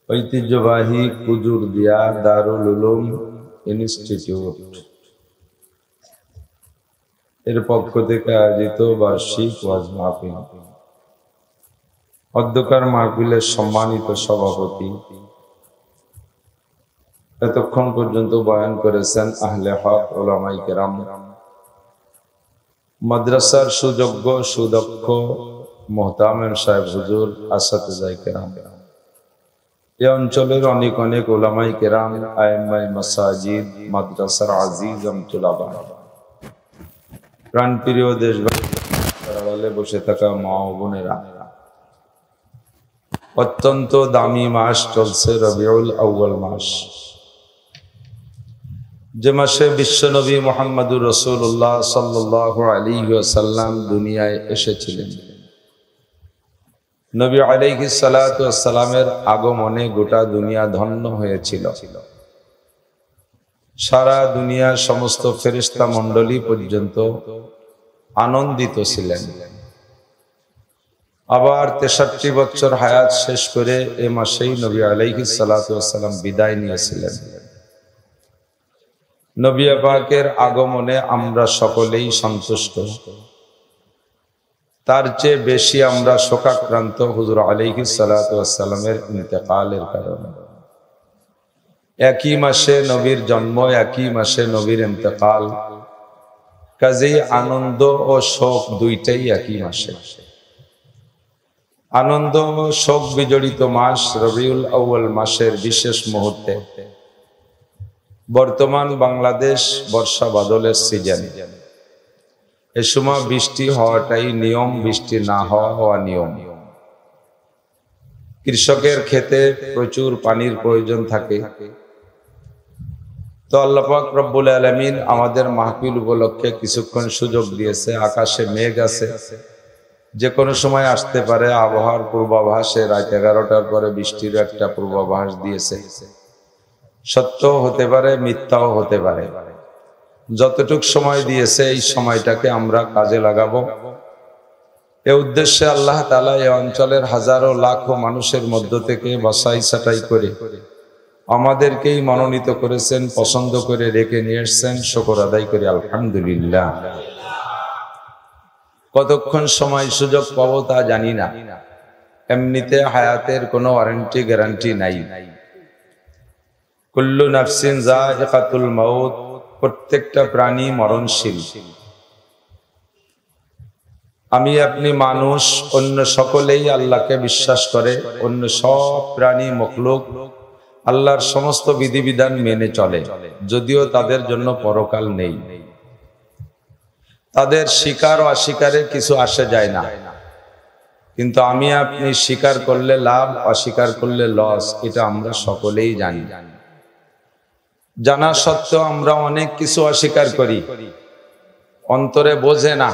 ঐতিহ্যবাহী কুজুরদিয়া দারুল উলুম ইনস্টিটিউট এর পক্ষ থেকে আয়োজিত বার্ষিক ওয়াজ মাহফিল। অধ্যকার মাহফিলের সম্মানিত সভাপতি এতক্ষণ পর্যন্ত বয়ান করেছেন আহলে হক উলামায়ে কেরাম, মাদ্রাসার সুযোগ্য সুদক্ষ মুহতামিম সাহেব হুজুর, আসাতিজায়ে কেরাম, এই অঞ্চলের অনেক অনেক উলামায়ে কেরাম, আইম্মায়ে মাসাজিদ, মাদ্রাসার আজিজ আমতুলাবা, প্রাণপ্রিয় দেশবাসী, বসে থাকা মা ও বোনেরা, অত্যন্ত দামি মাস চলছে রবিউল আউয়াল মাস, যে মাসে বিশ্বনবী মুহাম্মদুর রাসূলুল্লাহ সাল্লাল্লাহু আলাইহি ওয়াসাল্লাম দুনিয়ায় এসেছিলেন। নবী আলাইহিস সালাতু ওয়াস সালামের আগমনে গোটা দুনিয়া ধন্য হয়েছিল। সারা দুনিয়ার সমস্ত ফেরেশতা মণ্ডলী পর্যন্ত আনন্দিত ছিলেন। আবার 63 বছর হায়াত শেষ করে এ মাসেই নবী আলাইহিস সালাতু ওয়াস সালাম বিদায় নিয়েছিলেন। নবী পাকের আগমনে আমরা সকলেই সন্তুষ্ট, তার চেয়ে বেশি আমরা শোকাক্রান্ত হুজুর আলাইহিস সালাতু ওয়াস সালামের ইন্তেকালের কারণে। একই মাসে নবীর জন্ম, একই মাসে নবীর ইন্তেকাল, কাজেই আনন্দ ও শোক দুইটাই একই মাসে। আনন্দ ও শোক বিজড়িত মাস রবিউল আউয়াল মাসের বিশেষ মুহূর্তে বর্তমান বাংলাদেশ বর্ষা বাদলের সিজন। এ সময় বৃষ্টি হওয়াটাই নিয়ম, বৃষ্টি না হওয়া নিয়ম। কৃষকের ক্ষেতে প্রচুর পানির প্রয়োজন থাকে, তো আল্লাহ পাক রব্বুল আলামিন আমাদের মাহফিল উপলক্ষে কিছুক্ষণ সুযোগ দিয়েছে। আকাশে মেঘ আছে, যে কোনো সময় আসতে পারে। আবহাওয়ার পূর্বাভাসে রাত 11টার পরে বৃষ্টির একটা পূর্বাভাস দিয়েছে। সত্য হতে পারে, মিথ্যাও হতে পারে। যতটুক সময় দিয়েছে এই সময়টাকে আমরা কাজে লাগাবো। এ উদ্দেশ্যে আল্লাহ তাআলা এই অঞ্চলের হাজারো লাখো মানুষের মধ্য থেকে বাছাই ছাঁটাই করে আমাদেরকেই মনোনীত করেছেন, পছন্দ করে রেখে নিয়ে এসেছেন। শুকর আদায় করি আলহামদুলিল্লাহ। কতক্ষণ সময় সুযোগ পাবো তা জানি না। এমনিতে হায়াতের কোনো ওয়ারেন্টি গ্যারান্টি নাই। কুল্লু নাফসিন যায়িকাতুল মাউত, প্রত্যেকটা প্রাণী মরণশীল। আমি আপনি মানুষ, অন্য সকলেই আল্লাহকে বিশ্বাস করে। অন্য সব প্রাণী মখলুক আল্লাহর সমস্ত বিধিবিধান মেনে চলে, যদিও তাদের জন্য পরকাল নেই। তাদের স্বীকার ও অস্বীকারে কিছু আসে যায় না, কিন্তু আমি আপনি স্বীকার করলে লাভ, অস্বীকার করলে লস, এটা আমরা সকলেই জানি। জানা সত্ত্বেও আমরা অনেক কিছু অস্বীকার করি, অন্তরে বোঝে না।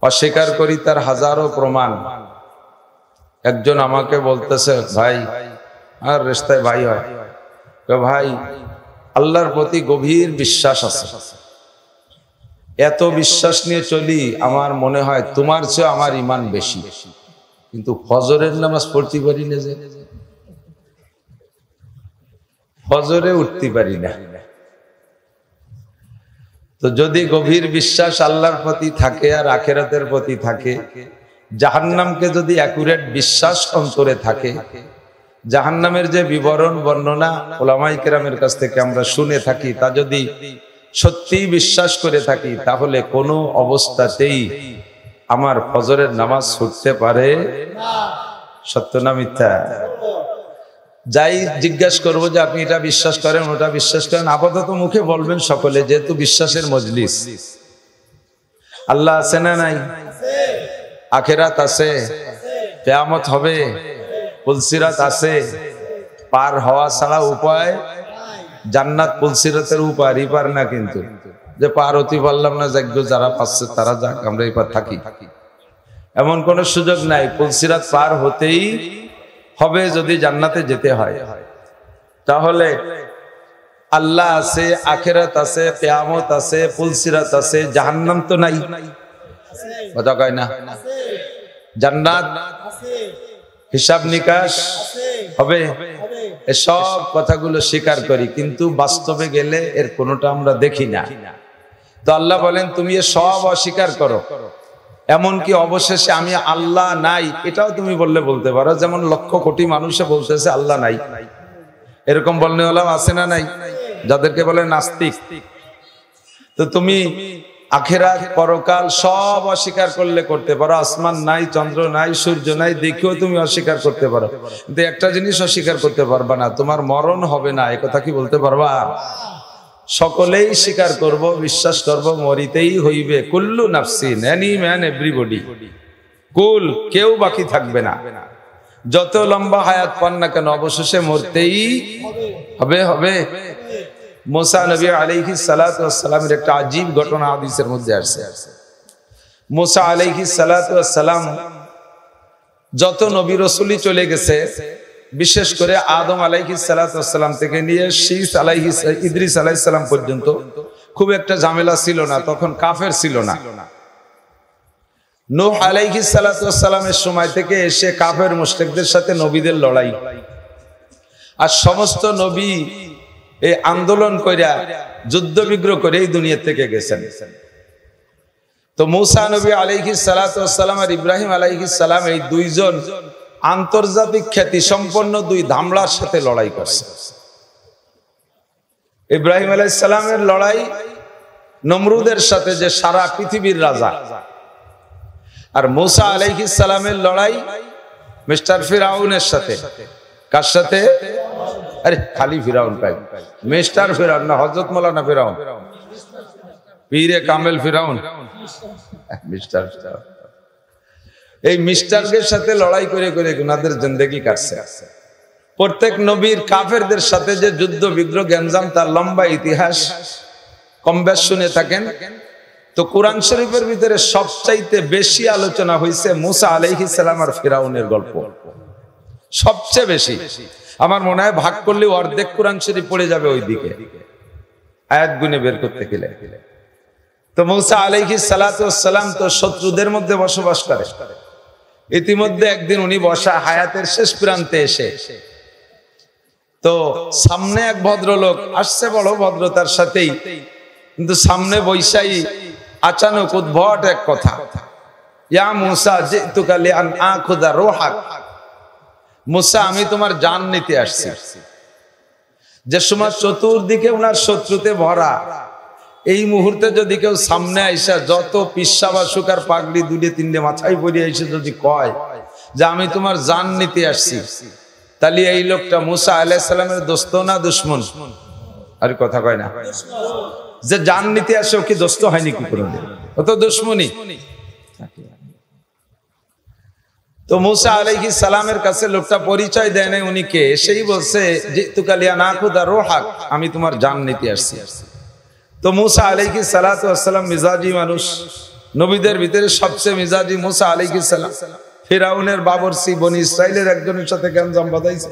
অস্বীকার করি তার হাজারো প্রমাণ। একজন আমাকে বলতেছে, ভাই, আর রিশতায় ভাই হয়, ভাই আল্লাহর প্রতি গভীর বিশ্বাস আছে, এত বিশ্বাস নিয়ে চলি, আমার মনে হয় তোমার চেয়ে আমার ঈমান বেশি, কিন্তু ফজরের নামাজ পড়তে পারি না, যে ফজরে উঠতে পারি না। তো যদি গভীর বিশ্বাস আল্লাহর প্রতি থাকে আর আখিরাতের প্রতি থাকে, জাহান্নামকে যদি অ্যাকুরেট বিশ্বাস অন্তরে থাকে, জাহান্নামের যে বিবরণ বর্ণনা উলামায়ে কেরামের কাছ থেকে আমরা শুনে থাকি, তা যদি সত্যিই বিশ্বাস করে থাকি, তাহলে কোনো অবস্থাতেই আমার ফজরের নামাজ ছুটতে পারে না। সত্য না মিথ্যা? যাই জিজ্ঞাসা করবো যে আপনি এটা বিশ্বাস করেন, ওটা বিশ্বাস করেন, আপাতত মুখে বলবেন সকলে, যেহেতু বিশ্বাসের মজলিস। আল্লাহ আছে না নাই? আখিরাত আছে, কিয়ামত হবে, পুলসিরাত আছে, পার হওয়া ছাড়া উপায়। জান্নাত পুলসিরাতের উপর, ইপার না, কিন্তু যে পার হতে পারলাম না, যাক যারা পাচ্ছে তারা যাক, আমরা এপার থাকি, এমন কোন সুযোগ নাই। পুলসিরাত পার হতেই হবে যদি জান্নাতে যেতে হয়। তাহলে আল্লাহ আছে, আখিরাত আছে, কিয়ামত আছে, পুলসিরাত আছে, জাহান্নাম তো নাই, কথা কয় না? জান্নাত হিসাব নিকাশ হবে, সব কথাগুলো স্বীকার করি, কিন্তু বাস্তবে গেলে এর কোনোটা আমরা দেখি না। তো আল্লাহ বলেন তুমি এ সব অস্বীকার করো, এমনকি অবশেষে আমি আল্লাহ নাই এটাও তুমি বলতে পারো। যেমন লক্ষ কোটি মানুষে বলতেছে আল্লাহ নাই, এরকম বলনে ওলাম আছে না নাই, যাদেরকে বলে নাস্তিক। তো তুমি আখিরাত পরকাল সব অস্বীকার করতে পারো, আসমান নাই, চন্দ্র নাই, সূর্য নাই, দেখেও তুমি অস্বীকার করতে পারো, কিন্তু একটা জিনিস অস্বীকার করতে পারবা না, তোমার মরণ হবে না। এ কথা কি বলতে পারবা? সকলেই স্বীকার করব, বিশ্বাস করব, মরিতেই হইবে। কুল্লু নাফসিন, এনি ম্যান, এভরিবডি, কুল, কেউ বাকি থাকবে না। যত লম্বা হায়াত পান না কেন অবশেষে মরতেই হবে। মুসা নবী আলাইহিস সালাতু ওয়াস সালামের একটা আজীব ঘটনা হাদিসের মধ্যে আসছে। মুসা আলাইহিস সালাতু ওয়াস সালাম যত নবী রাসূলই চলে গেছে, বিশেষ করে আদম আলাইহিস সালাতু ওয়াস সালাম থেকে নিয়ে ইদ্রিস আলাইহিস সালাম পর্যন্ত খুব একটা ঝামেলা ছিল না, তখন কাফের ছিল না। নূহ আলাইহিস সালাতু ওয়াস সালামের সময় থেকে এসে কাফের মুশরিকদের সাথে নবীদের লড়াই, আর সমস্ত নবী এই আন্দোলন কইরা যুদ্ধ বিগ্রহ করে এই দুনিয়া থেকে গেছেন। তো মুসা নবী আলাইহিস সালাতু ওয়াস সালাম আর ইব্রাহিম আলাইহিস সালাম এই দুইজন আন্তর্জাতিক খ্যাতি সম্পন্ন দুই ধামলার সাথে লড়াই করছে। ইব্রাহিম আলাইহিস সালামের লড়াই নমরুদের সাথে, যে সারা পৃথিবীর রাজা, আর মুসা আলাইহিস সালামের লড়াই মিস্টার ফিরাউনের সাথে। কার সাথে? আরে খালি ফিরাউন পাই, মিস্টার ফিরাউন না, হযরত মাওলানা ফিরাউন, পীরে কামেল ফিরাউন, মিস্টার। এই মিস্টারদের সাথে লড়াই করে করে গুনাদের জিন্দেগি কাটছে। প্রত্যেক নবীর কাফেরদের সাথে যে যুদ্ধ বিগ্রহ গ্যাঞ্জাম, তার লম্বা ইতিহাস কম বেশ শুনে থাকেন। তো কোরআন শরীফের ভিতরে সবচাইতে বেশি আলোচনা হয়েছে মুসা আলাইহিস সালাম আর ফিরাউনের গল্প, সবচেয়ে বেশি। আমার মনে হয় ভাগ করলে অর্ধেক কোরআন শরীফ পড়ে যাবে ওই দিকে, আয়াত গুনে বের করতে গেলে। তো মুসা আলাইহিস সালাতু ওয়াস সালাম তো শত্রুদের মধ্যে বসবাস করে। ইতিমধ্যে একদিন উনি বসা হায়াতের শেষ প্রান্তে এসে, তো সামনে এক ভদ্রলোক আসছে বড় ভদ্রতার সাথেই, কিন্তু সামনে বৈশাই আচানক উদ্ভট এক কথা, ইয়া মুসা জিতুকা লিআন আখুযা রূহাক, মুসা আমি তোমার জান নিতে আসছি। যে সময় চতুর্দিকে ওনার শত্রুতে ভরা, এই মুহূর্তে যদি কেউ সামনে আইসা যত পিসা বা সুকার পাগড়ি দুইটে তিনটে মাথায় পরিয়ে এসে যদি কয় যে আমি তোমার জান নিতে আসছি, তাহলে এই লোকটা মুসা আলাইহিস সালামের দোস্ত না দুশমন? আর কথা কয় না, যে জান নিতে আসে ও কি দোস্ত হয়নি? কি করে, ও তো দুশমনই। তো মুসা আলাইহিস সালামের কাছে লোকটা পরিচয় দেয় নাই উনি কে, সেই বলছে জিতুকা লিআন আখুযা রূহাক, আমি তোমার জান নিতে আসছি। তো মুসা আলাইহিস সালাতু ওয়াস সালাম মিজাজি মানুষ, নবীদের ভিতরে সবচেয়ে মিজাজি মুসা আলাইহিস সালাম। ফিরাউনের বাবরসি বনি ইসরাইলের একজনের সাথে গঞ্জাম বাঁধাইছে,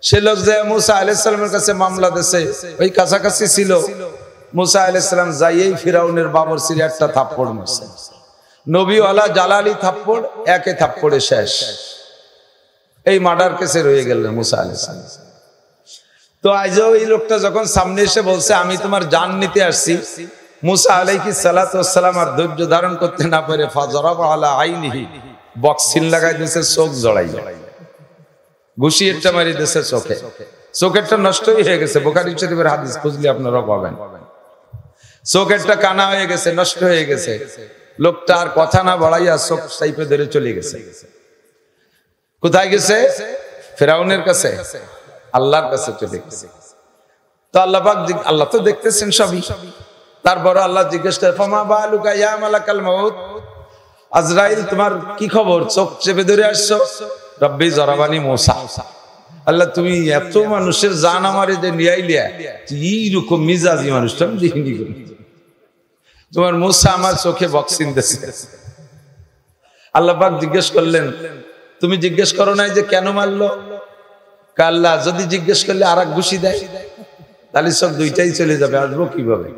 সে লোক যে মুসা আলাইহিস সালামের কাছে মামলা দিয়েছে, ওই কাছাকাছি ছিল। মুসা আলাইহিস সালাম যাইয়েই ফিরাউনের বাবরসির একটা থাপ্পড় মারছে, নবীওয়ালা জালালি থাপ্পড়, একে থাপ্পড়ে শেষ। এই মার্ডার কেসে রয়ে গেলেন মুসা আলাইহিস সালাম। তো আজও এই লোকটা যখন সামনে এসে বলছে আমি তোমার জান নিতে আসছি, মুসা আলাইহিস সালাতু ওয়াস সালাম আর ধৈর্য ধারণ করতে না পারে ফাযরাবা আলা আইনিহি, বক্সিন লাগাই দিয়েছে, চোখ জড়াই, ঘুষি একটা মারি দিয়েছে চোখে, চোখেরটা নষ্টই হয়ে গেছে। বুখারী শরীফের হাদিস খুঁজলে আপনারা পাবেন, চোখেরটা কানা হয়ে গেছে, নষ্ট হয়ে গেছে। লোকটা আর কথা না বাড়াইয়া চোখ সাইপে ধরে চলে গেছে। কোথায় গেছে? ফিরাউনের কাছে, আল্লাহর কাছে চলে গেছে। তো আল্লাহ পাক, আল্লাহ তো দেখতেছেন সবই। তারপর আল্লাহ জিজ্ঞেস করে ফামা বালুকা ইয়া মালাকাল মাউত, আজরাইল তোমার কি খবর, চোখ চেপে ধরে আসছো? রব্বি জরাবানি মুসা, আল্লাহ তুমি এত মানুষের জান আমারে যে নিয়াইলিয়া, এইরকম মিজাজি মানুষটা আমি দেখিনি, তোমার মুসা আমার চোখে বক্সিং দিয়েছে। আল্লাহ পাক জিজ্ঞেস করলেন তুমি জিজ্ঞেস করো নাই যে কেন মারলো? আল্লাহ যদি জিজ্ঞেস করলে আর এক ঘুষি দেয় তাহলে চোখ দুইটাই চলে যাবে, আসবো কিভাবে?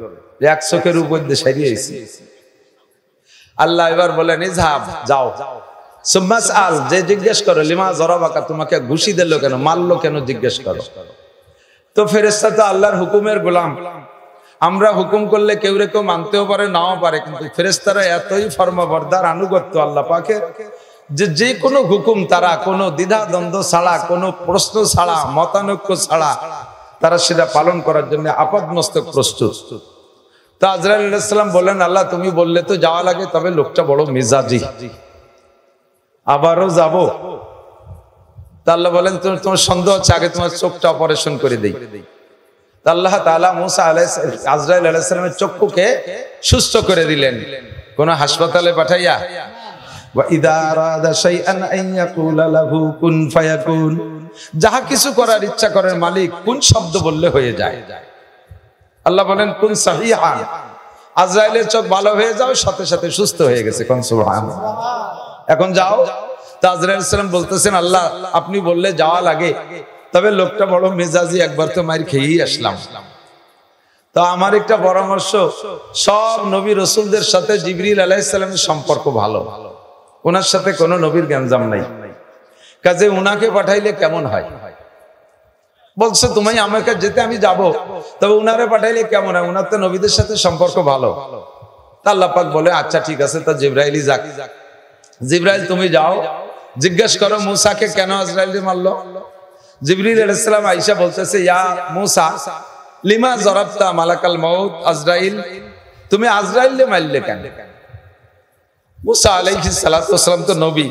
এক চোখের উপর দিয়ে সারিয়েছি। আল্লাহ এবার বলেন যাও, সুম্মাস আল, যে জিজ্ঞেস করো লিমা জরাবাকা, তোমাকে ঘুষি দিল কেন, মারলো কেন, জিজ্ঞেস করো। তো ফেরেশতা তো আল্লাহর হুকুমের গোলাম, আমরা হুকুম করলে কেউ কেউ মানতেও পারে নাও পারে, কিন্তু ফেরেশতারা এতই ফরমাবরদার আনুগত্য আল্লাহ পাকের যে যে কোনো হুকুম তারা কোনো দ্বিধা দ্বন্দ্ব ছাড়া, কোনো প্রশ্ন ছাড়া, মতানৈক্য ছাড়া তারা সেটা পালন করার জন্য আপাদমস্তক প্রস্তুত। তো আজরাইল আলাইহিস সালাম বললেন, আল্লাহ তুমি বললে তো যাওয়া লাগে, তবে লোকটা বড় মেজাজি, আবারও যাব। তা আল্লাহ বলেন, তোমার সন্দেহ আছে, আগে তোমার চোখটা অপারেশন করে দেই। তা আল্লাহ তাআলা মুসা আজরাইল আলাইহিস সালামের চক্ষুকে সুস্থ করে দিলেন, কোন হাসপাতালে পাঠাইয়া। ওয়া ইযা আরাদা শাইআন আন ইয়াকুলা লাহু কুন ফায়াকুন, যাহা কিছু করার ইচ্ছা করেন মালিক কোন শব্দ বললে হয়ে যায়। আল্লাহ বলেন কুন সাহিহা, আজরাইলের চোখ ভালো হয়ে যাও, সাথে সাথে সুস্থ হয়ে গেছে, কোন সুবহানাল্লাহ। এখন যাও। তা আজরাইল আলাইহিস সালাম বলতেছেন, আল্লাহ আপনি বললে যাওয়া লাগে, তবে লোকটা বড় মেজাজি, একবার তো মার খেয়েই আসলাম। তো আমার একটা পরামর্শ, সব নবী রাসূলদের সাথে জিবরিল আলাইহিস সালামের সম্পর্ক ভালো, ওনার সাথে কোনো নবীর গ্যাঞ্জাম নাই, কাজে উনাকে পাঠাইলে কেমন হয়। বলছে তুমি আমাকে যেতে আমি যাব, তবে উনারে পাঠাইলে কেমন হয়, উনার তো নবীদের সাথে সম্পর্ক ভালো। তা আল্লাহ পাক বলে আচ্ছা ঠিক আছে, তা জিবরাইলই যাক। জিবরাইল তুমি যাও, জিজ্ঞেস করো মুসাকে কেন আজরাইল মারলো। জিবরিল আলাইহিস সালাম আয়েশা বলতেছে, ইয়া মুসা লিমা জরাবতা মালাকাল মাউত আজরাইল, তুমি আজরাইলকে মারলে কেন। মুসা আলাইহিস সালাতু ওয়াস সালাম তো নবী,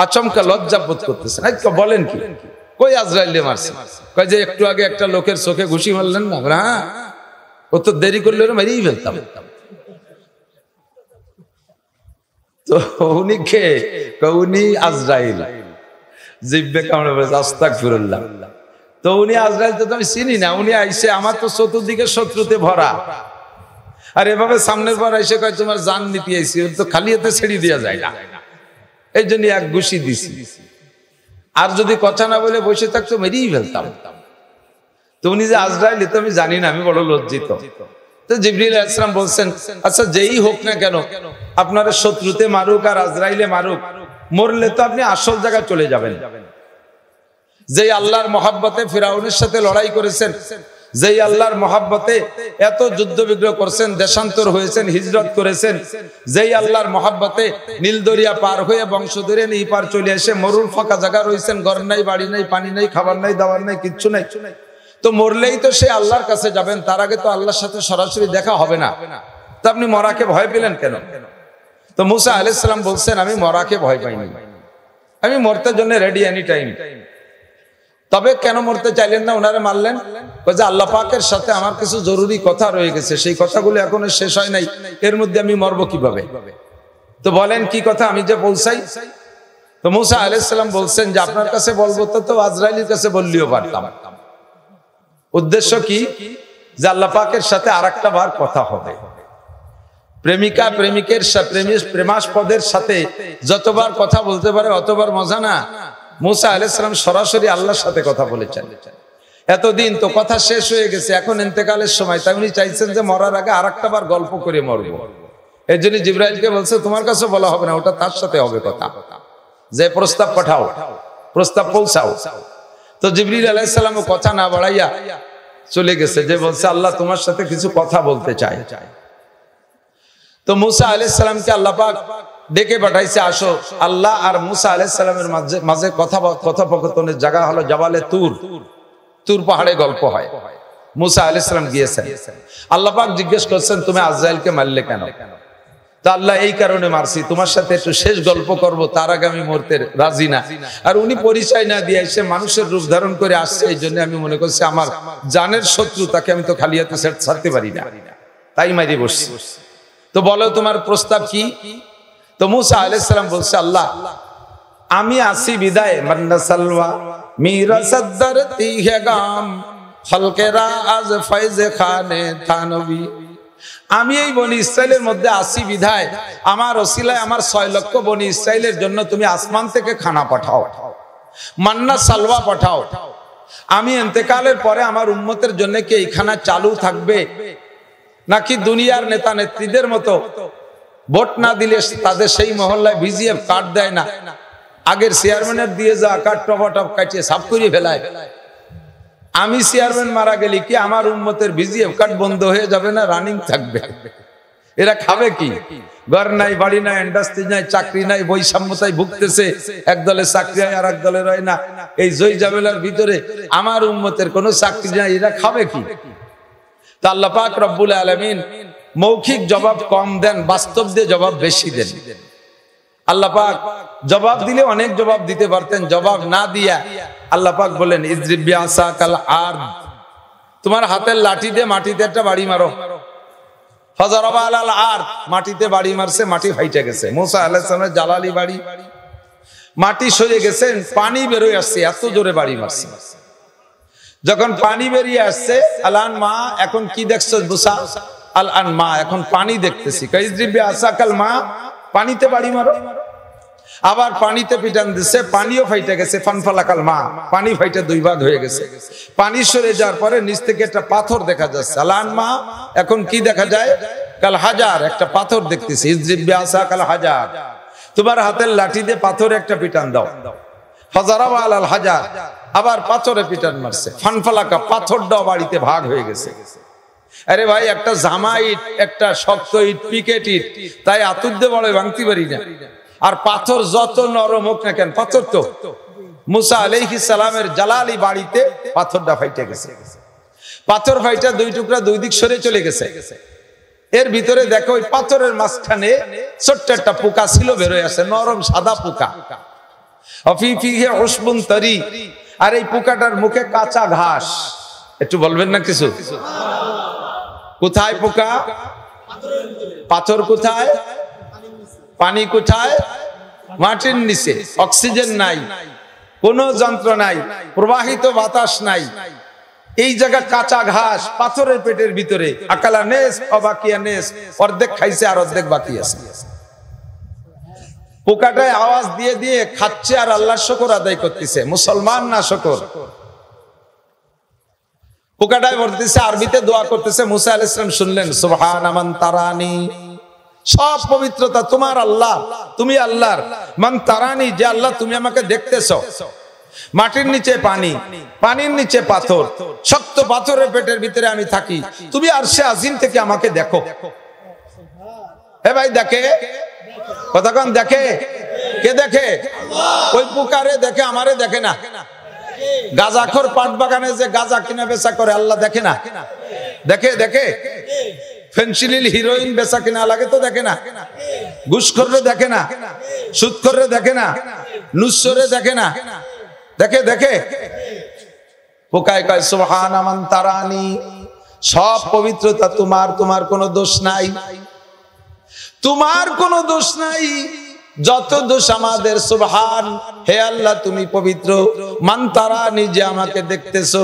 আচমকা লজ্জা বোধ করতেছেন, আচ্ছা বলেন কি, কই আজরাইলকে মারছে, কই যে একটু আগে একটা লোকের চোখে ঘুষি মারলেন না। হ্যাঁ, ও তো দেরি করলে মেরেই ফেলতাম। তো উনি কে, উনি আজরাইল। জিব্বে কামড়ে বলে আস্তাগফিরুল্লাহ। তো উনি আজরাইল তো আমি চিনি না, উনি আইসে আমার তো চতুর্দিকে শত্রুতে ভরা, আর এভাবে সামনের পর এসে কয় তোমার জান নিতে আইছি, তো খালি হাতে ছেড়ে দেওয়া যায় না, এই জন্য এক ঘুষি দিছি। আর যদি কথা না বলে বসে থাকতো মেরেই ফেলতাম। তো উনি যে আজরাইল তো আমি জানি না, আমি বড় লজ্জিত। তো জিবরিল আলাইহিস সালাম বলছেন, আচ্ছা যেই হোক না কেন, আপনারা শত্রুতে মারুক আর আজরাইলে মারুক, মরলে তো আপনি আসল জায়গায় চলে যাবেন। যেই আল্লাহর মহাব্বতে ফিরাউনের সাথে লড়াই করেছেন, যেই আল্লাহর মহাব্বতে এত যুদ্ধ বিগ্রহ করছেন, দেশান্তর হয়েছেন, হিজরত করেছেন, যেই আল্লাহর মহাব্বতে নীলদরিয়া পার হয়ে বংশ ধরে এই পার চলে এসে মরুর ফাঁকা জায়গা রয়েছেন, ঘর নাই, বাড়ি নাই, পানি নাই, খাবার নাই, দাবার নাই, কিচ্ছু নাই, তো মরলেই তো সে আল্লাহর কাছে যাবেন, তার আগে তো আল্লাহর সাথে সরাসরি দেখা হবে না। তো আপনি মরাকে ভয় পেলেন কেন। তো মুসা আলাইহিস সালাম বলছেন, আমি মরাকে ভয় পাইনি, আমি মরতে জন্য রেডি এনি টাইম। তবে কেন মরতে চাইলেন না, ওনারে মারলেন, যে আল্লাহ পাকের সাথে আমার কিছু জরুরি কথা রয়ে গেছে, সেই কথাগুলো এখনো শেষ হয় নাই, এর মধ্যে আমি মরবো কিভাবে। তো বলেন কি কথা, আমি যে পৌঁছাই। তো মুসা আলাইহিস সালাম বলছেন যে আপনার কাছে বলবো তো আজরাইলের কাছে বললেও পারতাম। উদ্দেশ্য কি, যে আল্লাহ পাকের সাথে আরেকটা বার কথা হবে। প্রেমিকা প্রেমিকের প্রেমাস্পদের সাথে যতবার কথা বলতে পারে অতবার মজা না। মুসা আলাইহিস সালাম সরাসরি আল্লাহর সাথে কথা বলেছেন। এতদিন তো কথা শেষ হয়ে গেছে, এখন ইন্তেকালের সময়, তাই উনি চাইছেন যে মরার আগে আরেকটা বার গল্প করে মরবো। এর জন্য জিবরাইলকে বলছে তোমার কাছে বলা হবে না, ওটা তার সাথে হবে কথা, যে প্রস্তাব পাঠাও, প্রস্তাব পৌঁছাও। তো জিবরিল আলাইহিস সালাম কথা না বাড়াইয়া চলে গেছে, যে বলছে আল্লাহ তোমার সাথে কিছু কথা বলতে চায়। তো মুসা আলাইহিস সালামকে আল্লাহ পাক ডেকে পাঠাইছে, আসো। আল্লাহ আর মুসা আলাইহিস সালামের মাঝে কথোপকথনের জায়গা হলো জাবালে তুর, তুর পাহাড়ে গল্প হয়। মুসা আলাইহিস সালাম গিয়েছেন, আল্লাহ পাক জিজ্ঞেস করছেন তুমি আজরাইলকে মারলে কেন। তা আল্লাহ এই কারণে মারছি, তোমার সাথে একটু শেষ গল্প করব, তার আগে আমি মরতে রাজি না। আর উনি পরিচয় না দিয়ে এসে মানুষের রূপ ধারণ করে আসছে, এই জন্য আমি মনে করছি আমার জানের শত্রু, তাকে আমি তো খালি হাতে ছাড়তে পারি না, তাই মারি বসছি। তো বলো তোমার প্রস্তাব কি। তো মুসা আলাইহিস সালাম বলছে, আল্লাহ আমি আসি বিদায় মান্না সালওয়া মিরা সদ্দরতি হে গাম ফলকেরা আজ ফয়জে খানে থানবী। আমি এই বনি ইসরাইলের মধ্যে আসি বিধায় আমার ওসিলায় আমার 6 লক্ষ বনি ইসরাইলের জন্য তুমি আসমান থেকে খানা পাঠাও, মান্না সালওয়া পাঠাও। আমি ইন্তেকালের পরে আমার উম্মতের জন্য কি এই খানা চালু থাকবে, নাকি দুনিয়ার নেতা নেত্রীদের মতো ভোট না দিলে তাদের সেই মহল্লায় ভিজিএফ কার্ড দেয় না, আগের চেয়ারম্যানের দিয়ে যা কাট টপ কাটিয়ে সাফ করে ফেলায়। আমি চেয়ারম্যান মারা গেলি কি আমার উম্মতের ভিজিএফ কার্ড বন্ধ হয়ে যাবে না, রানিং থাকবে? এরা খাবে কি? ঘর নাই, বাড়ি নাই, ইন্ডাস্ট্রি নাই, চাকরি নাই, বৈষম্যতায় ভুগতেছে। এক দলের চাকরি হয় আর এক দলের হয় না। এই জয় জামেলার ভিতরে আমার উম্মতের কোনো চাকরি নাই, এরা খাবে কি? তা আল্লাহ পাক রব্বুল আলামিন মৌখিক জবাব কম দেন, বাস্তব দিয়ে জবাব বেশি দেন। আল্লাহ পাক জবাব দিলে অনেক জবাব দিতে পারতেন, জবাব না দিয়া আল্লাহ পাক বলেন ইজরিব বিআসাকাল আরদ, তোমার হাতের লাঠি দিয়ে মাটিতে একটা বাড়ি মারো। ফাজারাবা আলাল আরদ, মাটিতে বাড়ি মারছে, মাটি ফাইটে গেছে। মুসা আলাইহিস সালামের জালালি বাড়ি, মাটি সরে গেছে, পানি বেরোয় আসছে, এত জোরে বাড়ি মারছে। যখন পানি বেরিয়ে আসছে, আলান মা, এখন কি দেখছো মুসা? আলান মা, এখন পানি দেখতেছি। ইজরিব বিআসাকাল মা, পানিতে বাড়ি মারো। আবার পানিতে পিটান দিচ্ছে, পানিও ফাইটে গেছে। ফানফালাকাল মা, পানি ফাইটে দুই ভাগ হয়ে গেছে। পানি সরে যাওয়ার পরে নিচ থেকে একটা পাথর দেখা যাচ্ছে। আলান মা, এখন কি দেখা যায়? কাল হাজার, একটা পাথর দেখতেছি। ইজরিব বিআসাকাল হাজার, তোমার হাতের লাঠি দিয়ে পাথরে একটা পিটান দাও। ফাজারাবা আলাল হাজার, আবার পাথরে পিটান মারছে। ফানফালাকা, পাথরটাও বাড়িতে ভাগ হয়ে গেছে। আরে ভাই, একটা জামা ইট, একটা শক্ত ইট, পিকেট ইট, তাই আতুদ্দে বড় ভাঙতে পারি না। আর পাথর যত নরম হোক না কেন, পাথর তো। মুসা আলাইহিস সালামের জালালি বাড়িতে পাথরটা ফাইটে গেছে। পাথর ফাইটা দুই টুকরা দুই দিক সরে চলে গেছে। এর ভিতরে দেখো, ওই পাথরের মাঝখানে ছোট্ট একটা পোকা ছিল, বেরোয় আসে, নরম সাদা পোকা। অফিফিহি উসবুন তারি, আর এই পোকাটার মুখে কাঁচা ঘাস। একটু বলবেন না কিছু? কোথায় পোকা? পাথর কোথায়? পানি কোথায়? মাটির নিচে। অক্সিজেন নাই, কোনো যন্ত্র নাই, প্রবাহিত বাতাস নাই। এই জায়গা কাঁচা ঘাস, পাথরের পেটের ভিতরে। আকালা নেস অবাকিয়া নেস, অর্ধেক খাইছে আর অর্ধেক বাকি আছে। পোকাটায় আওয়াজ দিয়ে দিয়ে খাচ্ছে আর আল্লাহর শুকর আদায় করতেছে। মুসলমান না শুকর? পোকাটায় বলতেছে, আরবিতে দোয়া করতেছে। মুসা আলাইহিস সালাম শুনলেন, সুবহানা মান তারানি, সব পবিত্রতা তোমার আল্লাহ, তুমি আল্লাহর। মান তারানি, যে আল্লাহ তুমি আমাকে দেখতেছো। মাটির নিচে পানি, পানির নিচে পাথর, শক্ত পাথরের পেটের ভিতরে আমি থাকি, তুমি আরশে আজিম থেকে আমাকে দেখো। হে ভাই, দেখে কতক্ষণ? দেখে কে? দেখে ওই পোকারে দেখে, আমারে দেখে না। গাঁজাখোর পাট বাগানে যে গাঁজা কিনা বেচা করে, আল্লাহ দেখে না? দেখে। দেখে ফেনসিলিল হিরোইন বেচা কিনা লাগে তো দেখে না? ঘুষখোররে দেখে না? সুদখোররে দেখে না? নুসরে দেখে না? দেখে। দেখে পোকায় কয় সুবহানা মান তারানি, সব পবিত্রতা তোমার, তোমার কোনো দোষ নাই, তোমার কোনো দোষ নাই। যত দোষ আমাদের। সুবহান, হে আল্লাহ তুমি পবিত্র। মান তারানি, যে আমাকে দেখতেছো।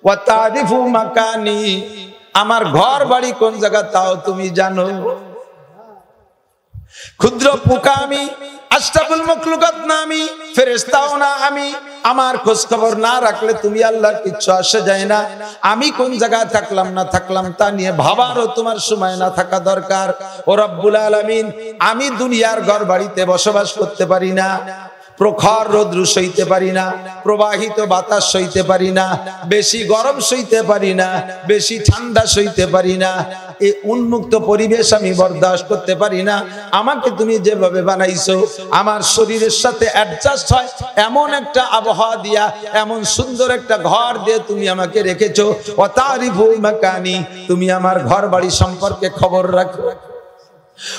ওয়া তারিফু মাকানি, আমার ঘর বাড়ি কোন জায়গা তাও তুমি জানো। ক্ষুদ্র পোকা আমি, আশরাফুল মাখলুকাত না আমি, ফেরেশতাও না আমি। আমার খোঁজ খবর না রাখলে তুমি আল্লাহর কিচ্ছু আসে যায় না। আমি কোন জায়গায় থাকলাম না থাকলাম তা নিয়ে ভাবারও তোমার সময় না থাকা দরকার। ও রব্বুল আলামিন, আমি দুনিয়ার ঘর বাড়িতে বসবাস করতে পারি না, প্রখর রৌদ্র সইতে পারি না, প্রবাহিত বাতাস সইতে পারি না, বেশি গরম সইতে পারি না, বেশি ঠান্ডা সইতে পারি না, এই উন্মুক্ত পরিবেশ আমি বরদাস্ত করতে পারি না। আমাকে তুমি যেভাবে বানাইছো, আমার শরীরের সাথে অ্যাডজাস্ট হয় এমন একটা আবহাওয়া দিয়া, এমন সুন্দর একটা ঘর দিয়ে তুমি আমাকে রেখেছো। ওয়া তারিফু মাকানি, তুমি আমার ঘর বাড়ি সম্পর্কে খবর রাখো।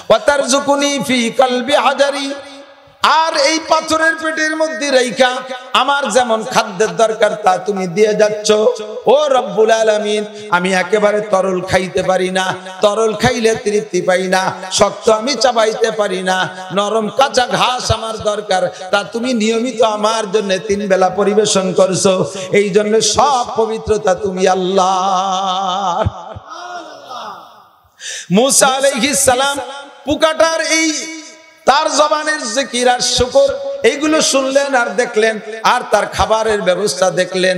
ওয়া তারযুকুনি ফি কলবি হাজারি, আর এই পাথরের পেটের মধ্যে রাইখা আমার যেমন খাদ্যের দরকার তা তুমি দিয়ে যাচ্ছ। ও রব্বুল আলামিন, আমি একেবারে তরল খাইতে পারি না, তরল খাইলে তৃপ্তি পাই না, শক্ত আমি চাবাইতে পারি না, নরম কাঁচা ঘাস আমার দরকার, তা তুমি নিয়মিত আমার জন্য 3 বেলা পরিবেশন করছো। এই জন্য সব পবিত্রতা তুমি আল্লাহ। মুসা আলাইহিস সালাম পোকাটার এই তার জবানের জিকির আর শুকর এইগুলো শুনলেন আর দেখলেন, আর তার খাবারের ব্যবস্থা দেখলেন।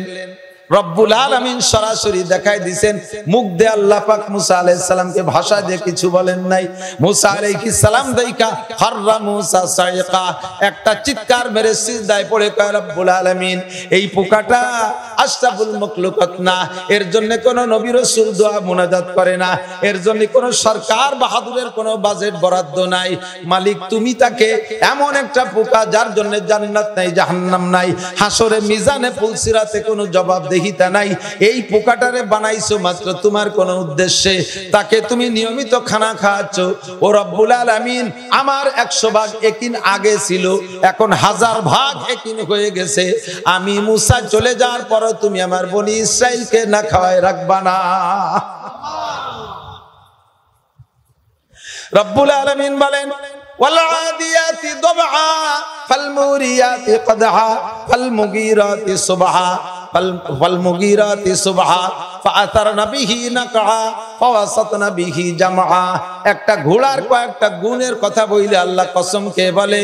রব্বুল আলামিন সরাসরি দেখাই দিয়েছেন, মুখ দিয়ে আল্লাহ পাক মুসা আলাইহিস সালামকে ভাষা দিয়ে কিছু বলেন নাই। মুসা আলাইহিস সালাম দেইকা হাররা মুসা সাইকা, একটা চিৎকার মেরে সিজদায় পড়ে কয় রব্বুল আলামিন, এই পোকাটা আশরাফুল মাখলুকাত না, এর জন্য কোন নবী রাসূল দোয়া মুনাজাত করে না, এর জন্য কোন সরকার বাহাদুরের কোন বাজেট বরাদ্দ নাই। মালিক তুমি তাকে এমন একটা পোকা যার জন্য জান্নাত নাই জাহান্নাম নাই, হাসরে মিজানে পুলসিরাতে কোনো জবাব দেহিতা নাই, এই পোকাটারে বানাইছো মাত্র তোমার কোন উদ্দেশ্যে, তাকে তুমি নিয়মিত খানা খাওয়াচ্ছ। ও রব্বুল আলামিন, আমার 100 ভাগ একিন আগে ছিল, এখন 1000 ভাগ একিন হয়ে গেছে। আমি মুসা চলে যাওয়ার পর তুমি আমার বনি ইসরাইলকে না খাওয়ায় রাখবা না। রব্বুল আলামিন বলেন, ওয়াল আদিয়াতি দবআ ফালমুরিয়াতি কদহা ফালমুগীরাতি সুবহা ফালমুগীরাতি সুবহা ফাআতারনা বিহি নাকআ ফাওয়াসাতনা বিহি জামআ। একটা ঘোড়ার কয়েকটা গুণের কথা বইলে আল্লাহ কসম কে বলে,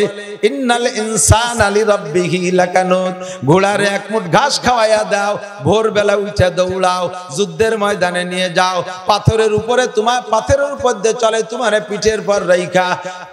ইন্নাল ইনসানা লিরাব্বিহি লাকানুত, ঘোড়ারে এক মুঠ ঘাস খাওয়াইয়া দাও, ভোরবেলা উঠে দৌড়াও, যুদ্ধের ময়দানে নিয়ে যাও, পাথরের উপরে তোমার পাথরের উপর দিয়ে চলে তোমার পিঠের পর রাইখা,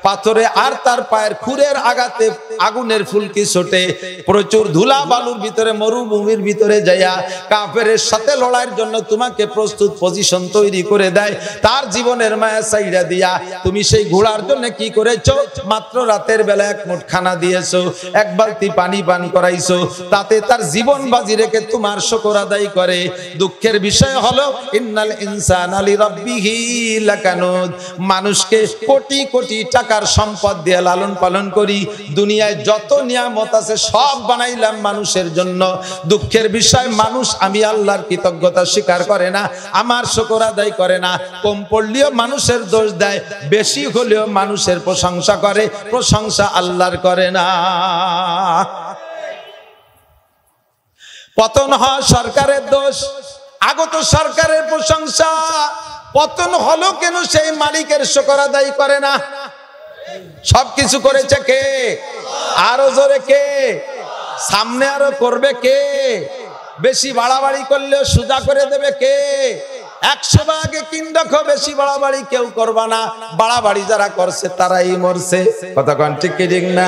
পাথরে আর তার পায়ের খুরের আঘাতে আগুনের ফুলকি ছোটে, প্রচুর ধুলা বালুর ভিতরে মরুভূমির ভিতরে যাইয়া কাফেরের সাথে লড়াইয়ের জন্য তোমাকে প্রস্তুত পজিশন তৈরি করে দেয়। তার জীবনের মায়া সাইরা দিয়া তুমি সেই ঘোড়ার জন্য কি করেছো? মাত্র রাতের বেলা এক মুঠ খানা দিয়েছো, এক বালতি পানি পান করাইছো, তাতে তার জীবন বাজি রেখে তোমার শুকর আদায় করে। দুঃখের বিষয় হলো, ইন্নাল ইনসানা লিরাব্বিহি লাকানুদ, মানুষকে কোটি কোটি টাকার সম্পদ দিয়ে লালন পালন করি, দুনিয়ায় যত নিয়ামত আছে সব বানাইলাম মানুষের জন্য। দুঃখের বিষয়, মানুষ আমি আল্লাহর কৃতজ্ঞতা স্বীকার করে না, আমার শুকর আদায় করে না। কম পড়লেও মানুষের দোষ দেয়, বেশি হলেও মানুষের প্রশংসা করে, প্রশংসা আল্লাহর করে না। পতন হয় সরকারের দোষ, আগত সরকারের প্রশংসা। পতন হলো কেন? সেই মালিকের শুকর আদায় করে না। সবকিছু করেছে কে? আরো জোরে কে? সামনে আরো করবে কে? বেশি বাড়াবাড়ি করলেও সোজা করে দেবে কে? 100 ভাগে কিন রাখো, বেশি বাড়াবাড়ি কেউ করবা না। বাড়াবাড়ি যারা করছে তারাই মরছে। কথা কোন ঠিক কি ঠিক না?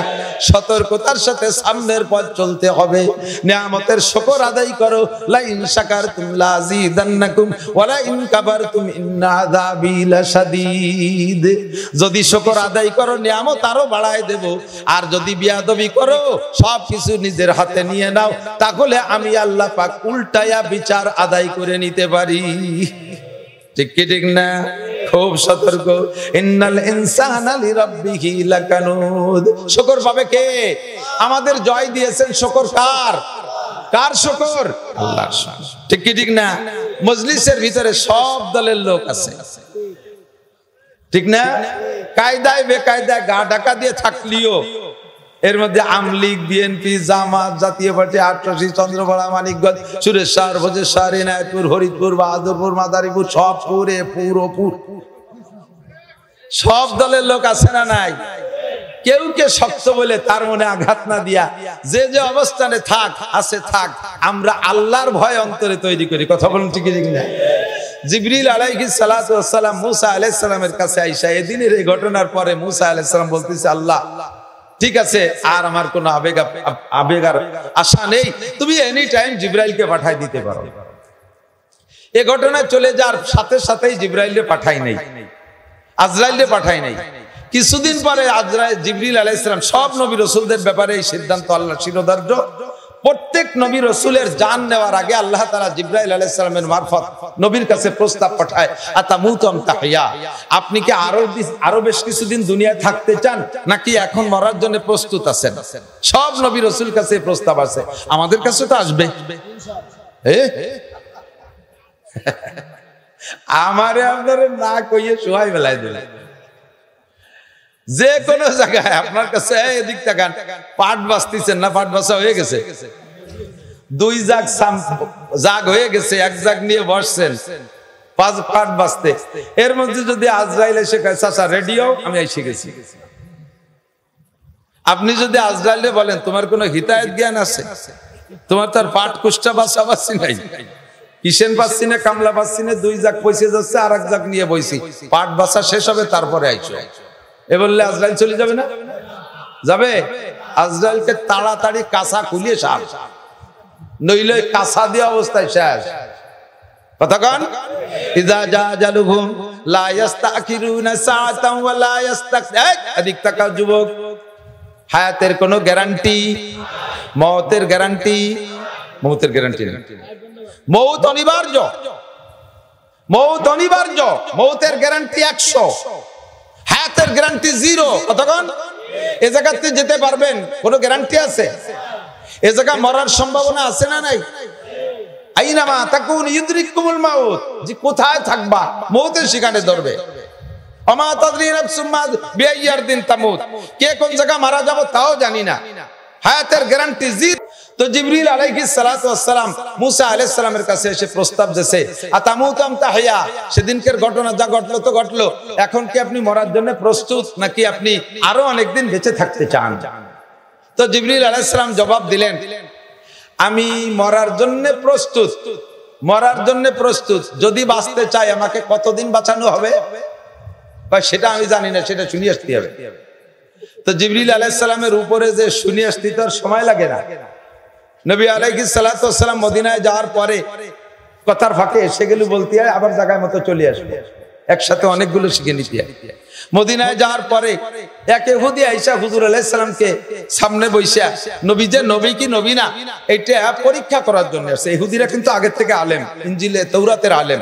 সতর্কতার সাথে সামনের পথ চলতে হবে। নিয়ামতের শুকর আদায় করো। লা ইন শাকারতুম লাযিদান্নাকুম ওয়া লা ইন কাফারতুম ইন্না আযাবি লাশাদীদ। যদি শুকর আদায় করো নিয়ামত আরো বাড়ায় দেব, আর যদি বিয়াদবি করো সব কিছু নিজের হাতে নিয়ে নাও, তাহলে আমি আল্লাহ পাক উল্টায়া বিচার আদায় করে নিতে পারি। ঠিক কি ঠিক না? খুব সতর্ক। ইন্নাল ইনসানা লিরাব্বিহি লাকানুদ। শুকর পাবে কে? আমাদের জয় দিয়েছেন শুকর কার? কার শুকর? আল্লাহর। ঠিক কি ঠিক না? মজলিসের ভিতরে সব দলের লোক আছে, ঠিক না? কায়দায় বেকায়দায় গা ঢাকা দিয়ে থাকলিও এর মধ্যে আমলিগ, বিএনপি, জামাত, জাতীয় পার্টি, আটরশি, চন্দ্রপাড়া, মানিকগঞ্জ, সুরেশ্বর, ভোজেশ্বর, ইনায়তপুর, হরিদপুর, বাহাদুরপুর, মাদারীপুর, সব পুরে পুরোপুর সব দলের লোক আছে না নাই? কেউ কে শক্ত বলে তার মনে আঘাত না দিয়া যে যে অবস্থানে থাক আছে থাক, আমরা আল্লাহর ভয় অন্তরে তৈরি করি। কথা বলুন ঠিক ঠিক না? জিবরিল আলাইহিস সালাতু ওয়াস সালাম মুসা আলাইহিস সালামের কাছে আইসা এদিনের এই ঘটনার পরে মুসা আলাইহিস সালাম বলতেছে, আল্লাহ ঠিক আছে, আর আমার কোনো আবেগ আর আশা নেই, তুমি এনি টাইম জিবরাইলকে পাঠাই দিতে পারো। এই ঘটনা চলে যাওয়ার সাথে সাথেই জিবরাইলকে পাঠাই নাই, আজরাইলকে পাঠাই নাই। কিছুদিন পরে জিবরিল আলাইহিস সালাম, সব নবী রাসূলদের ব্যাপারে এই সিদ্ধান্ত আল্লাহ শিরোধার্য। প্রত্যেক নবী রাসূলের জান নেওয়ার আগে আল্লাহ তাআলা জিবরাইল আলাইহিস সালামের মারফত নবীর কাছে প্রস্তাব পাঠায়, আতামুতুম তাহিয়া, আপনি কি আরো বেশ কিছুদিন দুনিয়ায় থাকতে চান, নাকি এখন মরার জন্য প্রস্তুত আছেন? সব নবী রাসূল কাছে প্রস্তাব আছে, আমাদের কাছে তো আসবে। আমারে আপনারে না কইয়ে সোহাই বেলায় দিলেন। যে কোনো জায়গায় আপনার কাছে এদিক তাকান, পাট বাঁচতেছেন না, পাট বাঁচা হয়ে গেছে, 2 জাগ হয়ে গেছে, 1 জাগ নিয়ে বসছেন 5 পাট বাঁচতে। এর মধ্যে যদি আজরাইল এসে কয়, চাচা রেডিও, আমি এসে গেছি। আপনি যদি আজরাইলে বলেন, তোমার কোনো হিতায়েত জ্ঞান আছে? তোমার তার পাট কুষ্টা বাসা পাচ্ছি নাই, কিসেন পাচ্ছি না, কামলা পাচ্ছি না, দুই জাক পয়সা যাচ্ছে, আর এক জাক নিয়ে বইছি, পাট বাসা শেষ হবে তারপরে আইছো। এ বললে আজরাইল চলে যাবে না? যাবে। আজরাইলকে তাড়াতাড়ি কাঁচা খুলিয়ে সার, নইলে কাঁচা দেওয়া অবস্থায় শেষ। কতক্ষণ? ইযা জা আজালুহুম লা ইস্তাখিরুনা সাআতান ওয়া লা ইস্তাকদিরুন। এদিক তাকাও যুবক, হায়াতের কোনো গ্যারান্টি, মওতের গ্যারান্টি, মওতের গ্যারান্টি নেই। মওত অনিবার্য, মওত অনিবার্য, মওতের গ্যারান্টি 100, হায়াতের গ্যারান্টি 0। কতক্ষণ? এ জায়গাতে যেতে পারবেন, কোনো গ্যারান্টি আছে? এ জায়গা মরার সম্ভাবনা আছে না নাই? আইনামা তাকুন ইউদরিকুমুল মাউত, যে কোথায় থাকবা মওতের সেখানে ধরবে। ওমা তাদরি নাফসুম মা বিআইয়ি আরদিন তামুত, কে কোন জায়গা মারা যাব তাও জানি না, হায়াতের গ্যারান্টি 0। তো জিবরিল আলাইহিস সালাতু ওয়াস সালাম মুসা আলাইহিস সালামের কাছে এসে প্রস্তাব দিয়েছে, আতামুতাম তাহিয়া, সেদিনকার ঘটনা যা ঘটলো তো ঘটলো, এখন কি আপনি মরার জন্য প্রস্তুত, নাকি আপনি আরো অনেকদিন বেঁচে থাকতে চান? তো জিবরিল আলাইহিস সালাম জবাব দিলেন, আমি মরার জন্য প্রস্তুত, মরার জন্য প্রস্তুত। যদি বাঁচতে চাই আমাকে কতদিন বাঁচানো হবে সেটা আমি জানি না, সেটা শুনিয়ে আসতে হবে। তো জিবরিল আলাইহিস সালামের উপরে যে শুনিয়ে আসতে তার সময় লাগে না। নবী আলাইহিস সালাতু ওয়াস সালাম মদিনায় যাওয়ার পরে কথার ফাঁকে এসে গেল বলতে হয়, আবার জায়গায় মতো চলে আসবে, একসাথে অনেকগুলো শিখে নিতে হয়। মদিনায় যাওয়ার পরে এক ইহুদি আইসা হুজুর আলাইহিস সালামকে সামনে বইসা, নবী যে নবী কি নবী না এটা পরীক্ষা করার জন্য আসছে। ইহুদিরা কিন্তু আগের থেকে আলেম, ইনজিলে তাওরাতের আলেম।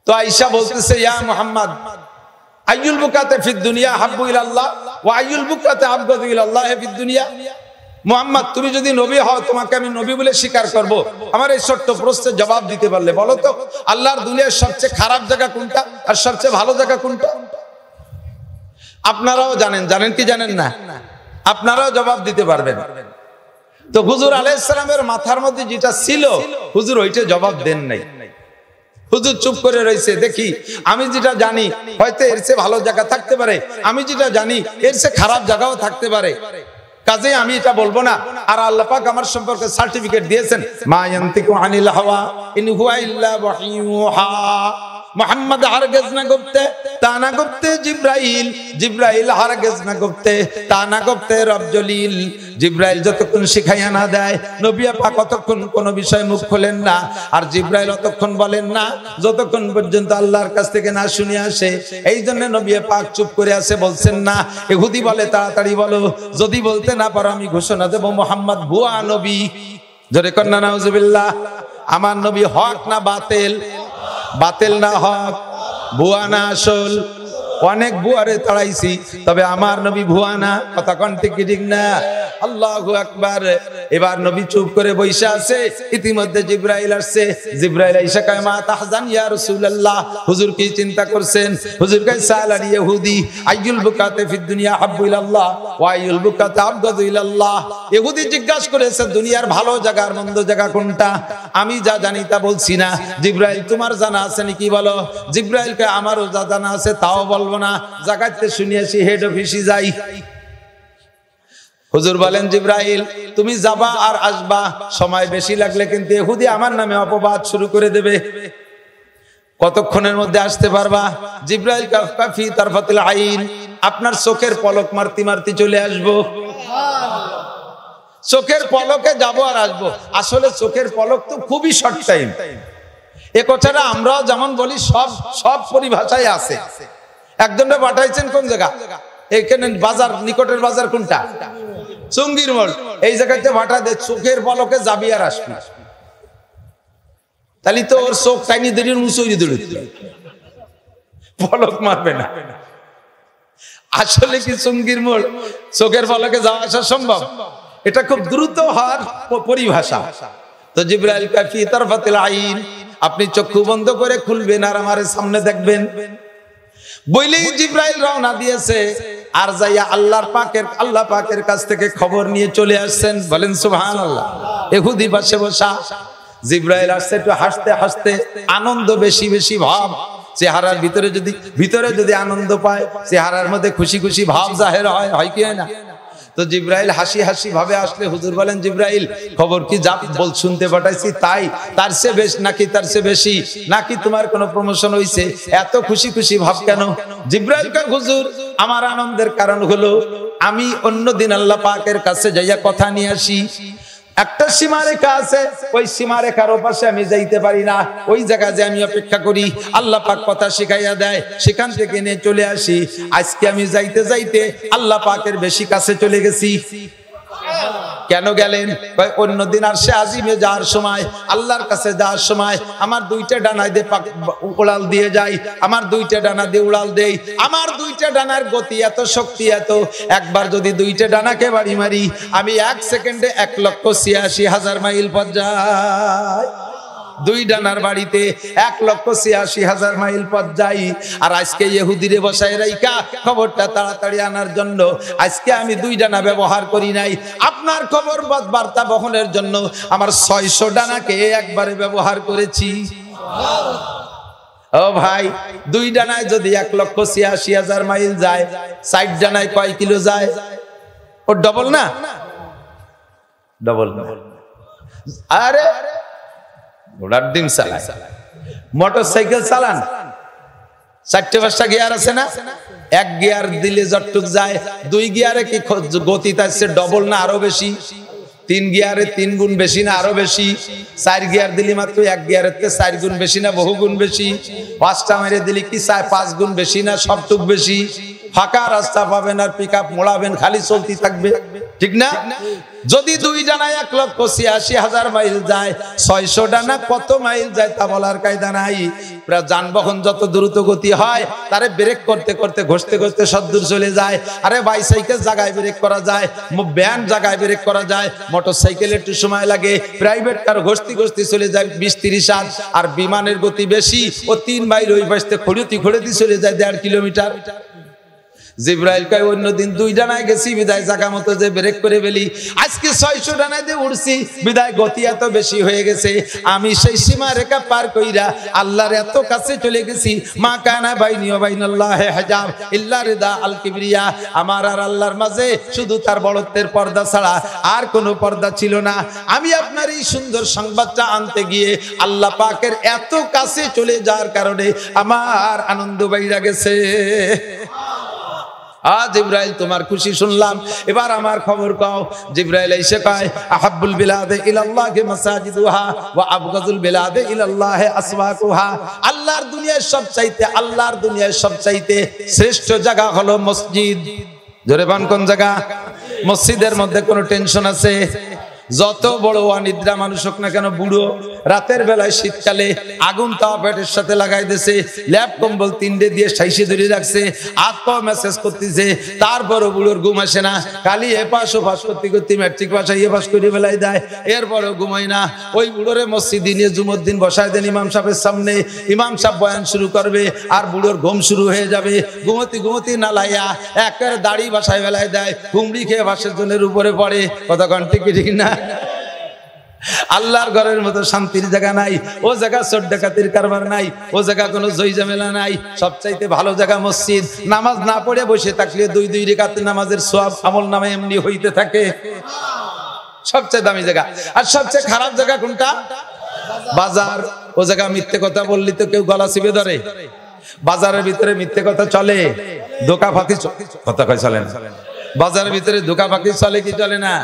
তো আয়েশা বলতেছে, ইয়া মুহাম্মদ আইয়ুল বুকাতে ফিদ দুনিয়া হাব্বু ইলাল্লাহ ওয়া আইয়ুল বুকাতে আবগাদু ইলাল্লাহ ফিদ দুনিয়া। মুহাম্মদ তুমি যদি নবী হও তোমাকে আমি নবী বলে স্বীকার করব। আমার এই ছোট্ট প্রশ্নের জবাব দিতে পারলে বলো তো আল্লাহর দুনিয়ার সবচেয়ে খারাপ জায়গা কোনটা আর সবচেয়ে ভালো জায়গা কোনটা? আপনারাও জানেন, জানেন কি জানেন না? আপনারাও জবাব দিতে পারবেন। তো হুজুর আলাইহিস সালামের মাথার মধ্যে যেটা ছিল হুজুর ওইটা জবাব দেন নাই। হুজুর চুপ করে রয়েছে। দেখি আমি যেটা জানি হয়তো এর চেয়ে ভালো জায়গা থাকতে পারে, আমি যেটা জানি এর চেয়ে খারাপ জায়গাও থাকতে পারে, কাজে আমি এটা বলবো না। আর আল্লাহ পাক আমার সম্পর্কে সার্টিফিকেট দিয়েছেন, মা ইয়ানতিকু আনিল হাওয়া ইন হুয়া ইল্লা ওয়াহয়ুহা। মুহাম্মদ হারগিজ না গুপ্তে তা না গুপ্তে জিবরাইল, জিবরাইল হারগিজ না গুপ্তে তা না গুপ্তে রব জলিল। জিবরাইল যতক্ষণ শিখাইয়া না দেয় নবী পাক ততক্ষণ কোন বিষয় মুখ খোলেন না, আর জিবরাইল ততক্ষণ বলেন না যতক্ষণ পর্যন্ত আল্লাহর কাছ থেকে না শুনে আসে। এই জন্য নবী পাক চুপ করে আছে, বলছেন না। ইহুদি বলে তাড়াতাড়ি বলো, যদি বলতে না পারো আমি ঘোষণা দেব মুহাম্মদ ভুয়া নবী। জোরে কন্না নাউজুবিল্লাহ। আমার নবী হক না বাতিল? বাতিল না হক, ভুয়া না আসল। অনেক ভুয়ারে তাড়াইছি, তবে আমার নবী ভুয়া না। কথা কোন ঠিক ঠিক না? আল্লাহু আকবার। এবার নবী চুপ করে বসে আছে, ইতিমধ্যে জিবরাইল আসছে। জিবরাইল আইসা কয়, মা তাহজান ইয়া রাসূলুল্লাহ, হুজুর কি চিন্তা করছেন? হুজুর কয়, সালাল ইহুদি আইয়ুল বুকাতে ফিদ দুনিয়া হাব্বু ইলাল্লাহ ওয়া আইয়ুল বুকাতে আবগাদু ইলাল্লাহ। ইহুদি জিজ্ঞাসা করেছে দুনিয়ার ভালো জায়গা আর মন্দ জায়গা কোনটা? আমি যা জানি তা বলছি না। জিবরাইল তোমার জানা আছে নাকি বলো? জিবরাইল কয়, আমারও যা জানা আছে তাও বলবো না, জায়গাতে শুনিয়েছি হেড অফিসে যাই। হুজুর বলেন, জিবরাইল তুমি যাবা আর আসবা, সময় বেশি লাগলে কিন্তু ইহুদি আমার নামে অপবাদ শুরু করে দেবে। কতক্ষণের মধ্যে আসতে পারবা? জিবরাইল কাফি তারফাতিল আইন, আপনার চোখের পলক মারতে মারতে চলে আসবো। চোখের পলকে যাব আর আসবো। আসলে চোখের পলক তো খুবই শর্ট টাইম। এ কথাটা আমরাও যেমন বলি সব সব পরিভাষায় আছে। একজনটা পাঠাইছেন কোন জায়গা? এখানে বাজার, নিকটের বাজার কোনটা? চুঙ্গির মোড়। এই জায়গাতে ভাটা দে, চোখের পলকে যাবি আর আসবি। তাহলে তো ওর চোখ টাইনি দেরি মুসুরি দৌড়ে পলক মারবে না। আসলে কি চুঙ্গির মোড় চোখের পলকে যাওয়া আসা সম্ভব? এটা খুব দ্রুত হওয়ার পরিভাষা। তো জিবরাইল কাফি তারফাতিল আইন, আপনি চক্ষু বন্ধ করে খুলবেন আর আমার সামনে দেখবেন। বইলেই জিবরাইল রওনা দিয়েছে আর যাইয়া আল্লাহ পাকের কাছ থেকে খবর নিয়ে চলে আসছেন। বলেন সুবহানাল্লাহ। ইহুদি পাশে বসা। জিবরাইল আসছে একটু হাসতে হাসতে, আনন্দ বেশি বেশি ভাব। চেহারার ভিতরে যদি আনন্দ পায়, চেহারার মধ্যে খুশি খুশি ভাব জাহের হয়, হয় কি হয় না? তো জিব্রাইল হাসি হাসি ভাবে আসলে হুজুর বলেন, জিব্রাইল খবর কি, যা বল শুনতে পাঠাইছি তাই, তার চেয়ে বেশ নাকি তার চেয়ে বেশি, নাকি তোমার কোনো প্রমোশন হইছে, এত খুশি খুশি ভাব কেন? জিব্রাইল কয়, হুজুর আমার আনন্দের কারণ হলো আমি অন্যদিন আল্লাহ পাকের কাছে যাইয়া কথা নিয়ে আসি, একটা সীমারেখা আছে, ওই সীমারেখার ওপাশে আমি যাইতে পারি না, ওই জায়গায় যে আমি অপেক্ষা করি, আল্লাহ পাক কথা শিখাইয়া দেয়, সেখান থেকে নিয়ে চলে আসি। আজকে আমি যাইতে যাইতে আল্লাহ পাকের বেশি কাছে চলে গেছি। কেন গেলেন? অন্যদিন আর সে আজিমে যাওয়ার সময়, আল্লাহর কাছে যাওয়ার সময় আমার দুইটা ডানায় দিয়ে উড়াল দিয়ে যাই, আমার দুইটা ডানা দিয়ে উড়াল দেই, আমার দুইটা ডানার গতি এত, শক্তি এত, একবার যদি দুইটা ডানাকে বাড়ি মারি আমি 1 সেকেন্ডে 1,86,000 মাইল পথ যাই। দুই ডানার বাড়িতে 1,86,000 মাইল পথ যাই। আর আজকে ইহুদিরে বসায় রাইকা খবরটা তাড়াতাড়ি আনার জন্য আজকে আমি দুই ডানা ব্যবহার করি নাই, আপনার খবর বার্তা বহনের জন্য আমার 600 ডানাকে একবারে ব্যবহার করেছি। ও ভাই, দুই ডানায় যদি 1,86,000 মাইল যায়, 60 ডানায় কয় কিলো যায়? ও ডবল না? ডবল না। আরে ঘোড়ার ডিম চালায়, মোটরসাইকেল চালান, 4-5টা গিয়ার আছে না? 1 গিয়ার দিলে যতটুক যায়, 2 গিয়ারে কি গতি তার ডবল না আরো বেশি? 3 গিয়ারে 3 গুণ বেশি না আরো বেশি? 4 গিয়ার দিলি মাত্র 1 গিয়ারের থেকে 4 গুণ বেশি না বহু গুণ বেশি? 5টা মেরে দিলি কি 5 গুণ বেশি না সবটুক বেশি? ফাঁকা রাস্তা পাবেন আর পিকআপ মোড়াবেন, খালি চলতে থাকবে, ঠিক না? যদি দুই ডানায় 1,86,000 মাইল যায়, 600 ডানা কত মাইল যায় তা বলার কায়দা নাই। যানবাহন যত দ্রুত গতি হয় তারে ব্রেক করতে করতে ঘষতে ঘষতে সদ্দূর চলে যায়। আরে বাইসাইকেল জায়গায় ব্রেক করা যায়, ভ্যান জায়গায় ব্রেক করা যায়, মোটরসাইকেল একটু সময় লাগে, প্রাইভেট কার ঘষতে ঘষতে চলে যায় 20-30 হাত। আর বিমানের গতি বেশি, ও 3 মাইল ওই পাশে খড়িতে খড়িতে চলে যায় 1.5 কিলোমিটার। জিব্রাইল কয়, অন্যদিন 2 ডানায় গেছি বিদায় জায়গা মতো যে ব্রেক করে ফেলি, আজকে 600 ডানায় দিয়ে উড়ছি বিদায় গতি এত বেশি হয়ে গেছে, আমি সেই সীমা রেখা পার কইরা আল্লাহর এত কাছে চলে গেছি। মা কানা বাইনি ওয়া বাইনাল্লাহি হিজাব ইল্লা রিদা আল কিবরিয়া, আমার আর আল্লাহর মাঝে শুধু তার বড়ত্বের পর্দা ছাড়া আর কোনো পর্দা ছিল না। আমি আপনার এই সুন্দর সংবাদটা আনতে গিয়ে আল্লাহ পাকের এত কাছে চলে যাওয়ার কারণে আমার আনন্দ বাইরা গেছে। জিব্রাইল তোমার খুশি শুনলাম, এবার আমার খবর কও। জিব্রাইল এসে কয়, আহাব্বুল বিলাদে ইলাল্লাহি মাসাজিদুহা ওয়া আবগাযুল বিলাদে ইলাল্লাহি আসওয়াকুহা, আল্লাহর দুনিয়ার সবচাইতে শ্রেষ্ঠ জায়গা হলো মসজিদ। জোরে বান, কোন জায়গা? মসজিদের মধ্যে কোনো টেনশন আছে? যত বড় অনিদ্রা মানুষ হোক না কেন, বুড়ো রাতের বেলায় শীতকালে আগুন তাওয়া পেটের সাথে লাগাই দিয়েছে, ল্যাপ কম্বল 3টে দিয়ে সাইসে ধরে রাখছে, হাত পা মেসেজ করতেছে, তারপরও বুড়োর ঘুম আসে না, খালি এপাশ ওপাশ করতে করতে ম্যাট্রিক পাশাই এপাশ করে বেলায় দেয়, এরপরও ঘুমাই না। ওই বুড়োরে মসজিদে নিয়ে জুমুদ্দিন বসায় দেন ইমাম সাহেবের সামনে, ইমাম সাহেব বয়ান শুরু করবে আর বুড়োর ঘুম শুরু হয়ে যাবে। ঘুমতি নালাইয়া একের দাড়ি বাসায় বেলায় দেয়, হুমড়ি খেয়ে বাসের জনের উপরে পড়ে। কতক্ষণ ঠিক না? আল্লাহর ঘরের মতো শান্তির জায়গা নাই, ও জায়গা চোর ডাকাতির কারবার নাই, ও জায়গা কোনো জয় ঝামেলা নাই। সবচাইতে ভালো জায়গা মসজিদ। নামাজ না পড়ে বসে থাকলে 2 রাকাত নামাজের সওয়াব আমল নামে এমনি হইতে থাকে। সবচেয়ে দামি জায়গা। আর সবচেয়ে খারাপ জায়গা কোনটা? বাজার। ও জায়গা মিথ্যে কথা বললি তো কেউ গলা চিপে ধরে। বাজারের ভিতরে মিথ্যে কথা চলে, ধোঁকাফাকি কথা কয় চলে না। বাজারের ভিতরে ধোঁকাফাকি চলে কি চলে না?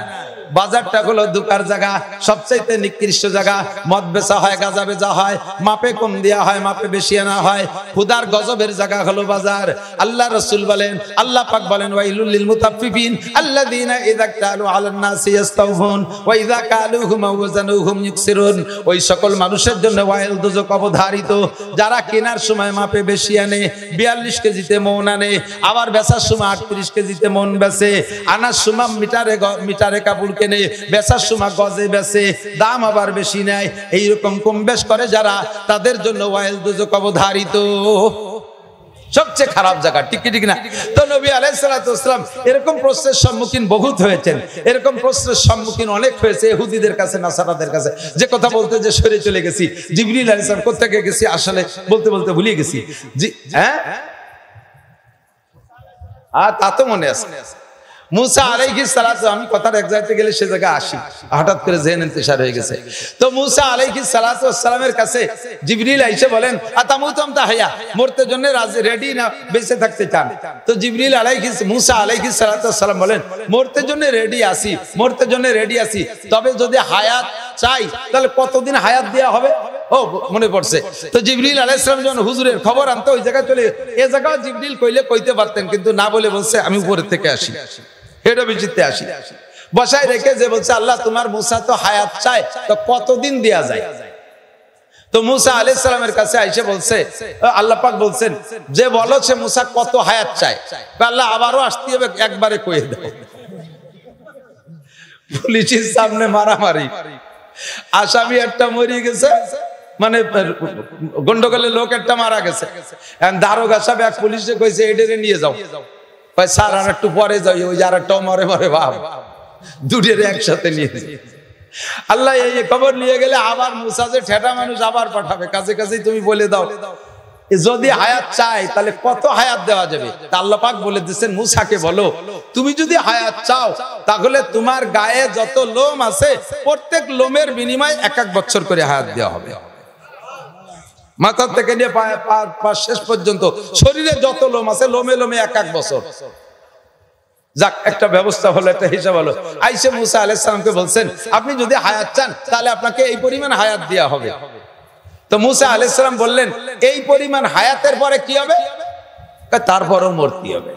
বাজারটা হলো ধোঁকার জায়গা, সবচাইতে নিকৃষ্ট জায়গা। মদ বেচা হয়, গাঁজা বেচা হয়, মাপে কম দেয়া হয়, মাপে বেশি আনা হয়। খুদার গজবের জায়গা হলো বাজার। আল্লাহ রাসূল বলেন, আল্লাহ পাক বলেন, ওয়াইলুল লিল মুতাফফিফিন আল্লাযীনা ইযা কালু আলান নাসি ইস্তাওফুন ওয়া ইযা কালুহুম ওয়া ওয়াজানুহুম ইউকসিরুন। ওই সকল মানুষের জন্য ওয়াইল, দোজখ অবধারিত, যারা কেনার সময় মাপে বেশি আনে, 42 কেজিতে মন আনে, আবার বেচার সময় 38 কেজিতে মন বেচে, আনার সময় মিটারে কাপড় কেনে, বেচার সময় গজে বেচে, দাম আবার বেশি নেয়। এইরকম কম বেশ করে যারা, তাদের জন্য ওয়াইল, দোজখ অবধারিত। সবচেয়ে খারাপ জায়গা, ঠিক না? তো নবী আলাইহিস সালাতু ওয়াস সালাম এরকম প্রশ্নের সম্মুখীন বহুত হয়েছেন, এরকম প্রশ্নের সম্মুখীন অনেক হয়েছে ইহুদিদের কাছে, নাসারাদের কাছে। যে কথা বলতে যে সরে চলে গেছি, জিবরিল আলাইহিস সালাম কোত্থেকে গেছি আসলে বলতে বলতে ভুলিয়ে গেছি। জি হ্যাঁ, আর তা তো মনে আছে। মুসা আলাইহিস সালাতু, আমি কথার এক জায়গাতে গেলে সে জায়গা আসি, হঠাৎ করে জেহেন ইন্তেশার হয়ে গেছে। তো মুসা আলাইহিস সালাতু ওয়াসসালামের কাছে জিবরিল এসে বলেন আতামুতুম তাহিয়া, মরতে জন্য রাজি রেডি না বেঁচে থাকতে চান? তো জিবরিল মুসা আলাইহিস সালাতু ওয়াসসালাম বলেন মরতে জন্য রেডি আছি, মরতে জন্য রেডি আছি, তবে যদি হায়াত চাই তাহলে কতদিন হায়াত দেওয়া হবে? ও মনে পড়ছে। তো জিবরিল আলাইহিস সালাম যখন হুজুরের খবর আনতে ওই জায়গায় চলে, এই জায়গায় জিবরিল কইলে কইতে পারতেন, কিন্তু না বলে বলছে আমি উপরের থেকে আসি, হেড অফিসিতে আসি। বসায় রেখে যে বলছে আল্লাহ তোমার মুসা তো হায়াত চায়, তো কতদিন দেয়া যায়? তো মুসা আলাইহিস সালামের কাছে আইসে বলছে, আল্লাহ পাক বলছেন যে বলো সে মুসা কত হায়াত চায়। আল্লাহ আবারও আসতে হবে, একবারে কয়ে দাও। পুলিশের সামনে মারামারি, আসামি একটা মরে গেছে, মানে গন্ডগোলের লোক একটা মারা গেছে। দারোগা সাহেব এক পুলিশে কইছে এডেরে নিয়ে যাও। স্যার আর একটু পরে যাই, ওই আর একটা মরে মরে ভাব, দুটের একসাথে নিয়ে যাই। আল্লাহ এই খবর নিয়ে গেলে আবার মুসা যে ঠেটা মানুষ আবার পাঠাবে, কাছে কাছেই তুমি বলে দাও যদি হায়াত চাই তাহলে কত হায়াত দেওয়া যাবে। আল্লাহ পাক বলে দিচ্ছেন মুসাকে বলো তুমি যদি হায়াত চাও তাহলে তোমার গায়ে যত লোম আছে প্রত্যেক লোমের বিনিময়ে 1 বছর করে হায়াত দেওয়া হবে। মাথা থেকে নিয়ে পা শেষ পর্যন্ত শরীরে যত লোম আছে লোমে লোমে 1 বছর। যাক, একটা ব্যবস্থা হলো, একটা হিসাব হলো। আইসে মুসা আলাইহিস সালামকে বলছেন আপনি যদি হায়াত চান তাহলে আপনাকে এই পরিমাণ হায়াত দেওয়া হবে। তো মুসা আলাইহিস সালাম বললেন এই পরিমাণ হায়াতের পরে কি হবে? তারপরেও মরতে হবে,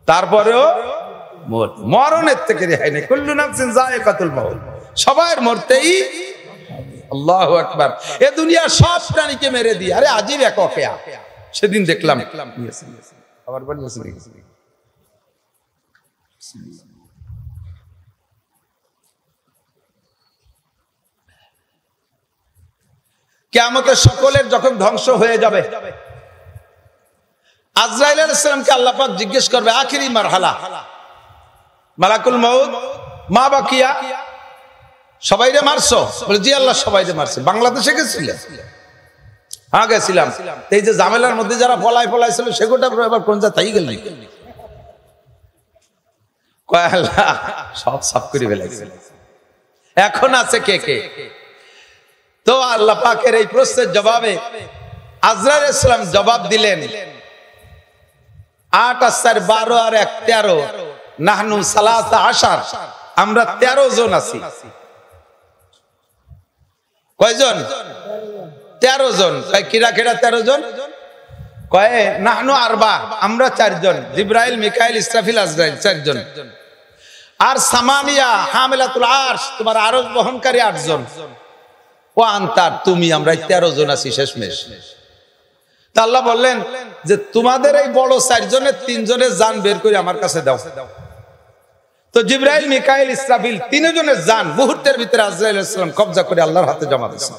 তারপরেও মরণের থেকে রেহাই নেই। কুল্লু নাফসিন যায়িকাতুল মাউত, সবার মরতেই। আল্লাহু আকবার। এ দুনিয়া সব প্রাণীকে মেরে দিয়ে, আরে আজীব এক ওয়াকিয়া সেদিন দেখলাম। আবার বলি কিয়ামতের সকলের যখন ধ্বংস হয়ে যাবে, আজরাইল আলাইহিস সালামকে আল্লাহ পাক জিজ্ঞেস করবে আখিরি মারহালা, মালাকুল মউত মা বাকিয়া, সবাইরে মারছো? বলে জি আল্লাহ সবাইরে মারছে। বাংলাদেশে গেছিলে? হ্যাঁ গেছিলাম। এই যে ঝামেলার মধ্যে যারা পলাইছিল সেগুলো এবার কোন যা তাই গেল, সব সাফ করে ফেলাইছে। এখন আছে কে কে? তো আল্লাহ পাকের এই প্রশ্নের জবাবে আজরাইল আলাইহিস সালাম জবাব দিলেন 8 আর 4 12 আর 1 13, নাহনু সালাসা আশার, আমরা 13 জন আছি। কয়জন? 13 জন। কিরা কিরা 13 জন? কয়ে নাহনু আরবা, আমরা 4 জন, জিবরাইল মিকাইল ইসরাফিল আজরাইল 4 জন। আর সামানিয়া হামিলাতুল আরশ, তোমার আরশ বহনকারী 8 জন। ও আনতার, তুমি, আমরা 13 জন আছি শেষমেশ। তা আল্লাহ বললেন যে তোমাদের এই বড় 4 জনের 3 জনের জান বের করে আমার কাছে দাও। তো জিবরাইল মিকাইল ইসরাফিল 3 জনের জান মুহূর্তের ভিতরে আজরাইল আলাইহিস সালাম কবজা করে আল্লাহর হাতে জমা দিয়েছেন।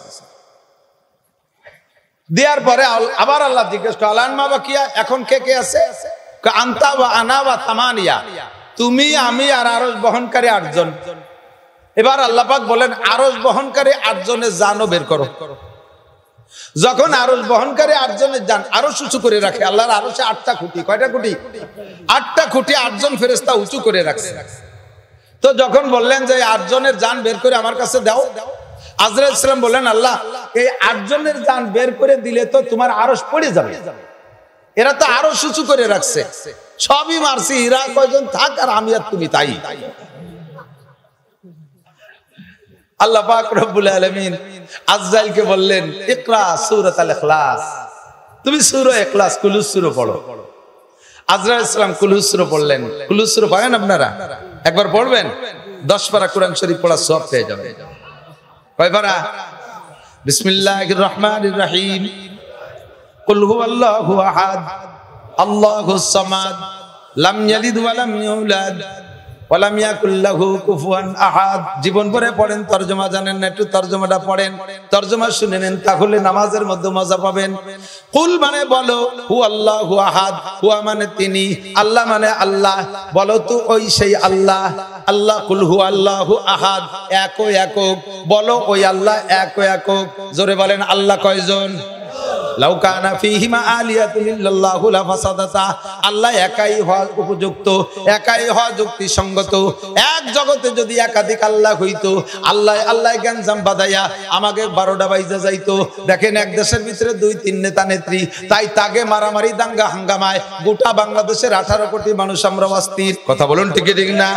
দেওয়ার পরে আবার আল্লাহ জিজ্ঞেস করে আলান মা বাকিয়া, এখন কে কে আছে? আনতা ওয়া আনা ওয়া তামানিয়া, তুমি, আমি আর আরশ বহনকারী 8 জন। এবার আল্লাহ পাক বলেন আরশ বহনকারী 8 জনের জানও বের করো। যখন আরশ বহনকারী 8 জনের জান আরশ উঁচু করে রাখে, আল্লাহর আরশে 8টা খুঁটি। কয়টা খুঁটি? 8টা খুঁটি, 8 জন ফেরেশতা উঁচু করে রাখছে। তো যখন বললেন যে 8 জনের জান বের করে আমার কাছে দাও, আজরাইল আলাইহিস সালাম বললেন আল্লাহ এই 8 জনের জান বের করে দিলে তো তোমার আরশ পড়ে যাবে, এরা তো আরশ উঁচু করে রাখছে, সবই মারছি, এরা কয়জন থাক আর আমি আর তুমি তাই। আল্লাহ পাক রব্বুল আলামিন আজরাইলকে বললেন ইকরা সূরাতুল ইখলাস, তুমি সূরা ইখলাস কুলুস সূরা পড়ো। আজরাইল আলাইহিস সালাম কুলুস সূরা পড়লেন। কুলুস সূরা পারেন আপনারা? একবার পড়বেন, 10 পারা কোরআন শরীফ পড়ার সওয়াব পেয়ে যাবেন। কয় পারা? বিসমিল্লাহির রহমানির রহিম, কুল হুয়াল্লাহু আহাদ আল্লাহুস সামাদ লাম ইয়ালিদ ওয়া লাম ইউলাদ ওয়া লাম ইয়াকুল লাহু কুফুয়ান আহাদ। জীবন ভরে পড়েন, তরজমা জানেন না একটু তরজমাটা পড়েন, তরজমা শুনে নেন, তাহলে নামাজের মধ্যে মজা পাবেন। কুল মানে বলো, হু আল্লাহু আহাদ, হুয়া মানে তিনি, আল্লাহ মানে আল্লাহ, বলো তো ওই সেই আল্লাহ। আল্লাহ কুল হু আল্লাহু আহাদ, একক, বলো ওই আল্লাহ একক। জোরে বলেন আল্লাহ কয়জন? লাউ কানা ফীহিমা আলিয়াতুন ইল্লাল্লাহু লাফাসাদাতা, আল্লাহ একাই হওয়া উপযুক্ত, একাই হওয়া যুক্তিসঙ্গত। এক জগতে যদি একাধিক আল্লাহ হইতো, আল্লাহ আল্লাহ জ্ঞানজাম বাদাইয়া আমাকে 12টা বাইজা যাইতো। দেখেন এক দেশের ভিতরে 2-3 নেতা নেত্রী, তাই তাকে মারামারি দাঙ্গা হাঙ্গামায় গোটা বাংলাদেশের 18 কোটি মানুষ আমরা অস্থির। কথা বলুন ঠিক ঠিক না?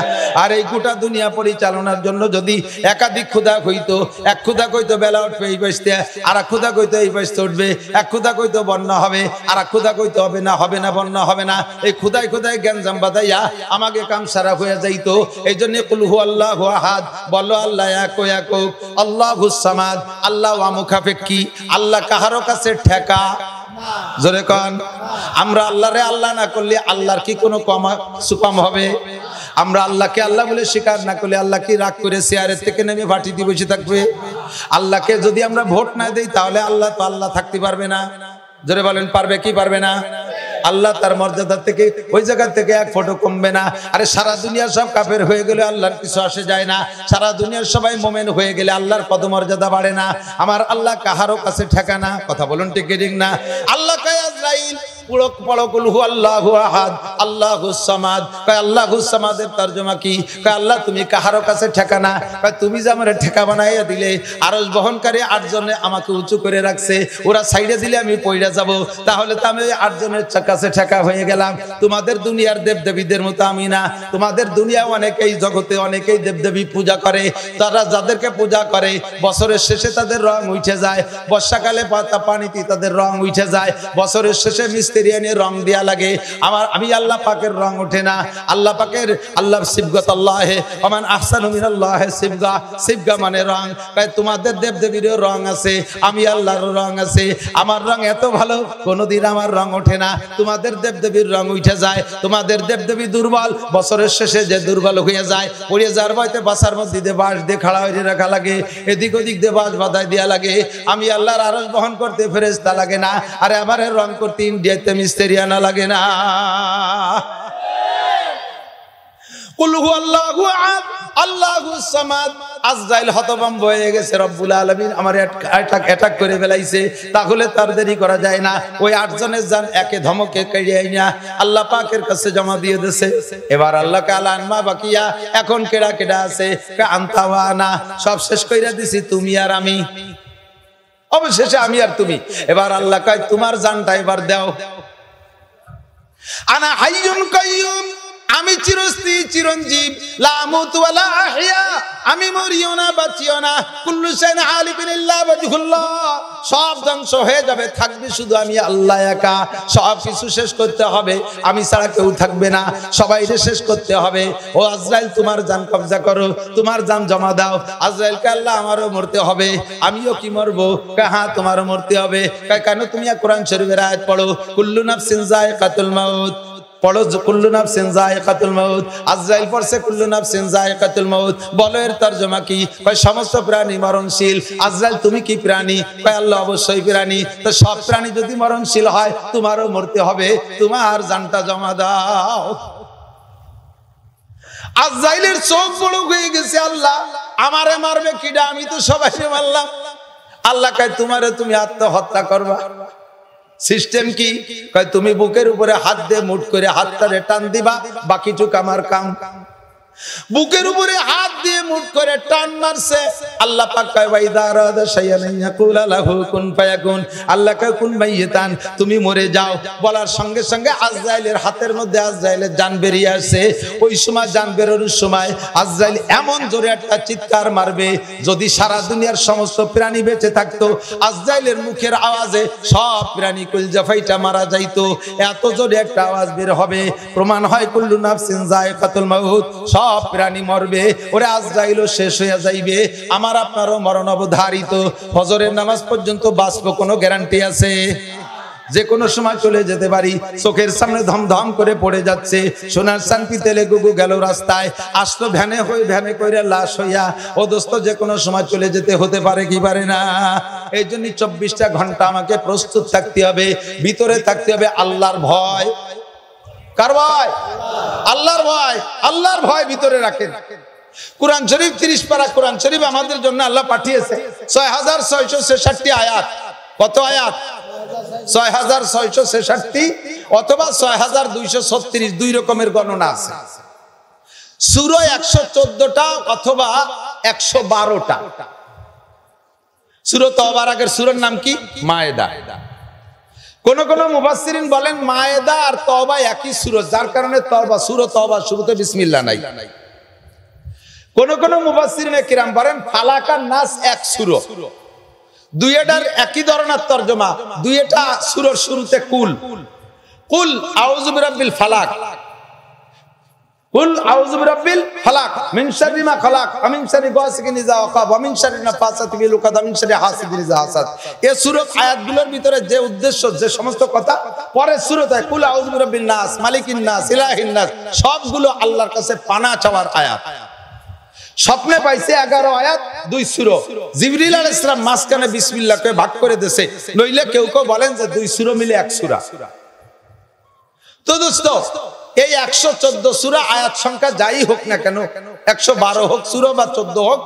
আর এই গোটা দুনিয়া পরিচালনার জন্য যদি একাধিক খুদা হইতো, এক খুদা কইতো বেলা উঠবে এই পাশে, আর এক খুদা কইতো এই পাশে উঠবে, এক খুদা কইতো বন্যা হবে, আর এক খুদা কইতো হবে না বন্যা হবে না। এই খুদাই খুদাই জ্ঞানজাম বাদাইয়া আমাকে কাম সারা হয়ে যাইতো। এই জন্য কুল হু আল্লাহু আহাদ, বলো আল্লাহ এক একক, আল্লাহুস সামাদ, আল্লাহ আমুখাফেক্কি, আল্লাহ কাহারো কাছে ঠেকা। জোরে কোন। আমরা আল্লাহরে আল্লাহ না করলে আল্লাহর কি কোনো সুপাম হবে? আমরা আল্লাহকে আল্লাহ বলে স্বীকার না করলে আল্লাহ কি রাগ করে চেয়ারের থেকে নেমে ভাটি দিয়ে বসে থাকবে? আল্লাহকে যদি আমরা ভোট না দেই তাহলে আল্লাহ তো আল্লাহ থাকতে পারবে না। জোরে বলেন, পারবে কি পারবে না? আল্লাহ তার মর্যাদা থেকে ওই জায়গা থেকে এক ফোঁটা কমবে না। আরে সারা দুনিয়ার সব কাফের হয়ে গেলে আল্লাহর কিছু আসে যায় না। সারা দুনিয়ার সবাই মোমেন হয়ে গেলে আল্লাহর পদমর্যাদা বাড়ে না। আমার আল্লাহ কাহারও কাছে ঠেকানা। কথা বলুন ঠিক ঠিক না? আল্লাহ কয় আজরাইল কুল হু আল্লাহু আহাদ, আল্লাহুস সামাদ। কয় আল্লাহুস সামাদের তরজমা কি? কয় আল্লাহ তুমি কাহারও কাছে ঠেকানা। কয় তুমি যে আমারে ঠেকা বানাইয়া দিলে, আরশ বহনকারী 8 জনে আমাকে উঁচু করে রাখছে, ওরা সাইডে দিলে আমি পয়রা যাব, তাহলে তো আমি 8 জনের কাছে ঠেকা হয়ে গেলাম। তোমাদের দুনিয়ার দেবদেবীদের মতো আমি না। তোমাদের দুনিয়া অনেকেই জগতে অনেকেই দেবদেবী পূজা করে, তারা যাদেরকে পূজা করে বছরের শেষে তাদের রং উঠে যায়, বর্ষাকালে পানিতে তাদের রং উঠে যায়, বছরের শেষে মিস্ত্রিয়ানের রং দেয়া লাগে। আমি আল্লাহ পাকের রং ওঠে না। আল্লাহ পাকের আল্লাহর সিবগাত আল্লাহে ওমান আহসানু মিনাল্লাহি সিবগা, সিবগা মানে রং। তাই তোমাদের দেবদেবীরও রং আছে, আমি আল্লাহর রং আছে। আমার রং এত ভালো কোনোদিন আমার রং ওঠে না, তোমাদের দেবদেবীর রং উঠে যায়। তোমাদের দেবদেবী দুর্বল, বছরের শেষে যে দুর্বল হয়ে যায়, পড়ে যার বয়তে বাসার মধ্যে দিয়ে বাঁশ দিয়ে খাড়া হয়ে রাখা লাগে, এদিক ওদিক দিয়ে বাঁশ বাঁধাই দেওয়া লাগে। আমি আল্লাহর আরশ বহন করতে ফেরেশতা লাগে না, আরে আমার রং করতে ইন্ডিয়াতে মিস্ত্রি আনা লাগে না। কুল হু আল্লাহু আহাদ, আল্লাহুস সামাদ। আজরাইল হতভম্ব হয়ে গেছে, রব্বুল আলামিন আমার অ্যাটাক করে ফেলাইছে, তাহলে তার দেরি করা যায় না। ওই 8 জনের জান একে ধমকে কেড়ে আইনা আল্লাহ পাকের কাছে জমা দিয়ে দিয়েছে। এবার আল্লাহ কাল আনমা বাকিয়া, এখন কেডা কেডা আছে? আনতা ওয়া আনা, সব শেষ কইরা দিছি তুমি আর আমি, অবশেষে আমি আর তুমি। এবার আল্লাহ কয় তোমার জানটা এবার দাও। আনা হাইয়ুন কাইয়ুম, আমি চিরস্থায়ী চিরঞ্জীব, লা আমুতু ওয়া লা আহইয়া, আমি মরিও না বাঁচিও না। কুল্লু শাইইন হালিকুন ইল্লা ওয়াজহুল্লাহ, সব ধ্বংস হয়ে যাবে, থাকবে শুধু আমি আল্লাহ একা। সব কিছু শেষ করতে হবে, আমি ছাড়া কেউ থাকবে না, সবাইকে শেষ করতে হবে। ও আজরাইল তোমার জান কবজা করো, তোমার জান জমা দাও। আজরাইল কে আল্লাহ আমারও মরতে হবে, আমিও কি মরবো? হ্যাঁ তোমারও মরতে হবে। কেন? তুমি কোরআন শরীফের আয়াত পড়ো, কুল্লু নাফসিন যায়কাতুল মাউত, পড়ো কুল্লু নাফসিন যায়কাতুল মাউত। আজরাইল পড়ছে কুল্লু নাফসিন যায়কাতুল মাউত। বলো এর তরজমা কি? কয় সমস্ত প্রাণী মরণশীল। আজরাইল তুমি কি প্রাণী? কয় আল্লাহ অবশ্যই প্রাণী। তো সব প্রাণী যদি মরণশীল হয় তোমারও মরতে হবে, তোমার জানটা জমা দাও। আজরাইলের চোখ বড় হয়ে গেছে, আল্লাহ আমারে মারবে কিডা? আমি তো সবাইকে মারলাম। আল্লাহ কয় তোমারে তুমি আত্মহত্যা করবা। সিস্টেম কি? কয় তুমি বুকের উপরে হাত দিয়ে মুঠ করে হাতটারে টান দিবা, বাকিটুক আমার কাম। বুকের উপরে হাত দিয়ে মুঠ করে টান মারছে। আল্লাহ পাক কয় ওয়াইদা রাদা শাইআন ইয়াকুল লাহু কুন ফায়াকুন, আল্লাহ কয় কুন মাইয়াতান, তুমি মরে যাও। বলার সঙ্গে সঙ্গে আজরাইলের হাতের মধ্যে আজরাইলের জান বেরিয়ে আসে। ওই সময় জান বেরোনোর সময় আজরাইল এমন জোরে একটা চিৎকার মারবে, যদি সারা দুনিয়ার সমস্ত প্রাণী বেঁচে থাকতো, আজরাইলের মুখের আওয়াজে সব প্রাণী কলজা ফাইটা মারা যাইতো। এত জোরে একটা আওয়াজ বের হবে, প্রমাণ হয় কুল্লু নাফসিন যায়কাতুল মাউত, সব প্রাণী মরবে। ওরে আজরাইলও শেষ হয়ে যাইবে, আমার আপনারও মরণ অবধারিত। ফজরের নামাজ পর্যন্ত বাঁচবো কোনো গ্যারান্টি আছে? যে কোনো সময় চলে যেতে পারি। চোখের সামনে ধমধম করে পড়ে যাচ্ছে, সোনার চানপি তেলে গুগু গেল রাস্তায়, আসলো ভ্যানে কইরা লাশ হইয়া। ও দোস্ত, যে কোনো সময় চলে যেতে হতে পারে কি পারে না? এই জন্য 24টা ঘন্টা আমাকে প্রস্তুত থাকতে হবে, ভিতরে থাকতে হবে আল্লাহর ভয়। কার ভয়? আল্লাহর ভয়। আল্লাহর ভয় ভিতরে রাখেন। কুরআন শরীফ 30 পারা কুরআন শরীফ আমাদের জন্য আল্লাহ পাঠিয়েছে, 6666 আয়াত। কত আয়াত? 6666 অথবা 6236, দুই রকমের গণনা আছে। সূরা 114টা অথবা 112টা। সূরা তওবার আগের সূরার নাম কি? মায়েদা। কোন কোন মুফাসসিরিন বলেন মায়েদা আর তওবা একই সূরা, যার কারণে তওবা, সূরা তওবার শুরুতে বিসমিল্লাহ নাই। কোন কোন মুফাসসিরিনে কিরাম বলেন ফালাক আর নাস এক সূরা, দুইটার একই ধরনের তরজমা, দুইটা সূরার শুরুতে কুল কুল আউযু বিরাব্বিল ফালাক, কুল আউযু বিরাব্বিল ফালাক মিন শাররি মা খালাক ওয়া মিন শাররি গাসিকিন ইযা ওয়াকাব ওয়া মিন শাররি নাফাসাতি ফিল উকাদ ওয়া মিন শাররি হাসিদিন ইযা হাসাদ। এই সূরার আয়াতগুলোর ভিতরে যে উদ্দেশ্য, যে সমস্ত কথা পরের সূরাতে কুল আউযু বিরাব্বিন নাস, মালিকিন নাস, ইলাহিন নাস, সবগুলো আল্লাহর কাছে পানা চাওয়ার আয়াত। স্বপ্নে পাইছে 11 আয়াত, 2 সূরা। জিবরিল আলাইহিস সালাম মাঝখানে বিসমিল্লাহ কে ভাগ করে দিয়েছে, নইলে কেউ কেউ বলেন যে 2 সূরা মিলে 1 সূরা। তো দোস্ত, এই 114 সূরা আয়াত সংখ্যা যাই হোক না কেন, 112 হোক সূরা বা 14 হোক,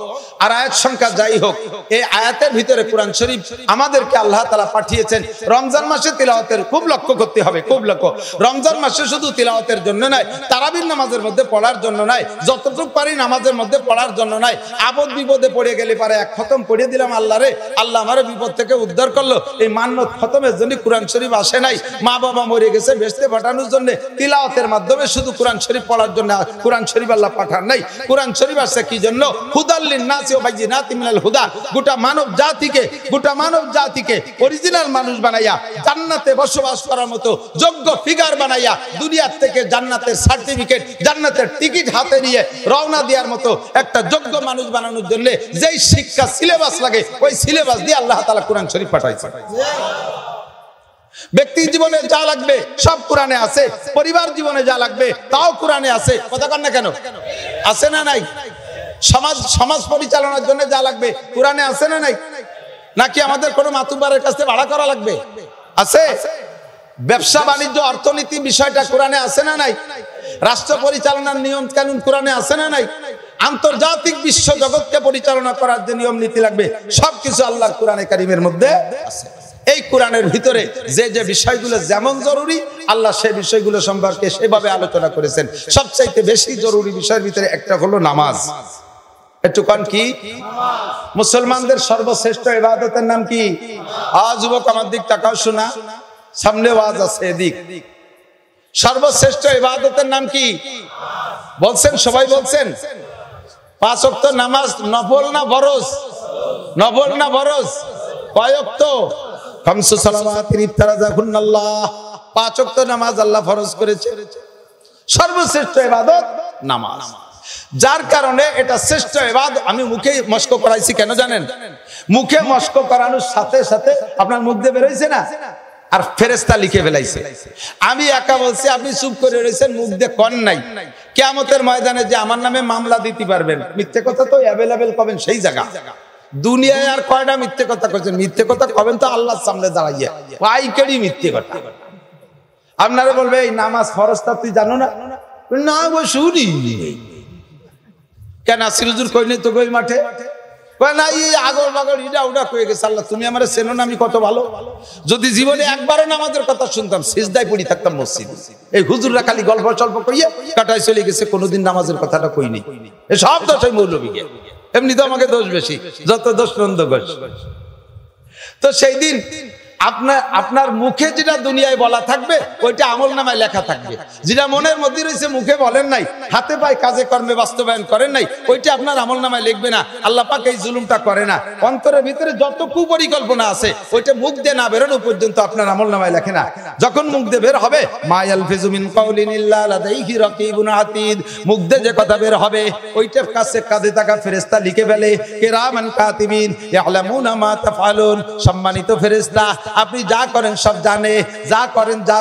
আর আয়াত সংখ্যা যাই হোক, এই আয়াতের ভিতরে কোরআন শরীফ আমাদেরকে আল্লাহ তাআলা পাঠিয়েছেন রমজান মাসে তিলাওয়াতের। খুব লক্ষ্য করতে হবে, খুব লক্ষ্য। রমজান মাসে শুধু তিলাওয়াতের জন্য নয়, তারাবির নামাজের মধ্যে পড়ার জন্য নয়, যতটুকু পারি নামাজের মধ্যে পড়ার জন্য নয়। আপদ বিপদে পড়ে গেলে পারে এক খতম পড়িয়ে দিলাম, আল্লাহ রে, আল্লাহ আমার বিপদ থেকে উদ্ধার করলো। এই মান্নত খতমের জন্য কোরআন শরীফ আসে নাই। মা বাবা মরে গেছে বেহেশতে পাঠানোর জন্য তিলাওয়াতের মাধ্যমে শুধু কোরআন শরীফ পড়ার জন্য কোরআন শরীফ আল্লাহ পাঠান নাই। কোরআন শরীফ আসছে কি জন্য? হুদাল লিন-নাসি ওয়া বাইয়িনাতিন মিনাল হুদা। গোটা মানব জাতিকে অরিজিনাল মানুষ বানাইয়া জান্নাতে বসবাস করার মতো যোগ্য ফিগার বানাইয়া দুনিয়ার থেকে জান্নাতের সার্টিফিকেট, জান্নাতের টিকিট হাতে নিয়ে রওনা দেওয়ার মতো একটা যোগ্য মানুষ বানানোর জন্য যেই শিক্ষা সিলেবাস লাগে, ওই সিলেবাস দিয়ে আল্লাহ তাআলা কোরআন শরীফ পাঠাইছে। ব্যক্তি জীবনে যা লাগবে সব কোরআনে আছে, পরিবার জীবনে যা লাগবে তাও কোরআনে আছে। কথা কন না কেন? আছে না নাই? সমাজ পরিচালনার জন্য যা লাগবে কোরআনে আছে না নাই? নাকি আমাদের কোনো মাতুব্বারের কাছে ভাড়া করা লাগবে? আছে। ব্যবসা বাণিজ্য অর্থনীতি বিষয়টা কোরআনে আছে না নাই? রাষ্ট্র পরিচালনার নিয়ম কানুন কোরআনে আছে না নাই? আন্তর্জাতিক বিশ্ব জগৎকে পরিচালনা করার যে নিয়ম নীতি লাগবে সবকিছু আল্লাহর কোরআনে কারিমের মধ্যে আছে। এই কোরআনের ভিতরে যে যে বিষয়গুলো যেমন জরুরি, আল্লাহ সেই বিষয়গুলো সম্পর্কে সেভাবে আলোচনা করেছেন। সবচাইতে বেশি জরুরি বিষয়ের ভিতরে একটা হলো নামাজ। একটু কোন কি? মুসলমানদের সর্বশ্রেষ্ঠ ইবাদতের নাম কি? যুবক আমার দিক তাকাও, শোনা, সামনে ওয়াজ আছে এদিক। সর্বশ্রেষ্ঠ ইবাদতের নাম কি বলছেন? সবাই বলছেন 5 ওয়াক্ত নামাজ। নফল না ফরজ? নফল না ফরজ? কয় ওয়াক্ত? খামসু সালাওয়াতিন ইফতারাযাহুন্নাল্লাহ। 5 ওয়াক্ত নামাজ আল্লাহ ফরজ করেছে। সর্বশ্রেষ্ঠ ইবাদত নামাজ, যার কারণে এটা শ্রেষ্ঠ ইবাদত। আমি মুখে মস্ক করাইছি কেন জানেন? মুখে মস্ক করানোর সাথে সাথে আপনার মুখ দিয়ে বের হইছে না, আর ফেরেশতা লিখে ফেলাইছে। আমি একা বলছি, আপনি চুপ করে রয়েছেন, মুখ দিয়ে কন নাই। কিয়ামতের ময়দানে যে আমার নামে মামলা দিতে পারবেন, মিথ্যে কথা তো অ্যাভেলেবেল পাবেন সেই জায়গা। দুনিয়ায় আর কয়টা মিথ্যে কথা কইছেন? মিথ্যে কথা কবেন তো আল্লাহর সামনে দাঁড়াইয়া, পাইকারি মিথ্যে কথা। আপনারা বলবে এই নামাজ ফরজটা তুই জানো না? না গো শুনি। কেন আসিল হুজুর কই নাই তো কই মাঠে? কয় না, এই আগর বাগর ইডা উডা কয়ে গেছে। আল্লাহ তুমি আমারে চেনো না, আমি কত ভালো। যদি জীবনে একবারও নামাজের কথা শুনতাম, সিজদায় পড়ি থাকতাম মসজিদে। এই হুজুররা খালি গল্প সল্প কইয়া কাটায় চলে গেছে, কোনোদিন নামাজের কথাটা কই নাই। এই সব দোষ ওই মৌলবীকে। এমনি তো আমাকে দোষ বেশি, যত দোষ নন্দ ঘোষ। তো সেই দিন আপনার মুখে যেটা দুনিয়ায় বলা থাকবে ওইটা আমলনামায় লেখা থাকবে। যেটা মনের মধ্যে রয়েছে মুখে বলেন নাই, হাতে পায়ে কাজে কর্মে বাস্তবায়ন করেন নাই, ওইটা আপনার আমলনামায় লিখবে না। আল্লাহ পাক এই জুলুমটা করে না। অন্তরের ভিতরে যত কুপরিকল্পনা আছে ওইটা মুখ দিয়ে না বেরোনো পর্যন্ত আপনার আমলনামায় লেখে না। যখন মুখ দিয়ে বের হবে, মা ইয়ালফিজু মিন কাউলিন ইল্লা লাদাইহি রাকিবুন আতীদ, মুখ দিয়ে যে কথা বের হবে ওইটার কাছে কাঁধে থাকা ফেরেশতা লিখে ফেলে। কিরামান কাতিবিন ইয়ালামুনা মা তাফআলুন, সম্মানিত ফেরেশতা আপনি যা করেন সব জানে, যা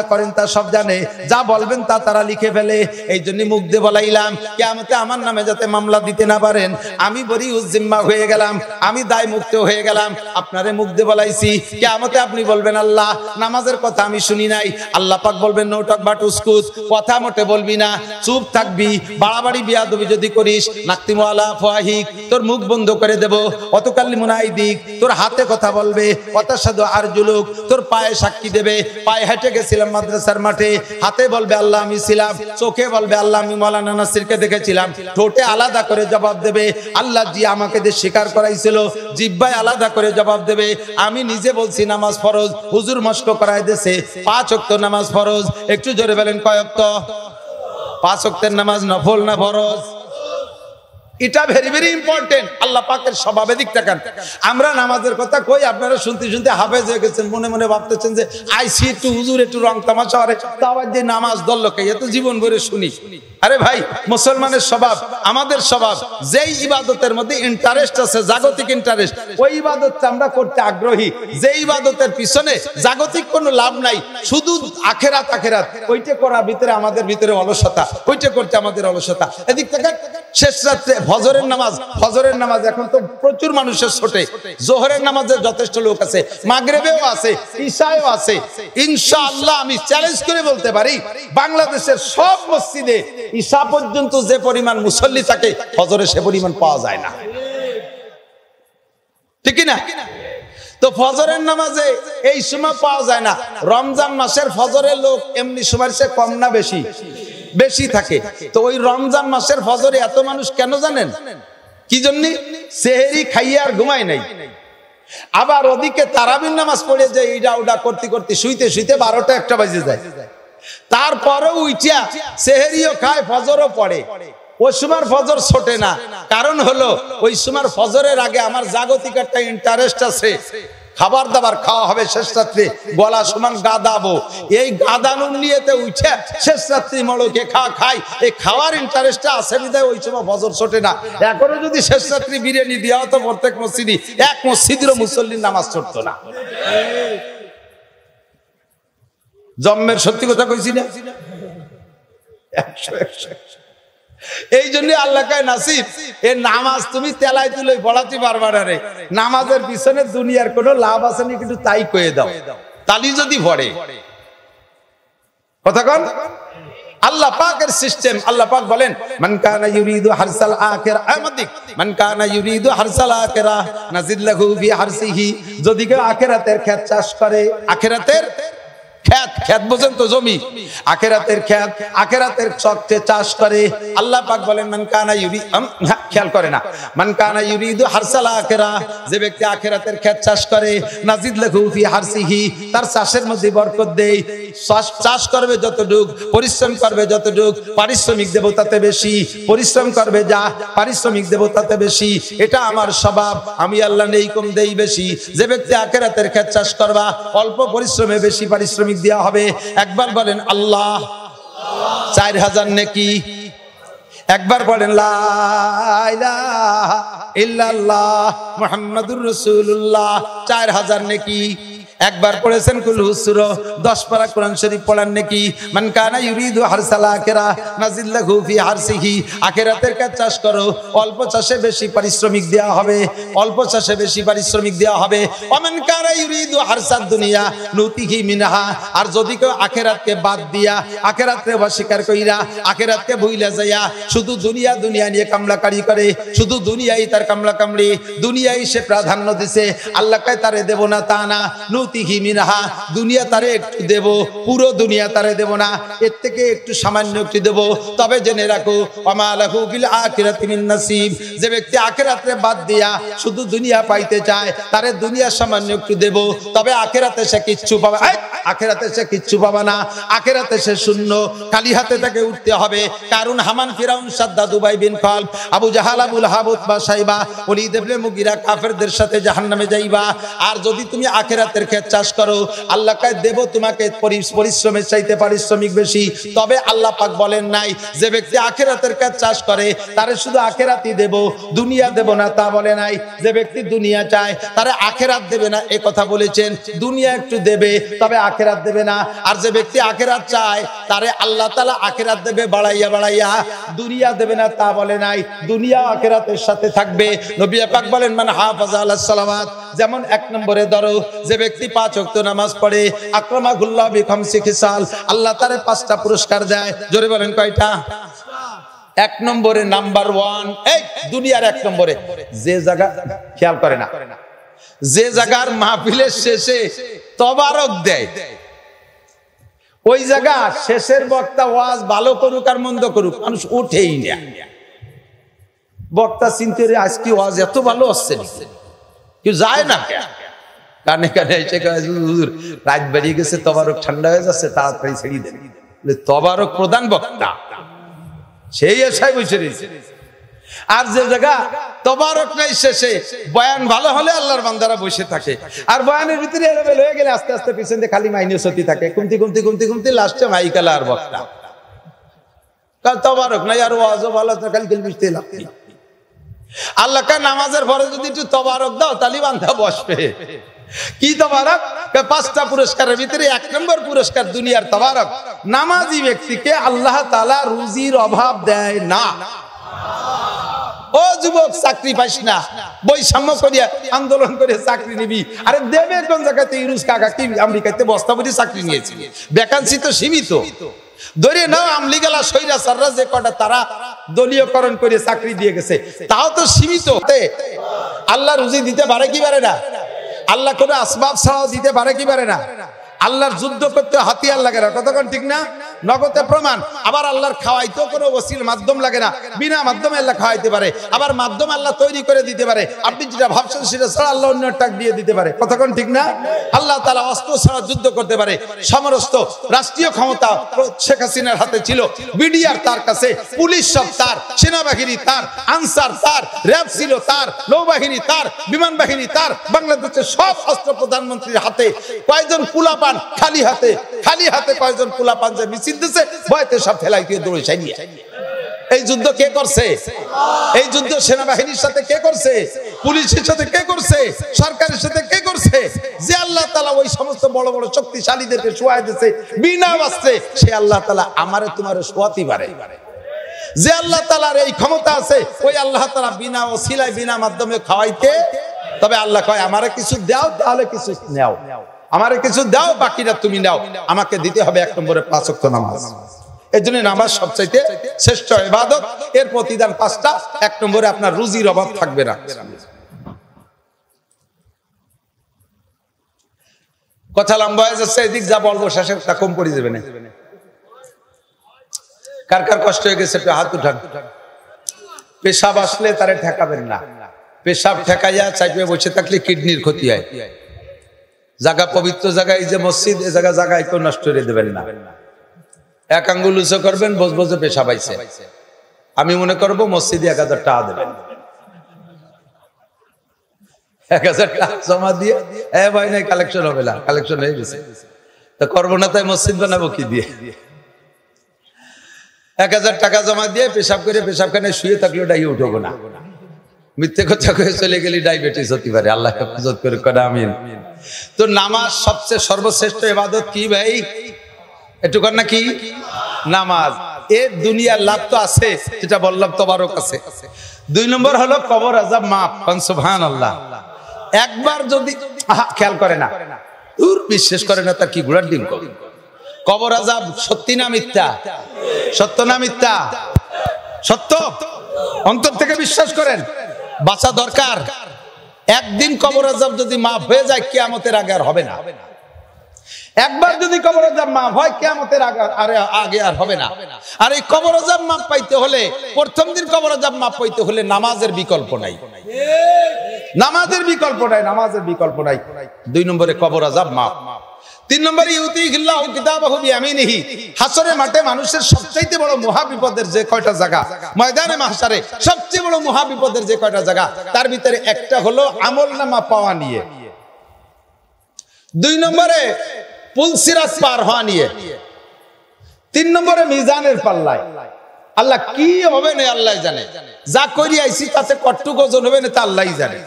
করেন তা সব জানে, যা বলবেন তা তারা লিখে ফেলে। এই জন্য মুখ দিয়ে বলাইলাম কিয়ামতে আমার নামে যাতে মামলা দিতে না পারেন, আমি বরিউজ জিম্মা হয়ে গেলাম, আমি দায় মুক্ত হয়ে গেলাম। আপনারে মুখ দিয়ে বলাইছি, কিয়ামতে আপনি বলবেন আল্লাহ নামাজের কথা আমি শুনি নাই। আল্লাহ পাক বলবেন নৌটক বাট উসকুত, কথা মোটে বলবি না, চুপ থাকবি। বাড়াবাড়ি বিয়াদবি যদি করিস নাকতিমু আলা ফাহিক, তোর মুখ বন্ধ করে দেব। অতকাল্লিমুনা আইদিক, তোর হাতে কথা বলবে। ওয়াতাশহাদু আরজুলুক, লোক তোর পায়ে সাক্ষী দেবে। পায়ে হেঁটে গেছিলাম মাদ্রাসার মাঠে, হাতে বলবে আল্লাহ আমি ছিলাম, চোখে বলবে আল্লাহ আমি মাওলানা নাসিরকে দেখেছিলাম, ঠোঁটে আলাদা করে জবাব দেবে আল্লাহ জি আমাকে দিয়ে স্বীকার করাইছিল, জিহ্বায় আলাদা করে জবাব দেবে আমি নিজে বলছি নামাজ ফরজ, হুজুর মস্ক করায় দিয়েছে 5 ওয়াক্ত নামাজ ফরজ। একটু জোরে বলেন কয় ওয়াক্ত? 5 ওয়াক্তের নামাজ নফল না ফরজ? এটা ভেরি ভেরি ইম্পর্টেন্ট। আল্লাহ পাকের স্বভাবে দিক তাকান। আমরা নামাজের কথা কই, আপনারা শুনতে শুনতে হাফেজ হয়ে গেছেন, মনে মনে ভাবতেছেন যে আইসি একটু হুজুর একটু রং তামাশা করে, তাও যে নামাজ দল্লকে এত জীবন ভরে শুনি। আরে ভাই, মুসলমানের স্বভাব, আমাদের স্বভাব, যেই ইবাদতের মধ্যে ইন্টারেস্ট আছে, জাগতিক ইন্টারেস্ট, ওই ইবাদতটা আমরা করতে আগ্রহী। যে ইবাদতের পিছনে জাগতিক কোনো লাভ নাই, শুধু আখেরাত আখেরাত, ওইটা করার ভিতরে আমাদের ভিতরে অলসতা, ওইটা করতে আমাদের অলসতা। এদিক থেকে শেষ রাত্রে ফজরের নামাজ এখন তো প্রচুর মানুষের ছোটে, জোহরের নামাজে যথেষ্ট লোক আছে, মাগরিবেও আছে, ইশায়ও আছে। ইনশাআল্লাহ আমি চ্যালেঞ্জ করে বলতে পারি বাংলাদেশের সব মসজিদে ইশা পর্যন্ত যে পরিমাণ মুসল্লি থাকে, ফজরে সে পরিমাণ পাওয়া যায় না, ঠিক না? তো ফজরের নামাজে এই সময় পাওয়া যায় না। রমজান মাসের ফজরের লোক এমনি সময় সে কম না বেশি? বেশি থাকে। তো ওই রমজান মাসের ফজরে এত মানুষ কেন জানেন? কি জন্য? সেহরি খাইয়ে আর ঘুমায় নাই। আবার ওদিকে তারাবির নামাজ পড়ে যায়, এইটা ওটা করতে করতে শুইতে শুইতে 12টা 1টা বাজে যায়। তারপরেও উইটা সেহরিও খায়, ফজরও পড়ে। ওই সময় ফজর ছোটে না, কারণ হলো ওই সময় ফজরের আগে আমার জাগতিক একটা ইন্টারেস্ট আছে, খাবার দাবার খাওয়া হবে শেষ রাত্রে, গলা সমান গাদাবো, এই গাদানুর নিয়েতে উঠে শেষ রাত্রি মড়কে খাই, এই খাওয়ার ইন্টারেস্টটা আছে বিধায় ওই সময় ফজর ছোটে না। এখনো যদি শেষ রাত্রি বিরিয়ানি দেওয়া হতো প্রত্যেক মসজিদে, এক মসজিদেরও মুসল্লির নামাজ ছুটতো না। জম্মের সত্যি কথা কইছি না? 100 এই জন্য আল্লাহ কয় নাসিব, এই নামাজ তুমি তেলাই তুলে পড়াতে পারবা না রে। নামাজের পিছনে দুনিয়ার কোনো লাভ আছে না, কিন্তু তাই কয়ে দাও, তালি যদি পড়ে। কথা কন? আল্লাহ পাকের সিস্টেম। আল্লাহ পাক বলেন মান কানা ইউরিদু হারসাল আখিরা, আমাদিক মান কানা ইউরিদু হারসাল আখিরা নাজিদ লাহু ফি হারসিহি, যদি কেউ আখিরাতের ক্ষেত চাষ করে, আখিরাতের ক্ষেত বোঝেন তো, জমি, আখিরাতের ক্ষেত, আখিরাতের চকতে চাষ করে। আল্লাহ পাক বলেন মান কানা খেয়াল করে না, মান কানা ইউরিদু হারসাল আখিরা, যে ব্যক্তি আখিরাতের ক্ষেত চাষ করে, নাজিদ লাহু ফি হারসিহি, তার চাষের মধ্যে বরকত দেই। চাষ করবে যতটুক, পরিশ্রম করবে যতটুক, পারিশ্রমিক দেব তাতে বেশি। পরিশ্রম করবে যা, পারিশ্রমিক দেব তাতে বেশি। এটা আমার স্বভাব, আমি আল্লাহ নেই কম দেই বেশি। যে ব্যক্তি আখিরাতের ক্ষেত চাষ করবা, অল্প পরিশ্রমে বেশি পারিশ্রমিক দেওয়া হবে। একবার বলেন আল্লাহ, 4000 নেকি। একবার বলেন লা ইলাহা ইল্লাল্লাহ মুহাম্মাদুর রাসূলুল্লাহ, 4000 নেকি। একবার পড়েছেন কুল হুসুরা 10 পারা কোরআন শরীফ পড়ার নেকি। মান কানা ইউরিদু হারসাল আখিরা নাজিদ লাহু ফি হারসিহি, আখিরাতের কাজ চাষ করো, অল্প চাষে বেশি পারিশ্রমিক দেওয়া হবে, অল্প চাষে বেশি পারিশ্রমিক দেওয়া হবে। ওমান কানা ইউরিদু হারসাদ দুনিয়া নুতিহি মিনহা, আর যদি কেউ আখিরাতকে বাদ দিয়া, আখিরাতকে অস্বীকার কইরা, আখিরাতকে ভুইলা যায়া শুধু দুনিয়া দুনিয়া নিয়ে কামলাকারি করে, শুধু দুনিয়াই তার কামলা কামড়ি, দুনিয়াই সে প্রাধান্য দিছে, আল্লাহ কয় তারে দেব না তা না, নুতিহি মিনহা, দুনিয়া তারে একটু দেব, পুরো দুনিয়া তারে দেব না, এর থেকে একটু সামান্য একটু দেব। তবে জেনে রাখো ওমা লাহু ফিল আখিরাতি মিন নাসিব, যে ব্যক্তি আখিরাতে বাদ দিয়া শুধু দুনিয়া পাইতে চায়, তারে দুনিয়া সামান্য একটু দেব, তবে আখিরাতে সে কিচ্ছু পাবে, আখিরাতে সে কিচ্ছু পাবে না, আখিরাতে সে শূন্য, খালি হাতে তাকে উঠতে হবে। কারণ হামান, ফিরাউন, সাদ্দাদ, উবাই বিন খালব, আবু জাহাল, আবুল আহাব, উতবা, সাইবা, ওলীদ ইবনে মুগীরা কাফেরদের সাথে জাহান্নামে যাইবা। আর যদি তুমি আখিরাতের ক্ষেত চাষ করো, আল্লাহ কয় দেব তোমাকে পরিশ্রমের চাইতে পারিশ্রমিক বেশি। তবে আল্লাহ পাক বলেন নাই যে ব্যক্তি আখিরাতের ক্ষেত চাষ করে তারে শুধু আখিরাতই দেব, দুনিয়া দেব না, তা বলে নাই। যে ব্যক্তি দুনিয়া চায় তারে আখিরাত দেবে না, এই কথা বলেছেন। দুনিয়া একটু দেবে, তবে আখিরাত দেবে না। আর যে ব্যক্তি আখিরাত চায় তারে আল্লাহ তাআলা আখিরাত দেবে বাড়াইয়া বাড়াইয়া, দুনিয়া দেবে না, তা বলে নাই। দুনিয়া আখিরাতের সাথে থাকবে। নবী পাক বলেন মান হাফাযা আলাস সালাওয়াত, যেমন 1 নম্বরে ধরো যে ব্যক্তি 5 ওয়াক্ত নামাজ পড়ে, আকরামাহুল্লাহ বিখামসি খিসাল, আল্লাহ তারে 5টা পুরস্কার দেয়। জোরে বলেন কয়টা? 1 নম্বরে, নাম্বার 1, এই দুনিয়ার 1 নম্বরে যে জায়গা খেয়াল করে না, যে জায়গার মাহফিলের শেষে তবারক দেয়। ওই জায়গা শেষের বক্তা ওয়াজ ভালো করুক আর মন্দ করুক, মানুষ উঠেই না। বক্তা চিন্তা করে আজকে ওয়াজ এত ভালো হচ্ছে, কেউ যায় না, কানে কানে এসে হুজুর রাত বেরিয়ে গেছে, তবারক ঠান্ডা হয়ে যাচ্ছে, তাড়াতাড়ি ছেড়ে দেন। তবারক প্রধান বক্তা সেই আশায় বসে রয়েছে। আর যে জায়গা তবারক নাই, শেষে বয়ান ভালো হলে আল্লাহর বান্দারা বসে থাকে, আর বয়ানের ভিতরে এলোমেলো হয়ে গেলে আস্তে আস্তে পিছন দিয়ে খালি মাইনে সতি থাকে, কমতি কমতি কমতি কমতি লাস্টে মাইকালা আর বক্তা। কাল তবারক নাই আর ওয়াজও ভালো, খালি খেল বুঝতে লাগবে। আল্লাহ কা নামাজের পরে যদি একটু তবারক দাও তাহলে বান্দা বসবে। কি তবারক? 5টা পুরস্কারের ভিতরে 1 নম্বর পুরস্কার দুনিয়ার তবারক। নামাজি ব্যক্তিকে আল্লাহ তাআলা রুজির অভাব দেয় না। ও যুবক, চাকরি পাইস না, বৈষম্য করিয়া আন্দোলন করে চাকরি নিবি, আরে দেবে কোন জায়গাতে? ইউনুস কাকা কি আমেরিকাতে বস্তা ভরি চাকরি নিয়েছে, ভ্যাকান্সি তো সীমিত। ধরে নাও আমলিগালা সৈরা সাররা যে কটা তারা দলীয়করণ করে চাকরি দিয়ে গেছে, তাও তো সীমিত। আল্লাহ রুজি দিতে পারে কি পারে না? আল্লাহ কোনো আসবাব ছাড়াও দিতে পারে কি পারে না? আল্লাহর যুদ্ধ করতে হাতিয়ার লাগে না, কতক্ষণ ঠিক না? নগদে প্রমাণ। আবার আল্লাহর খাওয়াইতেও কোনো ওসিল মাধ্যম লাগে না, বিনা মাধ্যমে আল্লাহ খাওয়াইতে পারে। আবার মাধ্যম আল্লাহ তৈরি করে দিতে পারে, আপনি যেটা ভাবছেন সেটা ছাড়া আল্লাহ অন্য টাক দিয়ে দিতে পারে, কতক্ষণ ঠিক না? আল্লাহ তাআলা অস্ত্র ছাড়া যুদ্ধ করতে পারে। সমস্ত রাষ্ট্রীয় ক্ষমতা শেখ হাসিনার হাতে ছিল, বিডিআর তার কাছে, পুলিশ সব তার, সেনাবাহিনী তার, আনসার তার, র্যাব ছিল তার, নৌবাহিনী তার, বিমান বাহিনী তার, বাংলাদেশের সব অস্ত্র প্রধানমন্ত্রীর হাতে। কয়জন পুলাপান খালি হাতে, খালি হাতে কয়জন পুলাপান যে মিছিল দিছে, ভয়তে সব ফেলাই দিয়ে দৌড়ে চাইনিয়ে। এই যুদ্ধ কে করছে? এই যুদ্ধ সেনাবাহিনীর সাথে কে করছে? পুলিশের সাথে কে করছে? সরকারের সাথে কে করছে? যে আল্লাহ তাআলা ওই সমস্ত বড় বড় শক্তিশালীদেরকে শোয়াই দিয়েছে বিনা অস্ত্রে, সে আল্লাহ তাআলা আমারে তোমারে শোয়াতে পারে। যে আল্লাহ তাআলার এই ক্ষমতা আছে, ওই আল্লাহ তাআলা বিনা ওসিলায় বিনা মাধ্যমে খাওয়াইতে। তবে আল্লাহ কয় আমারে কিছু দাও, তাহলে কিছু নাও, আমারে কিছু দাও, বাকিটা তুমি নাও। আমাকে দিতে হবে 1 নম্বরে 5 ওয়াক্ত নামাজ। এর জন্য নামাজ সবচাইতে শ্রেষ্ঠ ইবাদত। এর প্রতিদান 5টা। 1 নম্বরে আপনার রুজির অভাব থাকবে না। কথা লম্বা হয়ে যাচ্ছে, এদিক যা বলবো শেষে তা কম পড়ে যাবে না। কার কার কষ্ট হয়ে গেছে একটু হাত উঠান। পেশাব আসলে তারে ঠেকাবেন না। পেশাব ঠেকাইয়া চাইপে বসে থাকলে কিডনির ক্ষতি হয়। জায়গা পবিত্র জায়গায়, যে মসজিদ, এ জায়গায় কেউ নষ্ট করে দেবেন না। 1 আঙ্গুল উঁচু করবেন, বসবসে পেশাব আইছে, আমি মনে করবো মসজিদে 1000 টাকা দেবেন। 1000 টাকা জমা দিয়ে ভাই নাই কালেকশন হবে না, কালেকশন হয়ে গেছে, তা করবো না, তাই মসজিদ বানাবো কি দিয়ে? 1000 টাকা জমা দিয়ে পেশাব করে পেশাবখানে শুয়ে থাকলে ওটাই উঠবো না। মিথ্যে কথা কয়ে চলে গেলে ডায়াবেটিস হতে পারে, আল্লাহ হেফাজত করে করে, আমিন। তো নামাজ সবচেয়ে সর্বশ্রেষ্ঠ ইবাদত কি ভাই? একটু কর না কি? নামাজ। এর দুনিয়ার লাভ তো আছে, যেটা বললাম তবারক আছে। 2 নম্বর হলো কবর আযাব মাফ। সুবহানাল্লাহ। একবার যদি খেয়াল করে না, বিশ্বাস করে না, তার কি ঘোড়ার ডিম। কবর আযাব সত্যি না মিথ্যা? সত্য না মিথ্যা? সত্য। অন্তর থেকে বিশ্বাস করেন, বাঁচা দরকার। একদিন কবর আযাব যদি মাফ হয়ে যায়, কিয়ামতের আগে আর হবে না। একবার যদি কবর আযাব মাফ হয়, কিয়ামতের আগে আর হবে না। আর এই কবর আযাব মাফ পাইতে হলে, প্রথম দিন কবর আযাব মাফ পাইতে হলে নামাজের বিকল্প নাই। নামাজের বিকল্প নাই, নামাজের বিকল্প নাই। 2 নম্বরে কবর আযাব মাফ। 3 নম্বরে ইউতিহিল্লাহু কিতাবাহু বিয়ামিনিহি। হাসরের মাঠে মানুষের সবচেয়ে বড় মহাবিপদের যে কয়টা জায়গা, ময়দানে মাহশারে সবচেয়ে বড় মহাবিপদের যে কয়টা জায়গা, তার ভিতরে একটা হলো আমলনামা পাওয়া নিয়ে। 2 নম্বরে পুলসিরাত পার হওয়া নিয়ে। 3 নম্বরে মিজানের পাল্লায়। আল্লাহ কি হবে না আল্লাহ জানে, যা করি আইছি তাতে কতটুকু ওজন হবে না তা আল্লাহই জানে।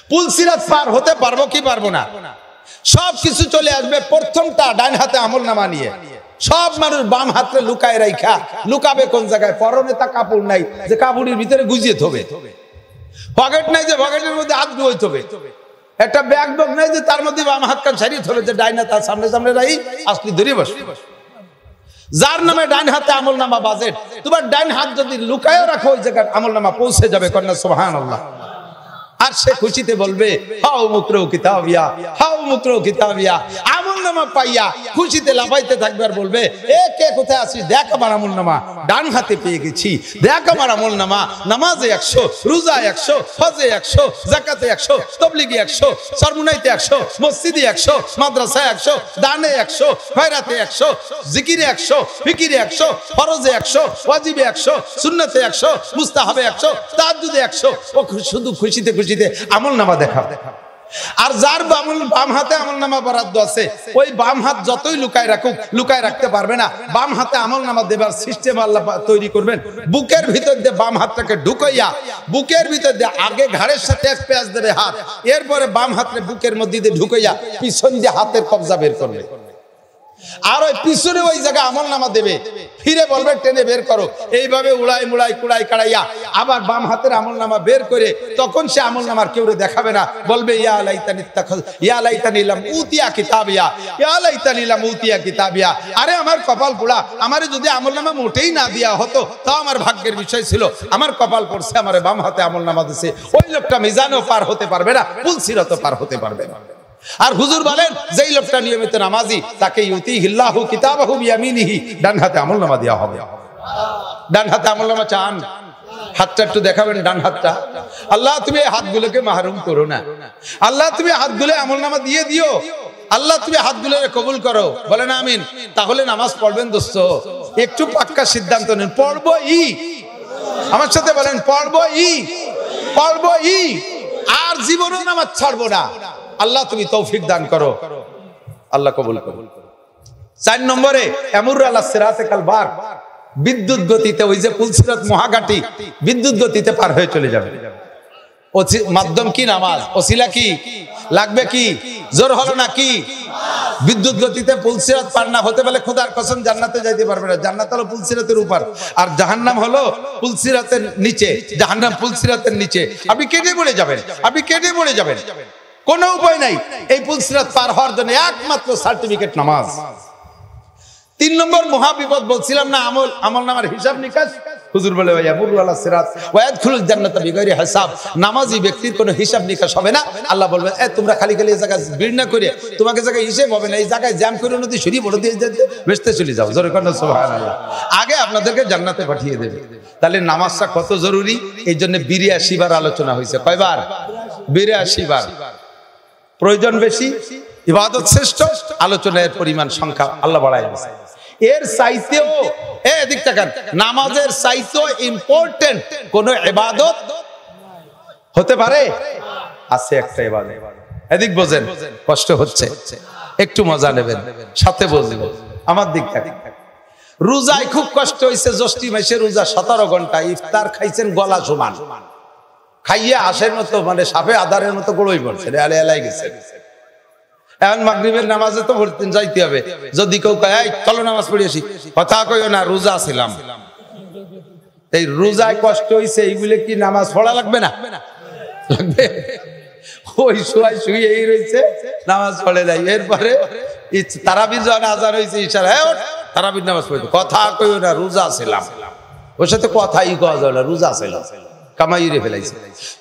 পুলসিরাত পার হতে পারবো কি পারবো না, সব কিছু চলে আসবে। প্রথমটা ডান হাতে আমলনামা নিয়ে, সব মানুষ বাম হাতে লুকায় রাইখা, লুকাবে কোন জায়গায়? পরনে তা কাপড় নাই যে কাপড়ের ভিতরে গুজিয়ে থবে, পকেট নাই যে পকেটের মধ্যে হাত ডুবই থবে, একটা ব্যাগ বক নাই যে তার মধ্যে বাম হাত কান সারিয়ে থবে, যে ডাইনা তার সামনে সামনে রাই আসলি ধরে বসে। যার নামে ডাইন হাতে আমলনামা বাজেট, তোমার ডাইন হাত যদি লুকায়ও রাখো, ওই জায়গায় আমলনামা পৌঁছে যাবে। কন্যা সুবহানাল্লাহ। আর সে খুশিতে বলবে হাও মুকরু কিতাবিয়া, হাও মুকরু কিতাবিয়া। আমলনামা পাইয়া খুশিতে লাফাইতে থাকবে আর বলবে এ কে কোথায় আছিস, দেখ আমার আমলনামা ডান হাতে পেয়ে গেছি, দেখ আমার আমলনামা, নামাজে 100, রোজা 100, হজে 100, যাকাতে 100, তাবলীগে 100, সরমুনাইতে 100, মসজিদে 100, মাদ্রাসায় 100, দানে 100, খয়রাতে 100, জিকিরে 100, ফিকিরে 100, ফরজে 100, ওয়াজিবে 100, সুন্নতে 100, মুস্তাহাবে 100, তাহাজ্জুদে 100। ও শুধু খুশিতে খুশিতে আমলনামা দেখা। আর যার বাম হাতে আমলনামা বরাদ্দ আছে, ওই বাম হাত যতই লুকায় রাখুক, লুকায় রাখতে পারবে না। বাম হাতে আমলনামা দেবার সিস্টেম আল্লাহ তৈরি করবেন। বুকের ভিতর দিয়ে বাম হাতটাকে ঢুকাইয়া, বুকের ভিতর দিয়ে আগে ঘাড়ের সাথে এক পেঁয়াজ দেবে হাত, এরপরে বাম হাতে বুকের মধ্যে দিয়ে ঢুকাইয়া পিছন দিয়ে হাতের কবজা বের করবে। আর ওই পিছনে ওই জায়গায় আমলনামা দেবে, ফিরে বলবে টেনে বের করো। এইভাবে উড়াই মুড়াই কুড়াই কাড়াইয়া আবার বাম হাতের আমলনামা বের করে তখন সে আমলনামার কেউ দেখাবে না, বলবে ইয়া লাইতানি তাখাল, ইয়া লাইতানি লাম উতিয়া কিতাবিয়া, ইয়া লাইতানি লাম উতিয়া কিতাবিয়া। আরে আমার কপাল পোড়া, আমারে যদি আমলনামা মোটেই না দেয়া হতো তাও আমার ভাগ্যের বিষয় ছিল। আমার কপাল পড়ছে, আমারে বাম হাতে আমলনামা দিছে। ওই লোকটা মিজানও পার হতে পারবে না, পুলসিরাতও পার হতে পারবে না। আর হুজুর বলেন যেই লোকটা নিয়মিত নামাজি, তাকে ইউতিহিল্লাহু কিতাবাহু বিয়ামিনিহি, ডান হাতে আমলনামা দেওয়া হবে। ডান হাতে আমলনামা চান, হাতটা একটু দেখাবেন, ডান হাতটা। আল্লাহ তুমি এই হাতগুলোকে মাহরুম করো না, আল্লাহ তুমি হাতগুলো আমলনামা দিয়ে দিও, আল্লাহ তুমি হাতগুলো কবুল করো। বলেন আমিন। তাহলে নামাজ পড়বেন দোস্ত, একটু পাক্কা সিদ্ধান্ত নিন, পড়বই। আমার সাথে বলেন পড়বই, পড়বই, আর জীবনও নামাজ ছাড়বো না। আল্লাহ তুমি তৌফিক দান করো, আল্লাহ কবুল করো। 4 নম্বরে আমুর আলা সিরাতে কাল বার, বিদ্যুৎ গতিতে, ওই যে পুলসিরাত মহাঘাটি বিদ্যুৎ গতিতে পার হয়ে চলে যাবে। মাধ্যম কি? নামাজ। ওসিলা কি লাগবে? কি জোর হলো না? কি বিদ্যুৎ গতিতে পুলসিরাত পার না হতে পারলে খোদার কসম জান্নাতে যাইতে পারবে না। জান্নাত হলো পুলসিরাতের উপর, আর জাহান্নাম হলো পুলসিরাতের নিচে। জাহান্নাম পুলসিরাতের নিচে, আপনি কেটে পড়ে যাবেন, আপনি কেটে পড়ে যাবেন। কোনো উপায় নাই এই পুলসিরাত পার হওয়ার জন্য, একমাত্র সার্টিফিকেট নামাজ। 3 নম্বর মহাবিপদ বলছিলাম না, আমলনামার হিসাব নিকাশ। হুজুর বলে ইয়ামুরু আলা সিরাত ওয়া ইয়াদখুলুল জান্নাতা বিগাইরি হিসাব। নামাজি ব্যক্তির কোনো হিসাব নিকাশ হবে না। আল্লাহ বলবে এ তোমরা খালি খালি এই জায়গা ভিড় না করে, তোমাকে জায়গায় হিসাব হবে না, এই জায়গায় জ্যাম করে নদী সরিয়ে বড় দিয়ে বেচতে চলে যাও। জোরে করেন সুবহানাল্লাহ। আগে আপনাদেরকে জান্নাতে পাঠিয়ে দেবে। তাহলে নামাজটা কত জরুরি, এই জন্য 82 বার আলোচনা হয়েছে। কয়বার? 82 বার। প্রয়োজন বেশি, ইবাদত শ্রেষ্ঠ, আলোচনার পরিমাণ সংখ্যা আল্লাহ বাড়ায় দিয়েছে। এর চাইতেও এদিক তাকান, নামাজের চাইতেও ইম্পর্টেন্ট কোন ইবাদত হতে পারে? আছে একটা ইবাদত। এদিক বোঝেন, কষ্ট হচ্ছে, একটু মজা নেবেন, সাথে বলবেন। আমার দিক তাকান, রোজায় খুব কষ্ট হয়েছে। জ্যৈষ্ঠ মাসে রোজা 17 ঘন্টা, ইফতার খাইছেন গলা সমান, খাইয়ে আশের মতো, মানে সাপে আদারের মতো গড়ই পড়ছে, এলাই গেছে। এখন মাগরিবের নামাজে তো যাইতে হবে। যদি কেউ কয় এই চলো নামাজ পড়ি আসি, কথা কইও না, রোজা ছিলাম। এই রোজায় কষ্ট হইছে, এইগুলো কি নামাজ পড়া লাগবে না? লাগবে। ওই শুয়ে এই রয়েছে, নামাজ পড়ে যায়। এরপরে তারাবির যখন আজান হয়েছে, ইশারা তারাবির নামাজ পড়ে, কথা কইও না, রোজা ছিলাম। ওর সাথে কথাই কওয়া যায় না, রোজা ছিলাম, কামাইরে ফেলাইছে।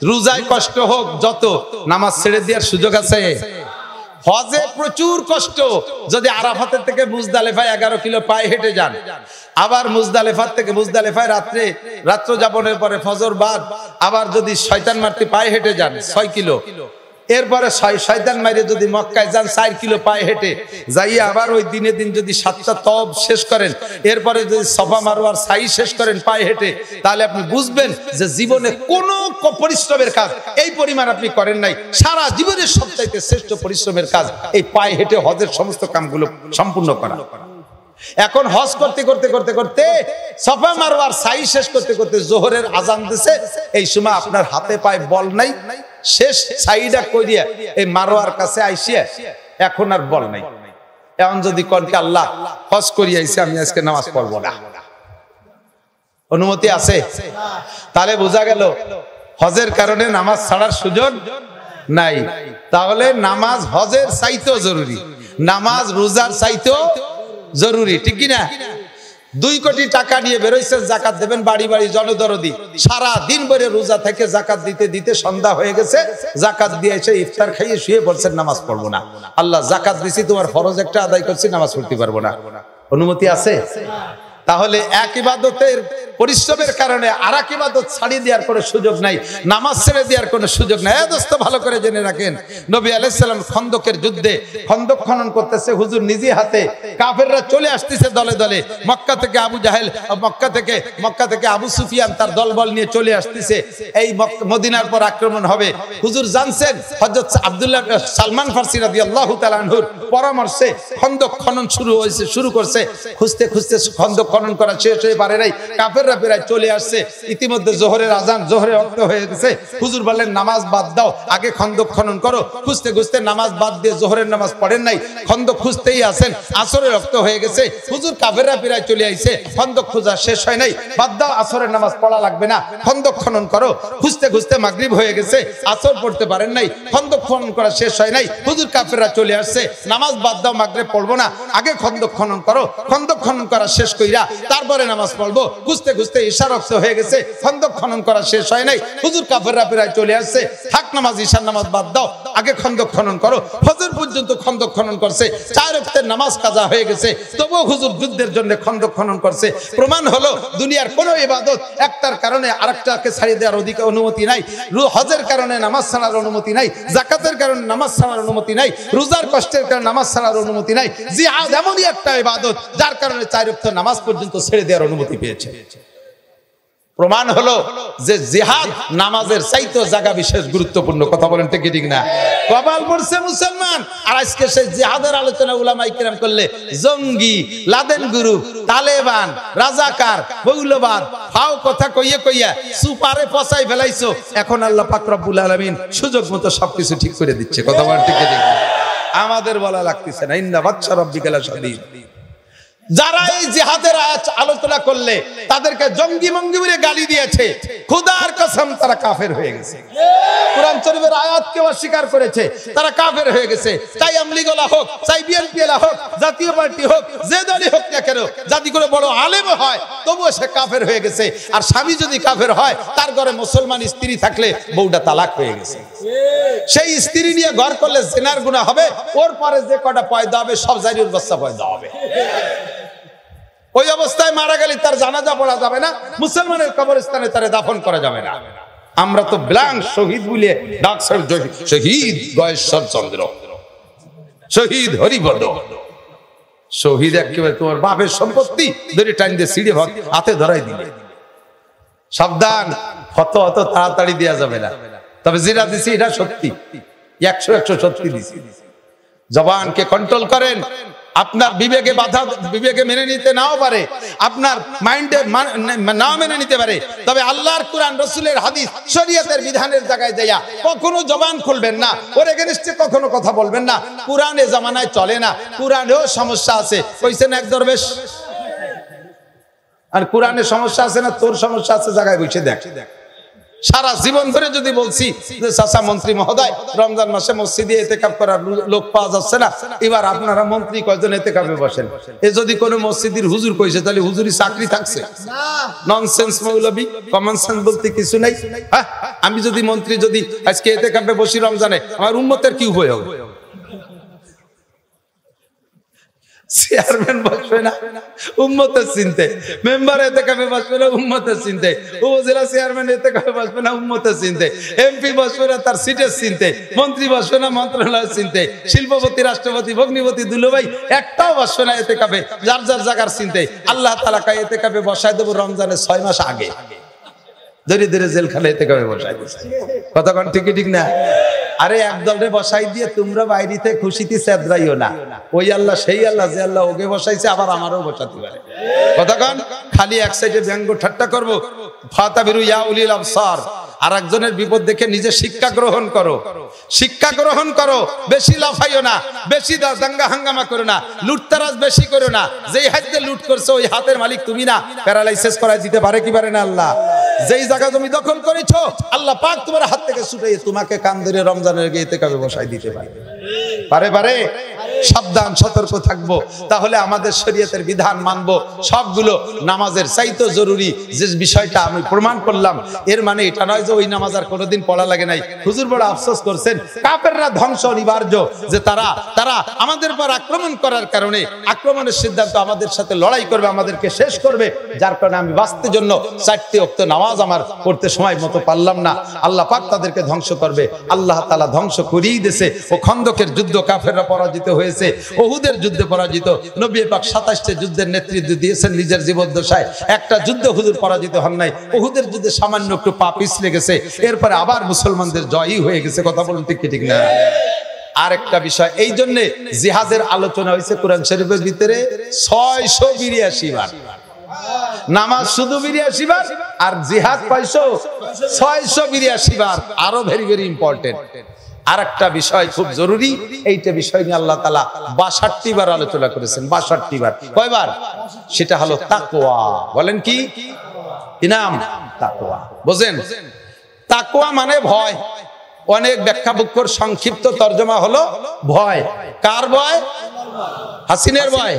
রোজায় কষ্ট হোক যত, নামাজ ছেড়ে দেওয়ার সুযোগ আছে? হজে প্রচুর কষ্ট। যদি আরাফাতের থেকে মুজদালেফায় 11 কিলো পায়ে হেঁটে যান, আবার মুজদালেফার থেকে মুজদালেফায় রাত্র যাপনের পরে ফজর বাদ আবার যদি শয়তান মারতে পায়ে হেঁটে যান 6 কিলো, এরপরে শয়তান মাইরে যদি মক্কায় যান 4 কিলো পায়ে হেঁটে যাইয়া আবার ওই দিনে দিন যদি 7টা তওব শেষ করেন, এরপরে যদি সফা মারওয়ার সাই শেষ করেন পায়ে হেঁটে, তাহলে আপনি বুঝবেন যে জীবনে কোনো পরিশ্রমের কাজ এই পরিমাণ আপনি করেন নাই। সারা জীবনের সবচাইতে শ্রেষ্ঠ পরিশ্রমের কাজ এই পায়ে হেঁটে হজের সমস্ত কামগুলো সম্পূর্ণ করা। এখন হজ করতে করতে করতে করতে সফা মারওয়ার সাই শেষ করতে করতে জোহরের আজান দিছে, এই সময় আপনার হাতে পায়ে বল নাই, শেষ সাইডা কইরিয়া এই মারওয়ার কাছে আইসিয়া এখন আর বল নাই। এখন যদি কনকে আল্লাহ হজ করি আইছে, আমি আজকে নামাজ পড়বো না, অনুমতি আছে? তাহলে বোঝা গেল হজের কারণে নামাজ ছাড়ার সুযোগ নাই। তাহলে নামাজ হজের চাইতেও জরুরি, নামাজ রোজার চাইতেও জরুরি, ঠিক কিনা? 2 কোটি টাকা নিয়ে বেরোইছেন জাকাত দেবেন বাড়ি বাড়ি জনদরদি, সারা দিন ভরে রোজা থেকে জাকাত দিতে দিতে সন্ধ্যা হয়ে গেছে, জাকাত দিয়ে এসে ইফতার খাইয়ে শুয়ে পড়ছেন নামাজ পড়বো না। আল্লাহ জাকাত দিছি, তোমার ফরজ একটা আদায় করছি, নামাজ পড়তে পারবো না, অনুমতি আছে? তাহলে এক ইবাদতের পরিশ্রমের কারণে আর এক ইবাদত ছাড়িয়ে দেওয়ার কোনো সুযোগ নাই, নামাজ ছেড়ে দেওয়ার কোনো সুযোগ নাই। দোস্ত ভালো করে জেনে রাখেন, নবী আলাইহিস সালাম খন্দকের যুদ্ধে খন্দক খনন করতেছে, হুজুর নিজে হাতে, কাফেররা চলে আসতেছে দলে দলে, মক্কা থেকে আবু জাহেল, মক্কা থেকে আবু সুফিয়ান তার দলবল নিয়ে চলে আসতেছে, এই মদিনার পর আক্রমণ হবে। হুজুর জানছেন হযরত আব্দুল্লাহ সালমান ফারসি রাদিয়াল্লাহু তাআলা আনহুর পরামর্শে খন্দক খনন শুরু করছে। খুঁজতে খুঁজতে খন্দক খনন করা শেষ হয়ে পারে নাই, কাফেররা প্রায় চলে আসছে। ইতিমধ্যে জোহরের আজান, জোহরের ওয়াক্ত হয়ে গেছে। হুজুর বললেন নামাজ বাদ দাও, আগে খন্দক খনন করো। খুঁজতে খুঁজতে নামাজ বাদ দিয়ে জোহরের নামাজ পড়েন নাই, খন্দক খুঁজতেই আছেন, আসরের ওয়াক্ত হয়ে গেছে। হুজুর কাফেররা প্রায় চলে আইছে, খন্দক খোঁজা শেষ হয় নাই, বাদ দাও, আসরের নামাজ পড়া লাগবে না, খন্দক খনন করো। খুঁজতে খুঁজতে মাগরিব হয়ে গেছে, আসর পড়তে পারেন নাই, খন্দক খনন করা শেষ হয় নাই। হুজুর কাফেররা চলে আসছে, নামাজ বাদ দাও, মাগরিব পড়বো না, আগে খন্দক খনন করো। খন্দক খনন করা শেষ কইরা তারপরে নামাজ পড়বো। খুঁজতে খুঁজতে ইশার ওয়াক্ত হয়ে গেছে, খন্দক খনন করা শেষ হয় নাই। হুজুর কাফেররা প্রায় চলে আসছে, থাক নামাজ, ইশার নামাজ বাদ দাও, আগে খন্দক খনন করো। ফজর পর্যন্ত খন্দক খনন করছে, 4 ওয়াক্তের নামাজ কাজা হয়ে গেছে, তবুও হুজুর যুদ্ধের জন্য খন্দক খনন করছে। প্রমাণ হলো দুনিয়ার কোন ইবাদত একটার কারণে আরেকটাকে ছাড়িয়ে দেওয়ার অধিকার অনুমতি নাই। হজের কারণে নামাজ ছাড়ার অনুমতি নাই, যাকাতের কারণে নামাজ ছাড়ার অনুমতি নাই, রোজার কষ্টের কারণে নামাজ ছাড়ার অনুমতি নাই। জিহাদ এমনই একটা ইবাদত যার কারণে 4 ওয়াক্ত নামাজ পর্যন্ত ছেড়ে দেওয়ার অনুমতি পেয়েছে। প্রমাণ হলো যে জিহাদ নামাজের চাইতে জায়গা বিশেষ গুরুত্বপূর্ণ। কথা বলেন ঠিক ঠিক না? কপাল পড়ছে মুসলমান। আর আজকে সেই জিহাদের আলোচনা উলামায়ে কিরাম করলে জঙ্গি, লাদেন গ্রুপ, তালেবান, রাজাকার, মৌলবাদ, ফাও কথা কইয়া কইয়া সুপারে পচাই ফেলাইছো। এখন আল্লাহ পাক রব্বুল আলামিন সুযোগ মতো সবকিছু ঠিক করে দিচ্ছে। কথা বলেন ঠিক ঠিক না? আমাদের বলা লাগতেছে না, ইন্না বাদশা রাব্বিকা লাশাদীদ। যারা এই জিহাদের আলোচনা করলে তাদেরকে জঙ্গি মঙ্গি বলে গালি দিয়েছে, খোদার কসম তারা কাফের হয়ে গেছে। কোরআন শরীফের আয়াতকে অস্বীকার করেছে, তারা কাফের হয়ে গেছে। চাই আওয়ামী লীগ হোক, চাই বিএনপি হোক, জাতীয় পার্টি হোক, যে দলই হোক না কেন, যদি করে বড় আলেম হয় তবুও সে কাফের হয়ে গেছে। আর স্বামী যদি কাফের হয়, তার ঘরে মুসলমান স্ত্রী থাকলে বউটা তালাক হয়ে গেছে। সেই স্ত্রী নিয়ে ঘর করলে জিনার গুনাহ হবে, ওর পরে যে কটা পয়দা হবে সব জারির বাচ্চা পয়দা হবে। ওই অবস্থায় মারা গেলে তার জানাজা পড়া যাবে না, মুসলমানের কবরস্থানে তারে দাফন করা যাবে না। আমরা তো ব্ল্যাঙ্ক শহীদ বলে ডাকছর, শহীদ গয়েশ্বর চন্দ্র, শহীদ হরিপদ, শহীদ একেবারে তোমার বাপের সম্পত্তি ধরে টাইম দিয়ে সিঁড়ি হাতে ধরাই দিবে। সাবধান, হত হত তাড়াতাড়ি দেওয়া যাবে না। তবে যেটা দিছি এটা সত্যি, 100 সত্যি দিছি। জবানকে কন্ট্রোল করেন। আপনার বিবেকে বাধা, বিবেকে মেনে নিতে নাও পারে, আপনার মাইন্ডে নাও মেনে নিতে পারে, তবে আল্লাহর কোরআন, রাসূলের হাদিস, শরীয়তের বিধানের জায়গায় যাইয়া কখনো জবান খুলবেন না, ওর এগেইনস্টে কখনো কথা বলবেন না। কোরআনে জামানায় চলে না, কোরআনেও সমস্যা আছে। কইছেন এক দরবেশ, আর কোরআনে সমস্যা আছে না তোর সমস্যা আছে, জায়গায় বসে দেখ। সারা জীবন ধরে যদি বলছি যে চাচা মন্ত্রী মহোদয়, রমজান মাসে মসজিদে ইতিকাফ করার লোক পাওয়া যাচ্ছে না, এবার আপনারা মন্ত্রী কয়জন ইতিকাফে বসেন। এ যদি কোনো মসজিদের হুজুর কইছে তাহলে হুজুরি চাকরি থাকছে? ননসেন্স মৌলবি, কমন সেন্স বলতে কিছু নাই। হ্যাঁ, আমি যদি মন্ত্রী যদি আজকে ইতিকাফে বসি রমজানে, আমার উম্মতের কি উপায় হবে? চেয়ারম্যান বসবে না উম্মতের চিন্তে, মেম্বার ইতিকাফে বসবে না উম্মতের চিন্তে, উপজেলা চেয়ারম্যান ইতিকাফে বসবে না উম্মতের চিন্তে, এমপি বসবে না তার সিটের চিন্তে, মন্ত্রী বসবে না মন্ত্রণালয়ের চিন্তে, শিল্পপতি, রাষ্ট্রপতি, ভগ্নিপতি, দুলুভাই একটাও বসবে না ইতিকাফে, যার যার জায়গার চিন্তে। আল্লাহ তাআলা কয় ইতিকাফে বসায় দেব রমজানের 6 মাস আগে, ধরে ধরে জেলখানে ইতিকাফে বসায় দিচ্ছে। কতক্ষণ ঠিক ঠিক না? আরে একদলে বসাই দিয়ে তোমরা বাইরেতে খুশিতে চেদরাইও না। ওই আল্লাহ সেই আল্লাহ যে আল্লাহ ওকে বসাইছে আবার আমারও বসাতে পারে। কতক্ষণ খালি এক সাইডে ব্যঙ্গ ঠাট্টা করবো। ফাতাবিরু ইয়া উলিল আবসার, আর একজনের বিপদ দেখে নিজে শিক্ষা গ্রহণ করো, শিক্ষা গ্রহণ করো। বেশি লাফাইও না, বেশি দাঙ্গা হাঙ্গামা করো না, লুটতারাজ বেশি করো না। যেই হাতে লুট করছো ওই হাতের মালিক তুমি না, প্যারালাইসিস করাই দিতে পারে কি পারে না আল্লাহ? যেই জায়গা তুমি দখল করেছো আল্লাহ পাক তোমার হাত থেকে ছুটাইয়ে তোমাকে কান ধরে রমজানের ইতিকাফে বসাই দিতে পারে। পারে পারে সাবধান সতর্ক থাকবো, তাহলে আমাদের শরীয়তের বিধান মানবো। সবগুলো নামাজের চাইতে জরুরি যে বিষয়টা আমি প্রমাণ করলাম, এর মানে এটা নয় যে ওই নামাজ আর কোনোদিন পড়া লাগে নাই। হুজুর বড় আফসোস করছেন, কাফেররা ধ্বংস অনিবার্য, যে তারা আমাদের উপর আক্রমণ করার কারণে আক্রমণের সিদ্ধান্ত আমাদের সাথে লড়াই করবে, আমাদেরকে শেষ করবে। যার কারণে আমি বাঁচতে জন্য 4টি ওয়াক্ত নামাজ আমার পড়তে সময় মতো পারলাম না। আল্লাহ পাক তাদেরকে ধ্বংস করবে। আল্লাহ তাআলা ধ্বংস করিয়ে দিয়েছে। ও খন্দকের যুদ্ধ কাফেররা পরাজিত হয়েছে, ওহুদের যুদ্ধে পরাজিত। নবী পাক 27টি যুদ্ধের নেতৃত্ব দিয়েছেন নিজের জীবদ্দশায়। একটা যুদ্ধ হুজুর পরাজিত হন নাই। ওহুদের যুদ্ধে সামান্য একটু পা পিছলে গেছে, এরপরে আবার মুসলমানদের জয়ই হয়ে গেছে। কথা বলুন ঠিক কি ঠিক না? আরেকটা বিষয়, এই জন্য জিহাদের আলোচনা হয়েছে কোরআন শরীফের ভিতরে 682 বার। নামাজ শুধু 82 বার, আর জিহাদ 682 বার। আরো ভেরি ভেরি ইম্পর্টেন্ট আরেকটা বিষয় খুব জরুরি, এইটা বিষয় নিয়ে আল্লাহ তাআলা 62 বার আলোচনা করেছেন। 62 বার। কয়বার? সেটা হলো তাকওয়া। বলেন কি নাম? তাকওয়া। বুঝেন, তাকওয়া মানে ভয়। অনেক ব্যাখ্যা বুক্কর সংক্ষিপ্ত তর্জমা হলো ভয়। কার ভয়? হাসিনের ভয়,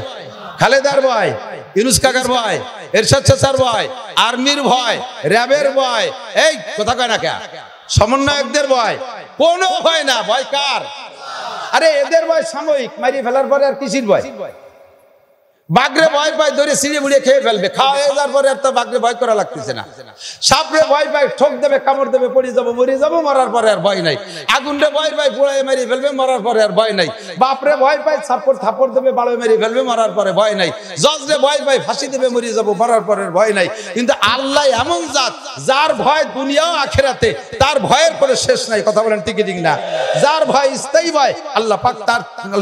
খালেদার ভয়, ইউনুস কাকার ভয়, এরশাদ চাচার ভয়, আর্মির ভয়, র্যাবের ভয়, এই কথা কয় না কে, সমন্বয়কদের ভয়? কোনো ভয় না। ভয় কার? আরে এদের ভয় সাময়িক, মারিয়ে ফেলার পরে আর কিসির ভয়? বাঘরে ভয় পায়, ধরে ছিঁড়ে মুড়িয়ে খেয়ে ফেলবে। খাওয়া হয়ে যাওয়ার পরে আর তো বাঘরে ভয় করা লাগতেছে না। সাপরে ভয় পায়, ঠোক দেবে, কামড় দেবে, পড়ে যাবো, মরে যাবো, মরার পরে আর ভয় নাই। আগুনরে ভয় পায়, পোড়ায় মেরে ফেলবে, মরার পরে আর ভয় নাই। বাপরে ভয় পায়, থাপ্পড় দেবে, বাড়ে মেরে ফেলবে, মরার পরে ভয় নাই। জজরে ভয় পায়, ফাঁসি দেবে, মরে যাবো, মরার পরে ভয় নাই। কিন্তু আল্লাহ এমন জাত, যার ভয় দুনিয়া ও আখিরাতে, তার ভয়ের পরে শেষ নাই। কথা বলেন ঠিক ঠিক না? যার ভয় স্থায়ী ভয়। আল্লাহ পাক তার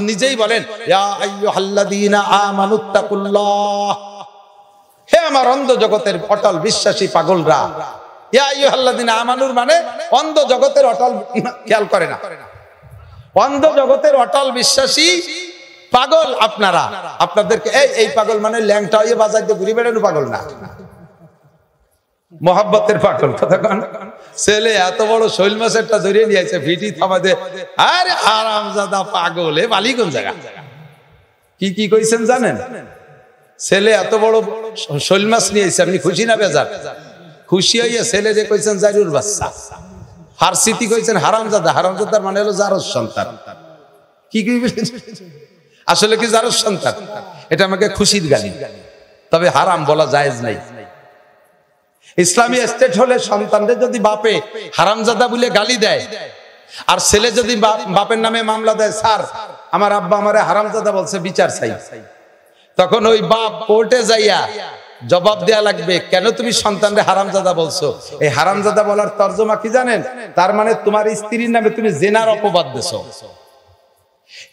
নিজেই বলেন, ইয়া আইয়ুহাল্লাযীনা আমানুত্তাকুল্লাহ, হে আমার অন্ধ জগতের অটল বিশ্বাসী পাগলরা। ইয়া আইয়ুহাল্লাযীনা আমানুর মানে অন্ধ জগতের অটল, খেয়াল করে না, অন্ধ জগতের অটল বিশ্বাসী পাগল আপনারা। আপনাদেরকে এই পাগল মানে ল্যাংটা হয়ে বাজার দিয়ে ঘুরে বেড়ানো পাগল না, মহাব্বতের পাগল। কথা কন। ছেলে এত বড় শৈল মাছেরটা ধরিয়ে নিয়েছে, ভিটি থামাতে, আরে হারামজাদা পাগল, এ বালি কোন জায়গা? কি কইছেন জানেন? ছেলে এত বড় শৈল মাছ নিয়েছে, আপনি খুশি না বেজার? খুশি হইয়া ছেলে যে কইছেন জারুর বাচ্চা, ফার্সিতি কইছেন হারামজাদা। হারামজাদার মানে হলো জারজ সন্তান। কি আসলে কি জারজ সন্তান? এটা আমাকে খুশির গালি, তবে হারাম বলা জায়েজ নাই। ইসলামী স্টেট হলে সন্তানদের যদি বাপে হারামজাদা বলে গালি দেয়, আর ছেলে যদি বাপের নামে মামলা দেয়, স্যার আমার আব্বা আমারে হারামজাদা বলছে, বিচার চাই, তখন ওই বাপ কোর্টে যাইয়া জবাব দেয়া লাগবে, কেন তুমি সন্তানরে হারামজাদা বলছো? এই হারামজাদা বলার তর্জমা কি জানেন? তার মানে তোমার স্ত্রীর নামে তুমি জেনার অপবাদ দিছো,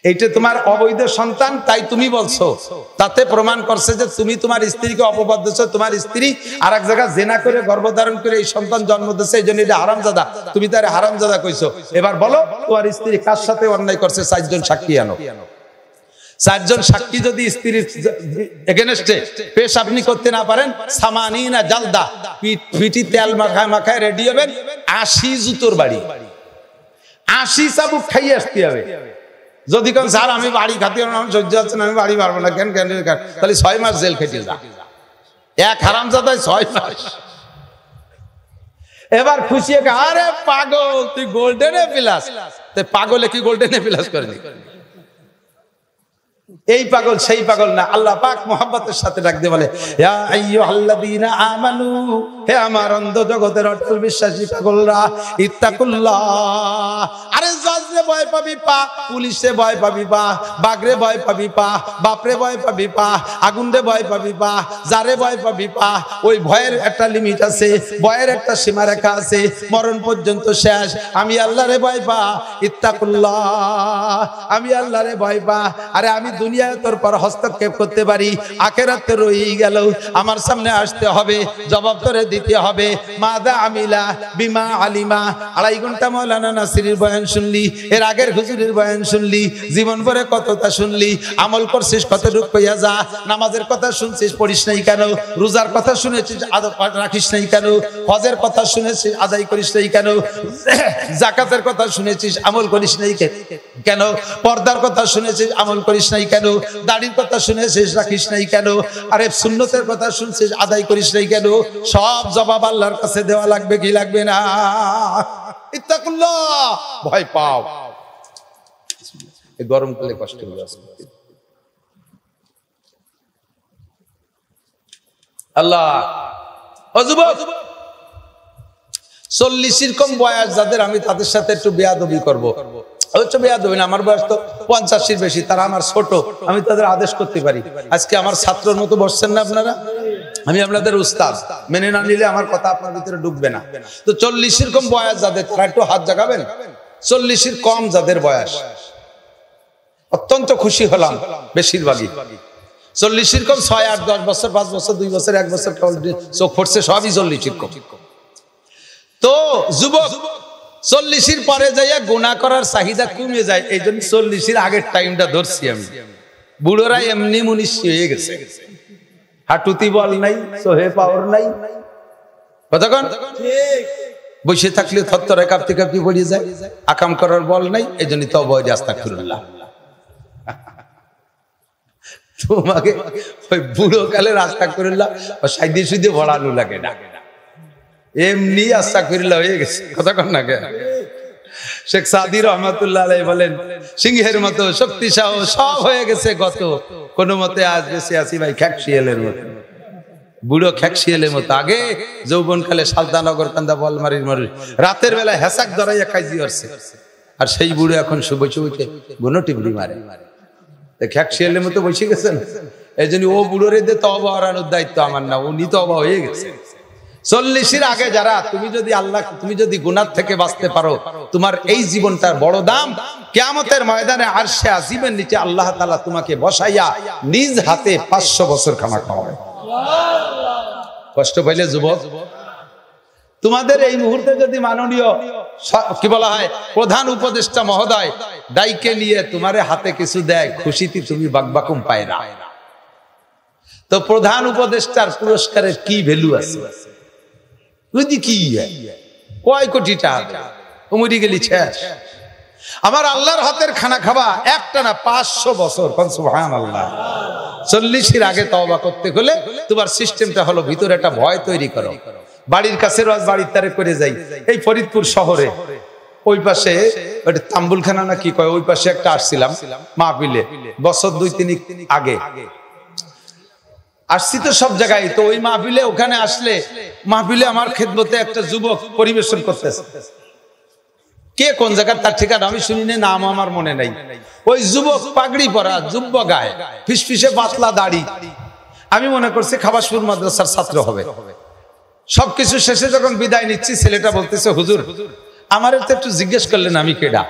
এইটা তোমার অবৈধ সন্তান, তাই তুমি বলছো। তাতে প্রমাণ করছে যে তুমি তোমার স্ত্রীকে অপবাদ দিছো। তোমার স্ত্রী আর এক জায়গায় জেনা করে গর্ভধারণ করে এই সন্তান জন্ম দিচ্ছে, এই জন্য এটা হারামজাদা, তুমি তার হারামজাদা কইছো। এবার বলো তোমার স্ত্রী কার সাথে অন্যায় করছে? 4 জন সাক্ষী আনো। 4 জন সাক্ষী যদি স্ত্রীর এগেনস্টে পেশ আপনি করতে না পারেন, সামানিনা জালদা, পিঠি তেল মাখায় মাখায় রেডি হবেন, 80 জুতোর বাড়ি, 80 চাবুক খাইয়ে আসতে হবে। যদি কোন স্যার আমি বাড়ি খাতে সহ্য হচ্ছে না, আমি বাড়ি পারবো না, কেন তাহলে 6 মাস জেল খেটে যা। এক হারামজাদায় 6 মাস। এবার খুশি, আরে পাগল তুই গোল্ডেনে প্লাস। পাগলে কি গোল্ডেনে প্লাস করেনি? এই পাগল সেই পাগল না। আল্লাহ পাক মোহাব্বতের সাথে ডাক দিয়ে বলে, ইয়া আইয়ুহাল্লাযীনা আমানু, হে আমার অন্ধ জগতের অটল বিশ্বাসী পাগলরা, ইত্তাকুল্লাহ। আরে জজরে ভয় পাবি পা, পুলিশে ভয় পাবি পা, বাঘরে ভয় পাবি পা, বাপরে ভয় পাবি পা, আগুনরে ভয় পাবি পা, যারে ভয় পাবি পা। ওই ভয়ের একটা লিমিট আছে, ভয়ের একটা সীমারেখা আছে, মরণ পর্যন্ত শেষ। আমি আল্লাহরে ভয় পা, ইত্তাকুল্লাহ, আমি আল্লাহরে ভয় পা। আরে আমি দুনিয়ায় তোর পর হস্তক্ষেপ করতে পারি, আখিরাতে রই গেল, আমার সামনে আসতে হবে, জবাব করে দিতে হবে। মাদা আমিলা বিমা আলিমা। 2.5 ঘন্টা মাওলানা নাসিরের বয়ান শুনলি, এর আগের হুজুরের বয়ান শুনলি, জীবন ভরে কতটা শুনলি, আমল করছিস কতটুকু কইয়া যা। নামাজের কথা শুনছিস, পড়িস নাই কেন? রোজার কথা শুনেছিস, আদব রাখিস নাই কেন? হজের কথা শুনেছিস, আদায় করিস নাই কেন? যাকাতের কথা শুনেছিস, আমল করিস নাই কেন? পর্দার কথা শুনেছিস, আমল করিস নাই কেন? দাড়ির কথা শুনেছিস, রাখিস নাই কেন? আরে সুন্নতের কথা শুনছিস, আদায় করিস নাই কেন? সব জবাব আল্লাহর কাছে দেওয়া লাগবে কি লাগবে না? ইত্তাকুল্লাহ, ভয় পাও। এই গরমকালে কষ্ট হবে। আল্লাহ, ও যুবক 40-এর কম বয়স যাদের, আমি তাদের সাথে একটু বেয়াদবি করবো। বেয়াদবি না, আমার বয়স তো 50-এর বেশি, তারা আমার ছোট, আমি তাদের আদেশ করতে পারি। আজকে আমার ছাত্রের মতো বসছেন না আপনারা, আমি আপনাদের উস্তাদ, মেনে না নিলে আমার কথা আপনার ভিতরে ঢুকবে না। তো 40-এর কম বয়স যাদের, তারা একটু হাত জাগাবেন। 40-এর কম যাদের বয়স, অত্যন্ত খুশি হলাম বেশিরভাগই। 40-এর কম 6, 8, 10 বছর, 5 বছর, 2 বছর, 1 বছর চোখ পড়ছে, সবই 40-এর কম। তো যুবক 40-এর পরে যাইয়া গুনাহ করার চাহিদা কমে যায়, এই জন্য 40-এর আগের টাইমটা ধরছি আমি। বুড়োরা এমনি মুনিশ হয়ে গেছে, হাঁটুতি বল নাই, সোহে পাওয়ার নাই, কতক্ষণ বসে থাকলে থরথরে কাঁপতে কাঁপতে পড়ে যায়, আকাম করার বল নাই, এই জন্য তওবা আস্তাগফিরুল্লাহ। তোমাকে ওই বুড়ো কালে আস্তাগফিরুল্লাহ সাইদে সুদে ভরানো লাগে না, এমনি আস্তাগফিরুল্লাহ হয়ে গেছে, কতক্ষণ না? শেখ সাদি রহমাতুল্লাহ আলাইহি বলেন, সিংহের মতো শক্তিশাহ সব হয়ে গেছে গত, কোন মতে আজ বেঁচে আছি ভাই খ্যাকশিয়ালের মতো, বুড়ো খ্যাকশিয়ালের মতো। আগে যৌবন কালে সালদানগর কান্দা বলমারির মরি, রাতের বেলা হেসাক ধরাইয়া কাজি করছে, আর সেই বুড়ো এখন শুভ শুভকে গুনো টিপড়ি মারে, খ্যাকশিয়ালের মতো বসে গেছেন। এই জন্য ও বুড়োরে দিয়ে তওবা হারানোর দায়িত্ব আমার না, উনি তওবা হয়ে গেছে। 40-এর আগে যারা, তুমি যদি গুনাহ থেকে বাঁচতে পারো, তোমার এই জীবনটার বড় দাম। কিয়ামতের ময়দানে আরশে আজিমের নিচে আল্লাহ তাআলা তোমাকে বসাইয়া নিজ হাতে 500 বছর খানা খাওয়াবে। কষ্ট পাইলে যুবক, তোমাদের এই মুহূর্তে যদি মাননীয় কি বলা হয় প্রধান উপদেষ্টা মহোদয় দায়িকে নিয়ে তোমারে হাতে কিছু দেয়, খুশিতে তুমি বাকবাকুম পায় না, তো প্রধান উপদেষ্টার পুরস্কারের কি ভ্যালু আছে? কি কয় কোটি টাকা উমরি গেলি শেষ। আমার আল্লাহর হাতের খানা খাবা একটা না 500 বছর। সুবহানাল্লাহ। 40-এর আগে তওবা করতে হলে তোমার সিস্টেমটা হলো ভিতরে একটা ভয় তৈরি করো। বাড়ির কাছে রোজ বাড়ির তারে করে যাই, এই ফরিদপুর শহরে ওই পাশে ওটা তাম্বুলখানা না কি কয়, ওই পাশে একটা আসছিলাম মাহফিলে, বছর 2-3 আগে আসছি তো সব জায়গায়। তো ওই মাহফিলে, ওখানে আসলে মাহফিলে আমার খেদমতে একটা যুবক পরিবেশন করতেছে, কে কোন জায়গার তার ঠিকানা আমি শুনি না, নাম আমার মনে নাই। ওই যুবক পাগড়ি পরা, জুব্ব গায়ে, ফিসফিসে পাতলা দাড়ি, আমি মনে করছি খাবাসপুর মাদ্রাসার ছাত্র হবে। সবকিছু শেষে যখন বিদায় নিচ্ছি, ছেলেটা বলতেছে, হুজুর আমার তো একটু জিজ্ঞেস করলেন আমি কেডা?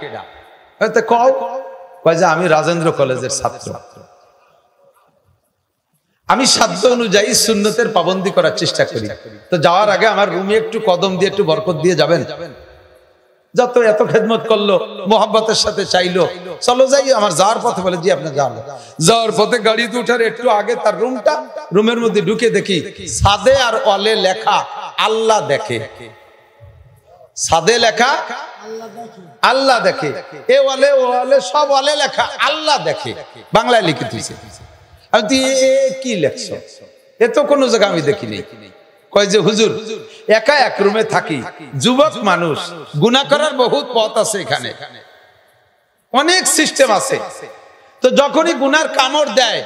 কয় যে আমি রাজেন্দ্র কলেজের ছাত্র। আমি সাধ্য অনুযায়ী সুন্নতের পাবন্দি করার চেষ্টা করি। তো যাওয়ার আগে আমার রুমে একটু কদম দিয়ে একটু বরকত দিয়ে যাবেন। যত এত খেদমত করলো, মোহাব্বতের সাথে চাইলো, চলো যাই। আমার যাওয়ার পথে বলে, জি আপনি যান। যাওয়ার পথে গাড়িতে উঠার একটু আগে তার রুমটা, রুমের মধ্যে ঢুকে দেখি ছাদে আর ওয়ালে লেখা আল্লাহ দেখে। ছাদে লেখা আল্লাহ দেখে, এ ওয়ালে ও ওয়ালে সব ওয়ালে লেখা আল্লাহ দেখে, বাংলায় লিখে দিয়েছে। আমি তুই কি লেখছ? এ তো কোনো জায়গা আমি দেখিনি। কয় যে হুজুর একা এক রুমে থাকি, যুবক মানুষ, গুনাহ করার বহুত পথ আছে, এখানে অনেক সিস্টেম আছে। তো যখনই গুনার কামড় দেয়,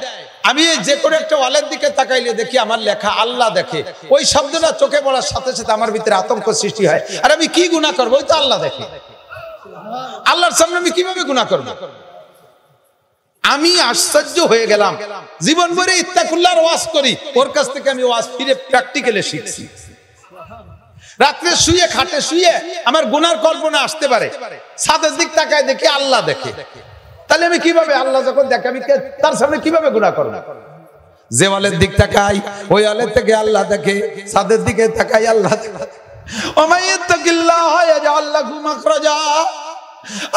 আমি যে কোনো একটা ওয়ালের দিকে তাকাইলে দেখি আমার লেখা আল্লাহ দেখে। ওই শব্দটা চোখে পড়ার সাথে সাথে আমার ভিতরে আতঙ্ক সৃষ্টি হয়। আর আমি কি গুনাহ করবো? ওই তো আল্লাহ দেখে। আল্লাহর সামনে আমি কিভাবে গুনাহ করবো? আমি আশ্চর্য হয়ে গেলাম। জীবন ভরে ইত্তাকুল্লাহর ওয়াজ করি, ওর কাছ থেকে আমি ওয়াজ ফিরে প্র্যাকটিক্যালে শিখছি। রাত্রে শুয়ে খাটে শুয়ে আমার গুনার কল্পনা আসতে পারে, ছাদের দিক তাকায় দেখি আল্লাহ দেখে। তাহলে আমি কিভাবে, আল্লাহ যখন দেখে আমি তার সামনে কিভাবে গুনাহ করব? যে ওয়ালের দিক তাকাই ওই ওয়ালের থেকে আল্লাহ দেখে, ছাদের দিকে তাকাই আল্লাহ দেখে। ওমাইয়াত্তাকিল্লাহ ইয়াজআল লাহু মাখরাজা।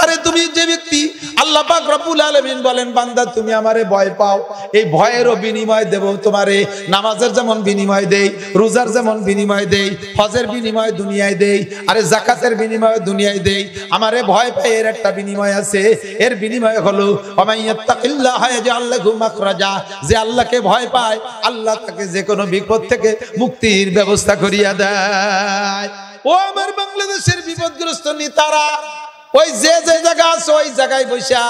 আরে তুমি যে ব্যক্তি, আল্লাহ পাক রব্বুল আলামিন বলেন বান্দা তুমি আমারে ভয় পাও, এই ভয়েরও বিনিময় দেব তোমারে। নামাজের যেমন বিনিময় দেই, রোজার যেমন বিনিময় দেই, হজের বিনিময় দুনিয়ায় দেই, আরে যাকাতের বিনিময় দুনিয়ায় দেই। আমারে ভয় পাই এর একটা বিনিময় আছে, এর বিনিময় হলো ওমাইয়াত্তাকিল্লাহ ইয়াজআল লাহু মাখরাজা। যে আল্লাহকে ভয় পায় আল্লাহ তাকে যে কোনো বিপদ থেকে মুক্তির ব্যবস্থা করিয়া দেয়। ও আমার বাংলাদেশের বিপদগ্রস্ত নেতারা, ওই যে যে জায়গা আছে ওই জায়গায় বসা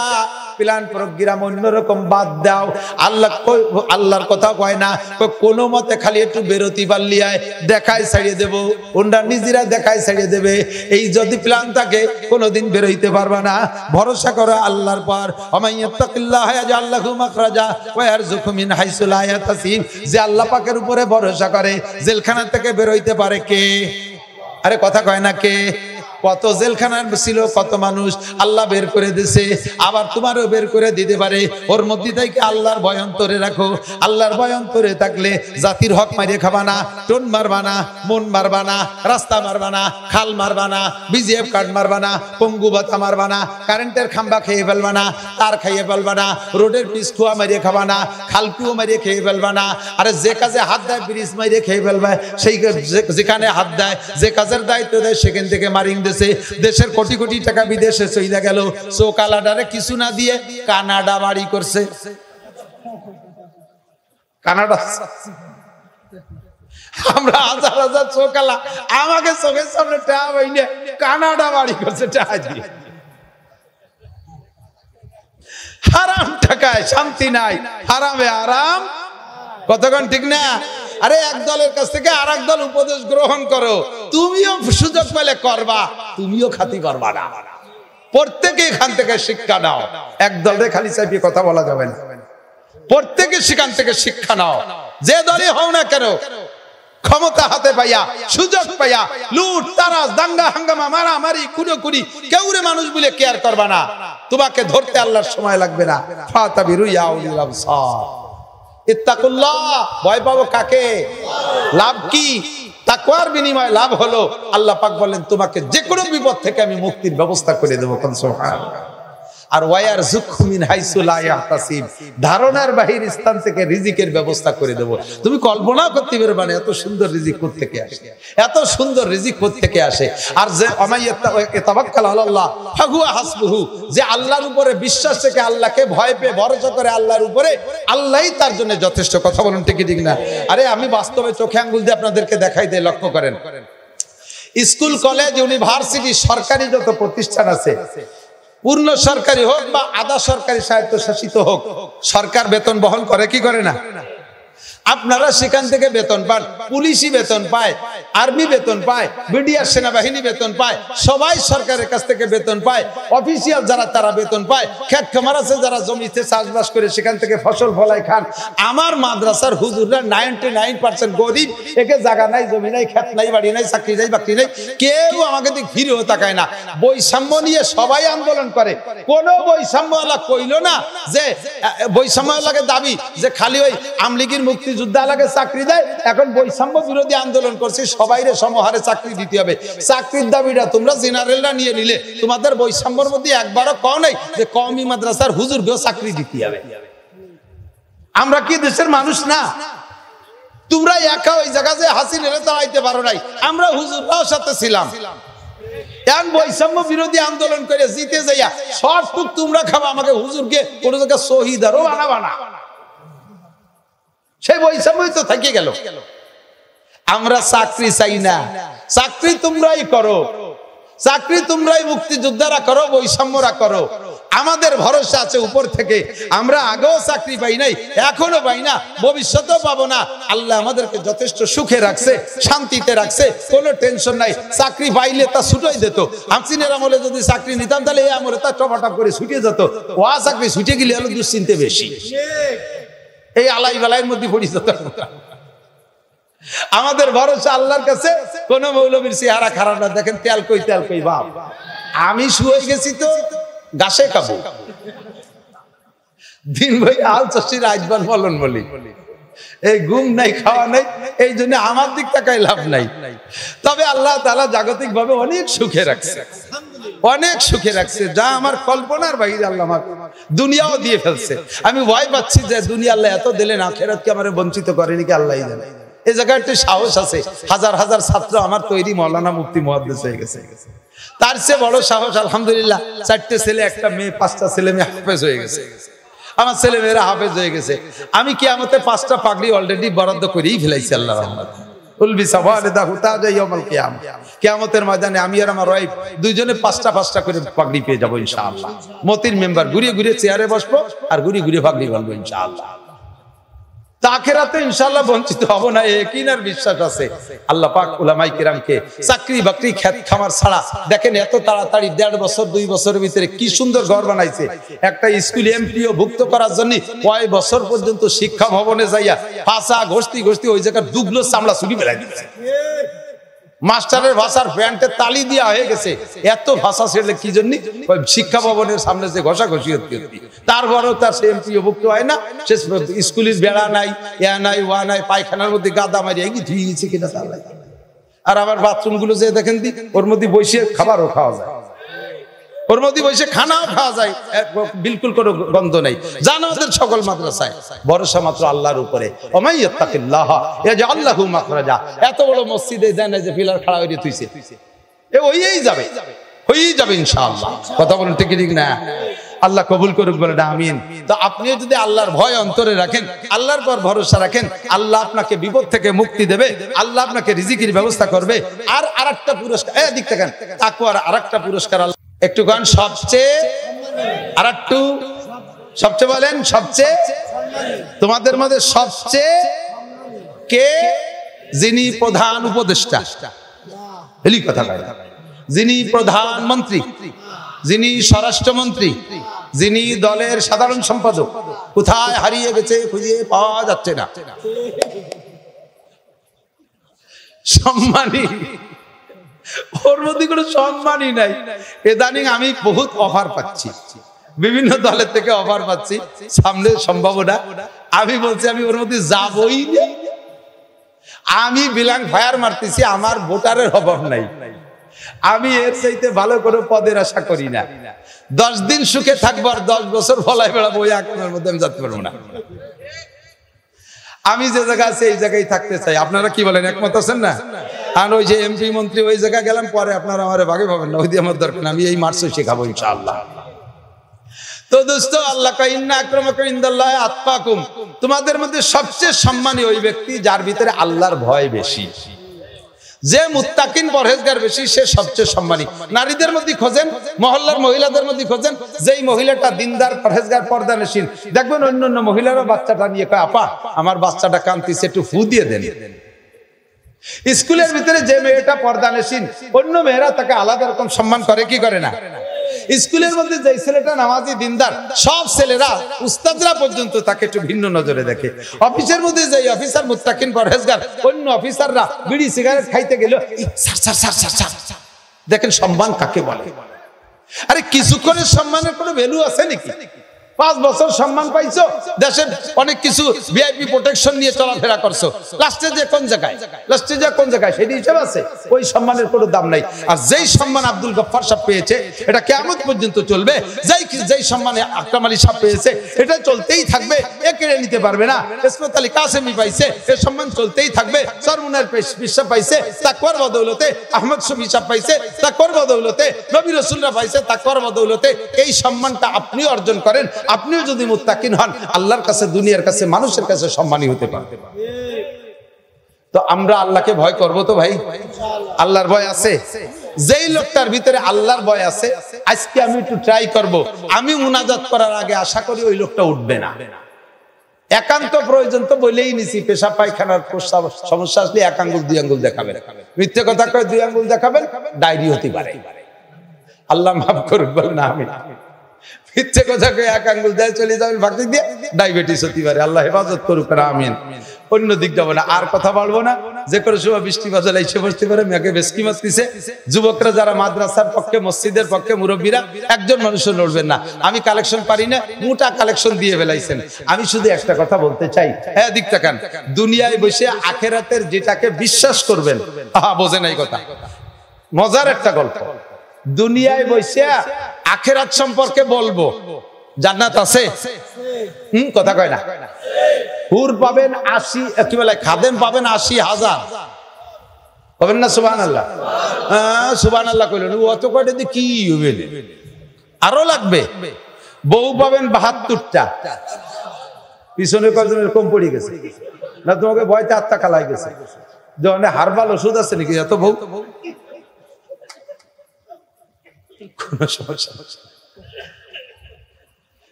প্ল্যান প্রোগ্রাম অন্যরকম বাদ দাও। আল্লাহর কথা কয় না, কোনো মতে খালি একটু বেরোতি পারলিয়ায় দেখায় ছাড়িয়ে দেবো, ওনরা নিজেরা দেখায় ছাড়িয়ে দেবে। এই যদি প্ল্যান থাকে কোনোদিন বেরোইতে পারবা না। ভরসা করো আল্লাহর পর। ওমাইয়াত্তাকিল্লাহ ইয়াজআল লাহু মাখরাজা ওয়া ইয়ারযুকহু মিন হাইসু লা ইয়াহতাসিব। যে আল্লাহ পাকের উপরে ভরসা করে জেলখানা থেকে বেরোইতে পারে কে? আরে কথা কয় না কে? কত জেলখানা ছিল, কত মানুষ আল্লাহ বের করে দিছে, আবার তোমারও বের করে দিতে পারে। ওর মধ্যে থেকে আল্লাহর ভয় অন্তরে রাখো। আল্লাহর ভয় অন্তরে থাকলে জাতির হক মারিয়ে খাবা না, টোন মারবা না, মন মারবা না, রাস্তা মারবা না, খাল মারবা না, বিজিএফ কার্ড মারবা না, পঙ্গু ভাতা মারবা না, কারেন্টের খাম্বা খেয়ে ফেলবা না, তার খাইয়ে ফেলবা না, রোডের পিস কুয়া মারিয়ে খাবা না, খালকুয়ো মারিয়ে খেয়ে ফেলবা না। আরে যে কাজে হাত দেয় ব্রিজ মারিয়ে খেয়ে ফেলবে, সেই যেখানে হাত দেয়, যে কাজের দায়িত্ব দেয় সেখান থেকে মারিং দেশে। দেশের কোটি কোটি টাকা বিদেশে চলে গেল, চোকালাডারে কিছু না দিয়ে কানাডা বাড়ি করছে। কানাডা আমরা হাজার হাজার চোকালা আমাকে চোখের সামনে টাকা বাইনে কানাডা বাড়ি করছে টাকা দিয়ে। হারাম টাকায় শান্তি নাই, হারামে আরাম। কতক্ষণ ঠিক না? আরে এক দলের কাছ থেকে আর এক দল উপদেশ গ্রহণ করো, তুমিও সুযোগ পেলে করবা, তুমিও খাতি করবা না। প্রত্যেকে এখান থেকে শিক্ষা নাও। এক দলের খালি চাইপিয়ে কথা বলা যাবে না। প্রত্যেকে সেখান থেকে শিক্ষা নাও। যে দলই হও না কেন, ক্ষমতা হাতে পাইয়া, সুযোগ পাইয়া লুট তারাজ দাঙ্গা হাঙ্গামা মারামারি কুড়োকুড়ি কেউরে মানুষ বলে কেয়ার করবা না। তোমাকে ধরতে আল্লাহর সময় লাগবে না। ফাতাবিরু ইয়া উলিল আবসার। ইত্তাকুল্লাহ, ভয় পাবো কাকে? লাভ কি? তাকওয়ার বিনিময়ে লাভ হলো আল্লাহ পাক বলেন তোমাকে যে কোনো বিপদ থেকে আমি মুক্তির ব্যবস্থা করে দেবো। সুবহানাল্লাহ। আর ওয়ায়ারযুকহু মিন হাইসু লা ইয়াহতাসিব, ধারণার বাহির স্থান থেকে রিজিকের ব্যবস্থা করে দেব। তুমি কল্পনা করতে পারবে না এত সুন্দর রিজিক কোথা থেকে আসে, এত সুন্দর রিজিক কোথা থেকে আসে। আর যে ইয়াতাওয়াক্কাল আলাল্লাহ ফাহুয়া হাসবুহু, যে আল্লাহর উপরে বিশ্বাস থেকে আল্লাহকে ভয় পেয়ে ভরসা করে আল্লাহর উপরে, আল্লাহই তার জন্য যথেষ্ট। কথা বলুন ঠিক ঠিক না? আরে আমি বাস্তবে চোখে আঙ্গুল দিয়ে আপনাদেরকে দেখাই দেই, লক্ষ্য করেন। স্কুল, কলেজ, ইউনিভার্সিটি, সরকারি যত প্রতিষ্ঠান আছে, পূর্ণ সরকারি হোক বা আধা সরকারি স্বায়ত্তশাসিত হোক, সরকার বেতন বহন করে কি করে না? আপনারা সেখান থেকে বেতন পান, পুলিশই বেতন পায়, আর্মি বেতন পায়, বিডিআর সেনাবাহিনী বেতন পায়, সবাই সরকারের কাছ থেকে বেতন পায়। অফিসিয়াল যারা তারা বেতন পায়। ক্ষেত খামার আছে যারা জমিতে চাষবাস করে সেখান থেকে ফসল ফলাই খান। আমার মাদ্রাসার হুজুররা 99% গরিব, একে জায়গা নাই, জমি নাই, ক্ষেত নাই, বাড়ি নাই, চাকরি নাই, বাকরি নাই, কেউ আমাকে দিকে ফিরেও তাকায় না। বৈষম্য নিয়ে সবাই আন্দোলন করে, কোনো বৈষম্যওয়ালা কইল না যে বৈষম্যওয়ালাকে দাবি যে খালি ওই আমলিগির মুক্তি যুদ্ধ আলাকে চাকরি দেয়, এখন বৈষম্য বিরোধী আন্দোলন করছে, সবাইরে সমহারে চাকরি দিতে হবে। চাকরির দাবিটা তোমরা জেনারেলরা নিয়ে নিলে তোমাদের বৈষম্যের মধ্যে একবারও কও নাই যে কওমি মাদ্রাসার হুজুরকেও চাকরি দিতে হবে। আমরা কি দেশের মানুষ না? তোমরা একা ওই জায়গা যে হাসিনারে দাঁড়াইতে পারো নাই, আমরা হুজুররাও সাথে ছিলাম। এখন বৈষম্য বিরোধী আন্দোলন করে জিতে যাইয়া সবটুক তোমরা খাবা, আমাকে হুজুরকে কোন জায়গায় শহীদ আরো বানাবা না। সেই বৈষম্যই তো থেকে গেল। আমরা চাকরি চাই না, চাকরি তোমরাই করো, চাকরি তোমরাই মুক্তিযোদ্ধারা করো, বৈষম্যরা করো। আমাদের ভরসা আছে উপর থেকে। আমরা আগেও চাকরি পাই নাই, এখনো পাই না, ভবিষ্যতেও পাবো না। আল্লাহ আমাদেরকে যথেষ্ট সুখে রাখছে, শান্তিতে রাখছে, কোনো টেনশন নাই। চাকরি পাইলে তা ছুটেই যেত। হাসিনের আমলে যদি চাকরি নিতাম তাহলে এই আমলে তা টপাটপ করে ছুটে যেত। ওয়া চাকরি ছুটে গেলে হলো দুশ্চিন্তে বেশি, এই আলাই বালাইয়ের মধ্যে পড়ে যেত। আমাদের ভরসা আল্লাহর কাছে। কোন মৌলবীর চেহারা খারাপ না, দেখেন তেল কই বাপ, আমি শুয়ে গেছি তো গাছে খাবো। দিন ভাই আল চাষির আজবান বলন বলি, এই ঘুম নাই, খাওয়া নাই, এই জন্য আমার দিক তাকাই লাভ নাই। তবে আল্লাহ তাআলা জাগতিক ভাবে অনেক সুখে রাখছে, অনেক সুখে রাখছে, যা আমার কল্পনার বাইরে। আল্লাহ আমার দুনিয়াও দিয়ে ফেলছে। আমি ভয় পাচ্ছি যে দুনিয়া আল্লাহ এত দিলেন, আখিরাতকে আমারে বঞ্চিত করেনি কি আল্লাহই জানে। এই জায়গায় একটু সাহস আছে। হাজার হাজার ছাত্র আমার তৈরি, মাওলানা মুফতি মুহাদ্দিস হয়ে গেছে। তার চেয়ে বড় সাহস আলহামদুলিল্লাহ, 4টে ছেলে 1টা মেয়ে, 5টা ছেলে মেয়ে হাফেজ হয়ে গেছে। আমার ছেলে মেয়েরা হাফেজ হয়ে গেছে। আমি কিয়ামতে 5টা পাগড়ি অলরেডি বরাদ্দ করেই ফেলাইছি আল্লাহর রহমতে। কিয়ামতের ময়দানে আমি আর আমার ওয়াইফ দুইজনে 5টা করে পাগড়ি পেয়ে যাবো ইনশাআল্লাহ। মতির মেম্বার ঘুরিয়ে ঘুরিয়ে চেয়ারে বসবো আর ঘুরিয়ে ঘুরিয়ে পাগড়ি বলবো ইনশাআল্লাহ। আখিরাতে ইনশাআল্লাহ বঞ্চিত হব না, ইয়াকিন আর বিশ্বাস আছে। আল্লাহ পাক উলামায়ে কিরামকে চাকরি বাকরি খেত খামার ছাড়া দেখেন এত তাড়াতাড়ি 1.5 বছর 2 বছরের ভিতরে কি সুন্দর ঘর বানাইছে। একটা স্কুল এমপিও ভুক্ত করার জন্য কয় বছর পর্যন্ত শিক্ষা ভবনে যাইয়া ভাষা ঘষতি ওই জায়গায় দুগলো চামড়া চুরি বেলাই দিচ্ছে। মাস্টারের ভাষার প্যান্টে তালি দেওয়া হয়ে গেছে। এত ভাষা ছেড়ে কি জন্য? শিক্ষা ভবনের সামনে যে ঘষাঘষি হচ্ছে, তারপরেও তার সে এমপিও ভুক্ত হয় না। সে স্কুলের বেড়া নাই, ইয়া নাই, ওয়া নাই, পায়খানার মধ্যে গাদা মারি এগিয়ে ধুয়েছে কিনা তার। আর আমার বাথরুম গুলো যে দেখেন দি, ওর মধ্যে বসে খাবারও খাওয়া যায়, ওর মধ্যে বসে খানাও খাওয়া যায়, বিলকুল কোনো গন্ধ নেই। জান্নাতের সকল মাদ্রাসায় ভরসা মাত্র আল্লাহর উপরে। ওমাই ইয়াত্তাকিল্লাহ ইয়াজআল লাহু মাখরাজা। এত বড় মসজিদে যায় না যে পিলার খাড়া হয়ে তুইছে, এ হয়েই যাবে ইনশাআল্লাহ। কথা বলেন ঠিক না? আল্লাহ কবুল করুক, বলেন আমিন। তো আপনিও যদি আল্লাহর ভয় অন্তরে রাখেন, আল্লাহর পর ভরসা রাখেন, আল্লাহ আপনাকে বিপদ থেকে মুক্তি দেবে, আল্লাহ আপনাকে রিজিকের ব্যবস্থা করবে। আর আরেকটা পুরস্কার, দিক থেকে তাকওয়ার আরেকটা পুরস্কার একটু গান, সবচেয়ে আর একটু সবচেয়ে বলেন, সবচেয়ে তোমাদের মধ্যে সবচেয়ে কে? যিনি প্রধান উপদেষ্টা, এলি কথা কয়, যিনি প্রধানমন্ত্রী, যিনি স্বরাষ্ট্রমন্ত্রী, যিনি দলের সাধারণ সম্পাদক, কোথায় হারিয়ে গেছে, খুঁজে পাওয়া যাচ্ছে না। সম্মানী, ওর মধ্যে কোনো সম্মানই নাই। ইদানিং আমি বহুত অফার পাচ্ছি, বিভিন্ন দলের থেকে অফার পাচ্ছি, সামনে সম্ভাবনা। আমি বলছি আমি ওর মধ্যে যাবই না। আমি বিলাং ফায়ার মারতেছি, আমার ভোটারের অভাব নাই। আমি এর চাইতে ভালো করে পদের আশা করি না। 10 দিন সুখে থাকবো আর 10 বছর ফলাই বেড়াবো, ওই আক্রমণের মধ্যে আমি যেতে পারবো না। আমি যে জায়গা আছে এই জায়গায় থাকতে চাই। আপনারা কি বলেন, একমত আছেন না? আর ওই যে এমপি মন্ত্রী ওই জায়গা গেলাম, পরে আপনারা আমার ভাগে পাবেন না, ওই দিয়ে আমার দরকার। আমি এই মার্চে শেখাবো ইনশাআল্লাহ। তো দোস্ত, আল্লাহ কয় ইন্না আক্রামাকুম ইনদাল্লাহি আতকাকুম, তোমাদের মধ্যে সবচেয়ে সম্মানী ওই ব্যক্তি যার ভিতরে আল্লাহর ভয় বেশি। যে মুত্তাকিন পরহেজগার বেশি, সে সবচেয়ে সম্মানী। নারীদের মধ্যে খোঁজেন, মহল্লার মহিলাদের মধ্যে খোঁজেন, যেই মহিলাটা দিনদার পরহেজগার পর্দানশীল, দেখবেন অন্য মহিলারও বাচ্চাটা নিয়ে কয়, আপা আমার বাচ্চাটা কাঁদতেছে, একটু ফু দিয়ে দেন। স্কুলের ভিতরে যে মেয়েটা পর্দানশীল, অন্য মেয়েরা তাকে আলাদা রকম সম্মান করে কি করে না? স্কুলের মধ্যে যে ছেলেটা নামাজি দিনদার, সব ছেলেরা উস্তাদরা পর্যন্ত তাকে একটু ভিন্ন নজরে দেখে। অফিসের মধ্যে যে অফিসার মুত্তাকিন পরহেজগার, অন্য অফিসাররা বিড়ি সিগারেট খাইতে গেল দেখেন সম্মান কাকে বলে। আরে কিছুক্ষণের সম্মানের কোনো ভ্যালু আছে নাকি? 5 বছর সম্মান পাইছো, দেশের অনেক কিছু ভিআইপি প্রোটেকশন নিয়ে চলাফেরা করছো, লাস্টে যে কোন জায়গায় সেটি হিসাব আছে? ওই সম্মানের কোনো দাম নাই। আর যেই সম্মান আব্দুল গফফার সাহেব পেয়েছে, এটা কিয়ামত পর্যন্ত চলবে। যেই সম্মানে আকরাম আলী সাহেব পেয়েছে, এটা চলতেই থাকবে, এ কেড়ে নিতে পারবে না। ইসমাত আলী কাসেমি পাইছে, এই সম্মান চলতেই থাকবে। সরমুনার বিশ্বাস পাইছে তাকওয়ার বদৌলতে, আহমদ শফি সাহেব পাইছে তাকওয়ার বদৌলতে, নবী রাসূলরা পাইছে তাকওয়ার বদৌলতে। এই সম্মানটা আপনি অর্জন করেন, আপনিও যদি মুত্তাকিন হন, আল্লাহর কাছে, দুনিয়ার কাছে, মানুষের কাছে সম্মানী হতে পারবেন। তো আমরা আল্লাহকে ভয় করব তো ভাই? আল্লাহর ভয় আছে? যেই লোকটার ভিতরে আল্লাহর ভয় আছে, আজকে আমি একটু ট্রাই করব, আমি মুনাজাত করার আগে আশা করি ওই লোকটা উঠবে না। একান্ত প্রয়োজন তো বলেই নিছি, পেশাব পায়খানার সমস্যা আসলে 1 আঙ্গুল 2 আঙ্গুল দেখাবেন। মিথ্যে কথা কয় 2 আঙ্গুল দেখাবেন, ডায়রি হতে পারে। আল্লাহ মাফ করুক, বলেন আমিন। মিথ্যে কথা কয়ে 1 আঙ্গুল দেয় চলে যাবেন ফাঁকি দিয়ে, ডায়াবেটিস হতে পারে। আল্লাহ হেফাজত করুক, আমিন। অন্য দিক যাবো না, আর কথা বলবো না। যে কোনো সময় বৃষ্টি বাদল এসে বসতে পারে, মেয়েকে বেশকি মারতেছে। যুবকরা যারা মাদ্রাসার পক্ষে, মসজিদের পক্ষে, মুরব্বীরা একজন মানুষও লড়বেন না। আমি কালেকশন পারি না, মোটা কালেকশন দিয়ে ফেলাইছেন। আমি শুধু একটা কথা বলতে চাই, হ্যাঁ দিক তাকান, দুনিয়ায় বসে আখেরাতের যেটাকে বিশ্বাস করবেন, বোঝেন এই কথা। মজার একটা গল্প, দুনিয়ায় বসে আখেরাত সম্পর্কে বলবো, জান্নাত আছে? কথা কয় না। হুর পাবেন 80, কি বলে, খাদেম পাবেন 80,000, পাবেন না? সুবহানাল্লাহ, সুবহানাল্লাহ কইলেন। অত কয়টা দিয়ে কি হবে? আরো লাগবে। বউ পাবেন 72টা, পিছনে কয়জনের কম পড়ে গেছে না? তোমাকে ভয়তে আত্মা কালাই গেছে। যখন হারবাল ওষুধ আছে নাকি এত বউ? কোন সমস্যা?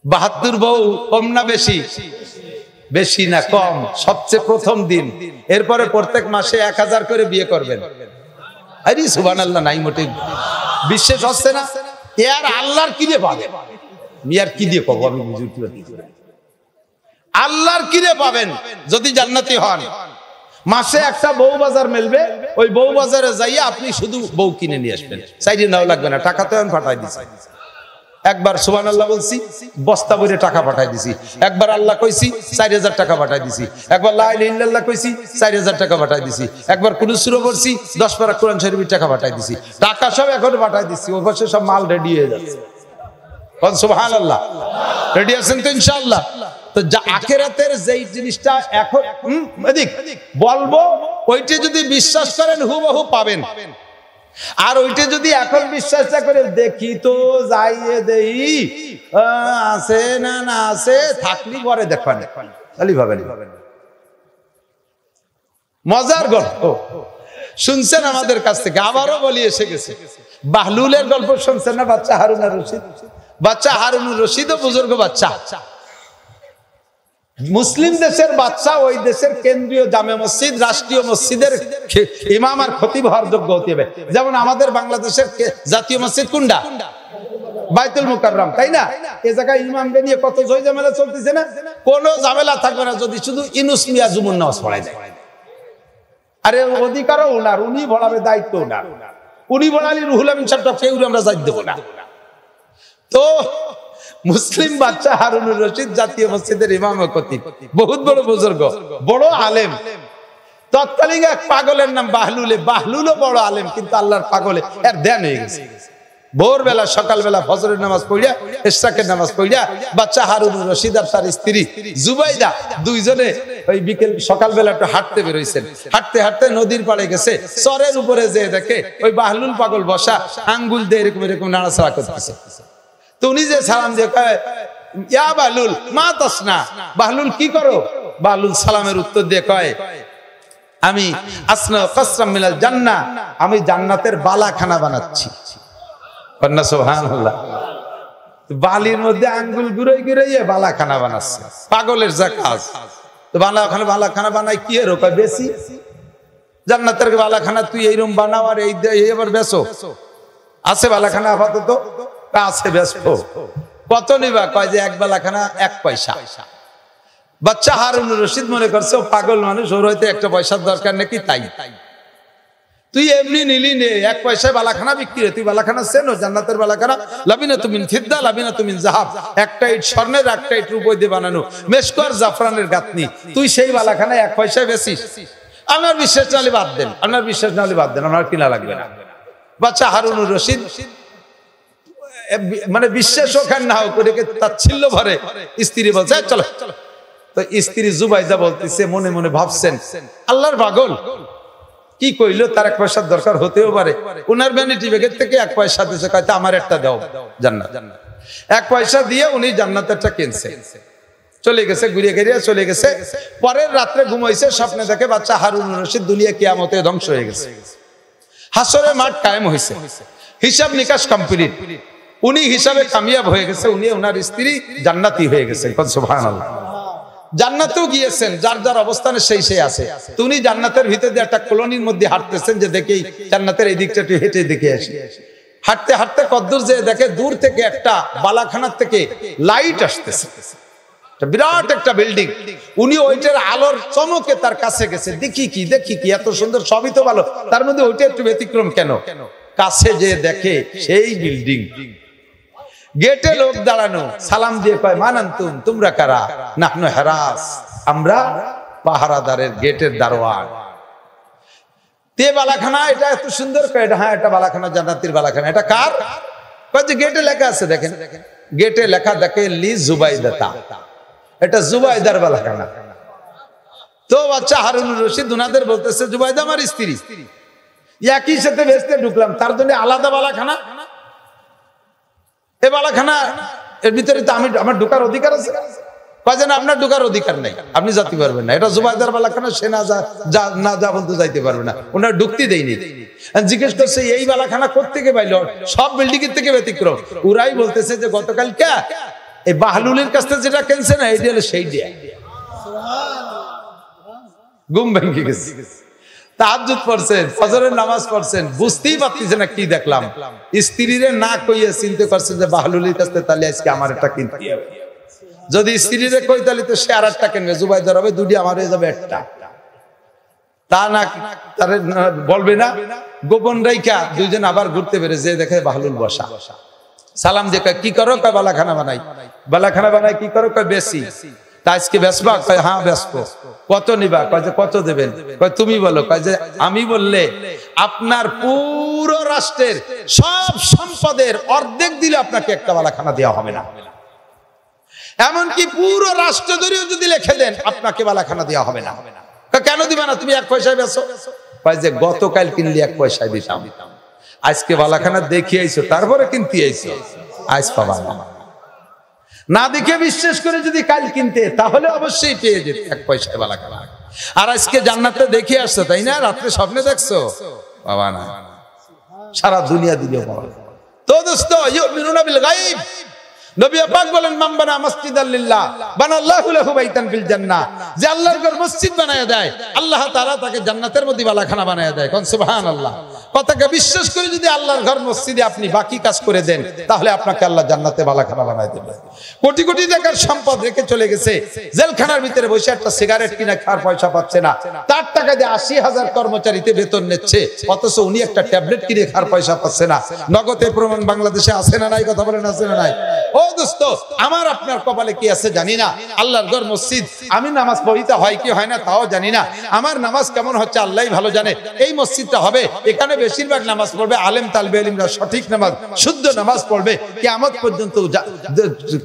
72 বউ কম না বেশি? বেশি না কম? সবচেয়ে প্রথম দিন, এরপরে প্রত্যেক মাসে 1000 করে বিয়ে করবেন। আরে সুবহানাল্লাহ, নাই মোটে বিশ্বাস হচ্ছে না। এর আল্লাহর কি দিয়ে পাবেন? মিয়ার কি দিয়ে পাবো আমি বুঝতে পারি। আল্লাহর কি দিয়ে পাবেন যদি জান্নাতি হন? মাসে একটা বউ বাজার মেলবে, ওই বউ বাজারে যাইয়া আপনি শুধু বউ কিনে নিয়ে আসবেন, সাইডে নাও লাগবে না, টাকা তো আমি পাঠাই দিছি। একবার সুবহানাল্লাহ বলছি, বস্তা ভরে টাকা পাঠাই দিছি। একবার আল্লাহ কইছি, 4000 টাকা পাঠাই দিছি। একবার লা ইলাহা ইল্লাল্লাহ কইছি, 4000 টাকা পাঠাই দিছি। একবার কুরআন সূরা পড়ছি, 10 পারা কোরআন শরীফের টাকা পাঠাই দিছি। টাকা সব এখন পাঠাই দিছি, ওর পাশে সব মাল রেডি হয়ে যাচ্ছে। সুবহানাল্লাহ, রেডি আছেন তো ইনশাআল্লাহ? তো আখিরাতের যেই জিনিসটা এখন এদিক বলবো, ওইটা যদি বিশ্বাস করেন হুবহু পাবেন। আর ওইটা যদি এখন বিশ্বাস না করে দেখি তো যাইয়ে দেই আছে না না আছে, থাকলি পরে দেখবেন, খালি ভাবেন। মজার গল্প শুনছেন আমাদের কাছ থেকে, আবারও বলি এসে গেছে। বাহলুলের গল্প শুনছেন না? বাচ্চা হারুনুর রশিদ, বাচ্চা হারুনুর রশিদও বুজুর্গ বাচ্চা, মুসলিম দেশের বাচ্চা, ওই দেশের কেন্দ্রীয় জামে মসজিদ, রাষ্ট্রীয় মসজিদের ইমাম আর খতিব হওয়ার যোগ্য হতে হবে। যেমন আমাদের বাংলাদেশের জাতীয় মসজিদ কোনটা? বাইতুল মুকাররম, তাই না? এই জায়গায় ইমামকে নিয়ে কত জয় ঝামেলা চলতেছে না? কোনো ঝামেলা থাকবে না যদি শুধু ইনুস মিয়া জুমুন নামাজ পড়ায় দেয়। আরে অধিকারও ওনার, উনি পড়াবে, দায়িত্ব ওনার। উনি পড়ালি রুহুল আমিন সাহেবটা কেউ আমরা যাই দেবো না। তো মুসলিম বাচ্চা হারুনুর রশিদ জাতীয় মসজিদের ইমাম ও খতিব, বহুত বড় বুজুর্গ, বড় আলেম। তৎকালীন এক পাগলের নাম বাহলুল, বাহলুলও বড় আলেম, কিন্তু আল্লাহর পাগলে এর ধ্যান হয়ে গেছে। ভোরবেলা সকালবেলা ফজরের নামাজ পড়িয়া, ইশরাকের নামাজ পড়িয়া বাচ্চা হারুনুর রশিদ আর তার স্ত্রী জুবাইদা দুইজনে ওই বিকেল সকালবেলা একটু হাঁটতে বেরোইছেন। হাঁটতে হাঁটতে নদীর পাড়ে গেছে, চরের উপরে যে দেখে ওই বাহলুল পাগল বসা, আঙ্গুল দিয়ে এরকম এরকম নাড়াচাড়া করতেছে। তো উনি যে সালাম দিয়ে কয়, ইয়া বাহলুল মা তাসনা, বাহলুল কি করো? বাহলুল সালামের উত্তর দিয়ে কয়, আমি আসনা কাসরাম মিনাল জান্নাহ, আমি জান্নাতের বালাখানা বানাচ্ছি। কন্যা সুবহানাল্লাহ, বালির মধ্যে আঙ্গুল গুড়াই গুড়াইয়ে বালাখানা বানাচ্ছে, পাগলের যা কাজ। তো বালাখানা বানাই কি এর কয় বেশি? জান্নাতের বালাখানা তুই এইরকম বানাও আর এই এবার বেচো? আছে বালাখানা আপাতত? আছে, বেচবো। কত নিবা? কয় যে এক বালাখানা 1 পয়সা। বাচ্চা হারুনুর রশিদ মনে করছে ও পাগল মানুষ, ওর হয়তো একটা পয়সার দরকার নাকি, তাই তুই এমনি নিলি নে, 1 পয়সায় বালাখানা বিক্রি। তুই বালাখানা চেনো? জান্নাতের বালাখানা লাবিনাতু মিন ফিদ্দা লাবিনাতু মিন যাহাব, একটা ইট স্বর্ণের, একটা ইট রূপোয় দিয়ে বানানো, মেশক আর জাফরানের গাঁথনি। তুই সেই বালাখানা 1 পয়সায় বেচিস? আপনার বিশ্বাস নালে বাদ দেন, আপনার বিশ্বাস নালে বাদ দেন, আমার কিনা লাগবে না। বাচ্চা হারুনুর রশিদ মানে বিশ্বাস ওখান না হোক, ওটাকে তাচ্ছিল্য ভরে স্ত্রী বলছে চলো। তো স্ত্রী জুবাইদা বলতেছে, মনে মনে ভাবছেন আল্লাহর পাগল কি কইলো, তার 1 পয়সার দরকার হতেও পারে। উনার ভ্যানিটি ব্যাগের থেকে 1 পয়সা দিয়েছে, কয়টা আমার একটা দাও জান্নাত। 1 পয়সা দিয়ে উনি জান্নাতেরটা কিনছে, চলে গেছে, ঘুরে ঘিরে চলে গেছে। পরের রাত্রে ঘুমাইছে, স্বপ্নে দেখে বাচ্চা হারুনুর রশিদ দুনিয়া কিয়ামতে ধ্বংস হয়ে গেছে, হাসরের মাঠ কায়েম হয়েছে, হিসাব নিকাশ কমপ্লিট, উনি হিসাবে কামিয়াব হয়ে গেছে, উনি ওনার স্ত্রী জান্নাতি হয়ে গেছে। সুবহানাল্লাহ, জান্নাতেও গিয়েছেন, যার যার অবস্থানে সেই সেই আছে। তো উনি জান্নাতের ভিতর দিয়ে একটা কলোনির মধ্যে হাঁটতেছেন, যে দেখেই জান্নাতের এই দিকটা একটু হেঁটে দেখে আসি। হাঁটতে হাঁটতে কদ্দূর যে দেখে দূর থেকে একটা বালাখানার থেকে লাইট আসতেছে। বিরাট একটা বিল্ডিং, উনি ওইটার আলোর চমকে তার কাছে গেছে, দেখি কি এত সুন্দর, সবই তো ভালো, তার মধ্যে ওইটা একটু ব্যতিক্রম কেন? কাছে যে দেখে সেই বিল্ডিং, গেটে লোক দাঁড়ানো, সালাম দিয়ে কয় মান আনতুম, তোমরা কারা? নাহনু হেরাস, আমরা পাহারাদারের গেটের দারোয়ান। তে বালাখানা, এটা এত সুন্দর, হ্যাঁ এটা বালাখানা, জান্নাতের বালাখানা। এটা কার? কয় যে গেটে লেখা আছে, দেখেন গেটে লেখা, দেখে লি জুবাইদাতা, এটা জুবাইদার বালাখানা। তো বাচ্চা হারুনুর রশিদ উনাদের বলতেছে জুবাইদা আমার স্ত্রী, একই সাথে ভেস্তে ঢুকলাম, তার জন্য আলাদা বালাখানা? এ বালাখানা এর ভিতরে তো আমার ঢোকার অধিকার আছে? কয় যেন আপনার ঢোকার অধিকার নেই, আপনি যেতে পারবেন না, এটা জুবাইদার বালাখানা, সে না যা বলতে যাইতে পারবে না, ওনার ঢুকতে দেয়নি। জিজ্ঞেস করছে এই বালাখানা কোত্থেকে পাইল? সব বিল্ডিং এর থেকে ব্যতিক্রম। ওরাই বলতেছে যে গতকাল কে এই বাহলুলের কাছ থেকে যেটা কিনছে না, এই হলো সেই দিয়া। ঘুম ভেঙে গেছে, তাহাজ্জুদ পড়ছেন, ফজরের নামাজ পড়ছেন, বুঝতেই পারতেছে না কি দেখলাম। স্ত্রীরে না কইয়া চিনতে পারছেন যে বাহলুলের কাছ থেকে তাহলে আজকে আমার একটা কিনতে হবে। যদি স্ত্রীরে কই তাহলে তো সে আর একটা কিনবে, জুবাইদার হবে দুটি, আমার হয়ে যাবে একটা। তা না তার বলবে না, গোপন রাইখা দুইজন আবার ঘুরতে পেরে যে দেখে বাহলুল বসা, সালাম দিয়ে কয় কি করো? কয় বালাখানা বানাই। বালাখানা বানাই কি করো? কয় বেশি। তা আজকে বেচবা? কয় হ্যাঁ বেচবো। কত নিবা? কয় যে কত দেবেন? কয় তুমি বলো। কয় যে আমি বললে আপনার পুরো রাষ্ট্রের সব সম্পদের অর্ধেক দিলে আপনাকে একটা বালাখানা দেওয়া হবে না, এমনকি পুরো রাষ্ট্র ধরেও যদি লিখে দেন আপনাকে বালাখানা দেওয়া হবে না। কেন দিবা না? তুমি 1 পয়সায় বেচো। কয় যে গতকাল কিনলে 1 পয়সায় দিতাম, আজকে বালাখানা দেখিয়ে আইছো, তারপরে কিনতে আইছো, আজ পাবা না। না দেখে বিশ্বাস করে যদি কাল কিনতে, তাহলে অবশ্যই পেয়ে যেত 1 পয়সায় বালাখানা। আর আজকে জান্নাতে দেখে আসছো, তাই না? রাত্রে স্বপ্নে দেখছো, বাবা না, সারা দুনিয়া দিলেও পাবা না। তো দোস্ত, ইউমিনুনা বিল গায়ব, নবী পাক বলেন মান বানা মাসজিদাল লিল্লাহ বানাল্লাহু লাহু বাইতান ফিল জান্নাহ, যে আল্লাহর ঘর মসজিদ বানায়া দেয়, আল্লাহ তাআলা তাকে জান্নাতের মধ্যে বালাখানা বানায়া দেয়। কোন সুবহানাল্লাহ। কথাকে বিশ্বাস করে যদি আল্লাহর ঘর মসজিদে আপনি বাকি কাজ করে দেন, তাহলে আপনাকে আল্লাহ জান্নাতে বালাখানা বানায় দেবে। কোটি কোটি টাকার সম্পদ রেখে চলে গেছে, জেলখানার ভিতরে বসে একটা সিগারেট কিনে খাওয়ার পয়সা পাচ্ছে না, তার টাকা দিয়ে 80,000 কর্মচারীতে বেতন নিচ্ছে, অথচ উনি একটা ট্যাবলেট কিনে খাওয়ার পয়সা পাচ্ছে না। নগদে প্রমাণ বাংলাদেশে আছে না নাই? কথা বলেন আছে না নাই? ও দোস্ত, আমার আপনার কপালে কি আছে জানি না। আল্লাহর ঘর মসজিদ, আমি নামাজ পড়িতে হয় কি হয় না তাও জানি না, আমার নামাজ কেমন হচ্ছে আল্লাহই ভালো জানে। এই মসজিদটা হবে, এখানে বেশিরভাগ নামাজ পড়বে আলেম তালবে ইলমরা, সঠিক নামাজ, শুদ্ধ নামাজ পড়বে। কিয়ামত পর্যন্ত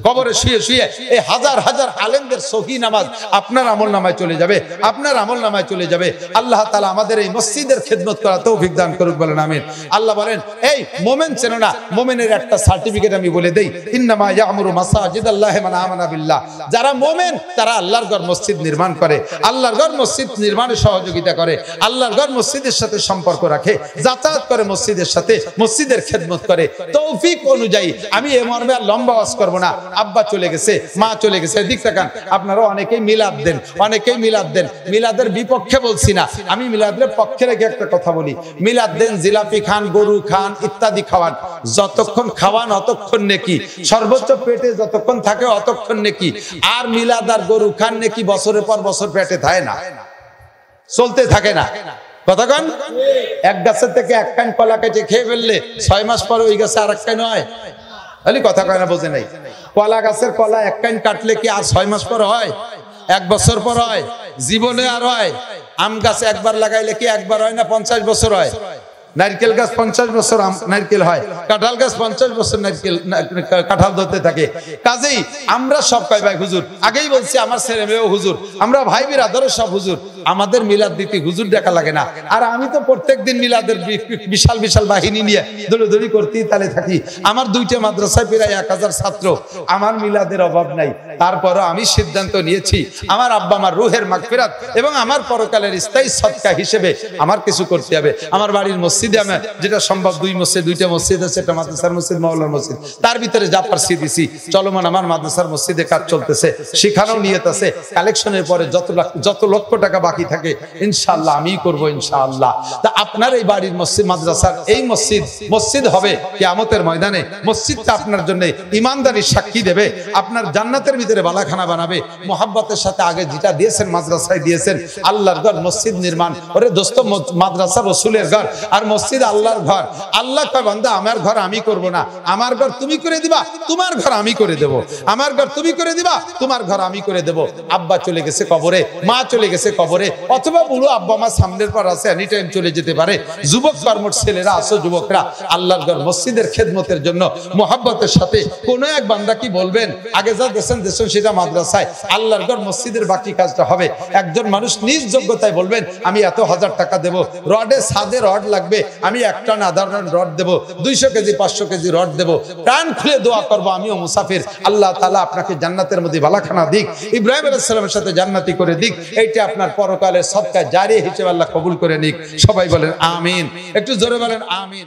কবরে শুয়ে শুয়ে এই হাজার হাজার আলেমদের সহি নামাজ আপনার আমলনামায় চলে যাবে, আপনার আমলনামায় চলে যাবে। আল্লাহ তাআলা আমাদের এই মসজিদের খেদমত করা তৌফিক দান করুক, বলেন আমিন। আল্লাহ বলেন এই মোমেন চেনো না, মোমেনের একটা সার্টিফিকেট আমি বলে দেই, ইন্নামা ইয়ামুরু মাসাজিদাল্লাহি মান আমানা বিল্লাহ। যারা মোমেন তারা আল্লাহর ঘর মসজিদ নির্মাণ করে, আল্লাহর ঘর মসজিদ নির্মাণে সহযোগিতা করে, আল্লাহর ঘর মসজিদের সাথে সম্পর্ক রাখে, যাতায়াত করে মসজিদের সাথে, মসজিদের খেদমত করে। তৌফিক অনুযায়ী আমি এ মর্মে আর লম্বা ওয়াজ করব না। আব্বা চলে গেছে, মা চলে গেছে, দিক তাকান। আপনারা অনেকেই মিলাদ দেন, অনেকেই মিলাদ দেন। মিলাদের বিপক্ষে বলছি না, আমি মিলাদের পক্ষে রেখে একটা কথা বলি। মিলাদ দেন, জিলাপি খান, গরু খান, ইত্যাদি খাওয়ান, যতক্ষণ খাওয়ান অতক্ষণ নেকি, সর্বোচ্চ পেটে যতক্ষণ থাকে অতক্ষণ নেকি। আর মিলাদ আর গরু খান নেকি বছরের পর বছর পেটে থাকে না, চলতে থাকে না। কথা কন, এক গাছের থেকে 1 কান কলা কেটে খেয়ে ফেললে 6 মাস পরে ওই গাছে আর 1 কান হয়? খালি কথা কয় না, বোঝে নাই। কলা গাছের কলা 1 কান কাটলে কি আর 6 মাস পর হয়? 1 বছর পর হয়? জীবনে আর হয়? আম গাছ একবার লাগাইলে কি একবার হয় না 50 বছর হয়? নারকেল গাছ 50 বছর নারকেল হয়, কাঁঠাল গাছ 50 বছর নারকেল কাঁঠাল ধরতে থাকে। কাজেই আমরা সব কয় ভাই হুজুর, আগেই বলছি আমার ছেলে মেয়েও হুজুর, আমরা ভাই বিরাদরও সব হুজুর, আমাদের মিলাদ দিতে হুজুর দেখা লাগে না। আর আমি তো প্রত্যেকদিন মিলাদের বিশাল বিশাল বাহিনী নিয়ে দৌড়াদৌড়ি করতেই তালে থাকি। আমার 2টা মাদ্রাসায় প্রায় 1000 ছাত্র, আমার মিলাদের অভাব নাই। তারপরও আমি সিদ্ধান্ত নিয়েছি আমার আব্বা আমার রুহের মাগফিরাত এবং আমার পরকালের স্থায়ী সদকা হিসেবে আমার কিছু করতে হবে। আমার বাড়ির মসজিদে আমি যেটা সম্ভব 2টা মসজিদ আছে, একটা মাদ্রাসার মসজিদ, মাওলার মসজিদ, তার ভিতরে যা পারছি দিছি। চলমান আমার মাদ্রাসার মসজিদে কাজ চলতেছে, সেখানেও নিয়ত আছে কালেকশনের পরে যত লক্ষ টাকা বাকি থাকে ইনশাআল্লাহ আমিই করব ইনশাআল্লাহ। তা আপনার এই বাড়ির মসজিদ মাদ্রাসার এই মসজিদ হবে কিয়ামতের ময়দানে। মসজিদটা আপনার জন্য ইমানদারির সাক্ষী দেবে, আপনার জান্নাতের ভিতরে বালাখানা বানাবে। মোহাব্বতের সাথে আগে যেটা দিয়েছেন মাদ্রাসায় দিয়েছেন, আল্লাহর ঘর মসজিদ নির্মাণ। ওরে দোস্ত, মাদ্রাসা রসুলের ঘর আর মসজিদ আল্লাহর ঘর। আল্লাহ কয় বান্দা আমার ঘর আমি করব না, আমার ঘর তুমি করে দিবা, তোমার ঘর আমি করে দেব। আমার ঘর তুমি করে দিবা, তোমার ঘর আমি করে দেব। আব্বা চলে গেছে কবরে, মা চলে গেছে কবরে, অথবা বুড়ো আব্বা মা সামনের পর আছে, এনি টাইম চলে যেতে পারে। যুবক কর্মঠ ছেলেরা আসো, যুবকরা আল্লাহর ঘর মসজিদের খেদমতের জন্য মোহাব্বতের সাথে কোন এক বান্দা কি বলবেন, আগে যা দেশেন সেটা মাদ্রাসায়, আল্লাহর ঘর মসজিদের বাকি কাজটা হবে। একজন মানুষ নিজ যোগ্যতায় বলবেন আমি এত হাজার টাকা দেব, রডে ছাদে রড লাগবে, আমি একটা না আধার রড দেব, 200 কেজি 500 কেজি রড দেব। প্রাণ খুলে দোয়া করবো, আমিও মুসাফির, আল্লাহ তাআলা আপনাকে জান্নাতের মধ্যে বালাখানা দিক, ইব্রাহিম আলাইহিস সালামের সাথে জান্নাতি করে দিক। এইটা আপনার পরকালের সদকা জারি হিসেবে আল্লাহ কবুল করে নিক। সবাই বলেন আমিন, একটু জোরে বলেন আমিন।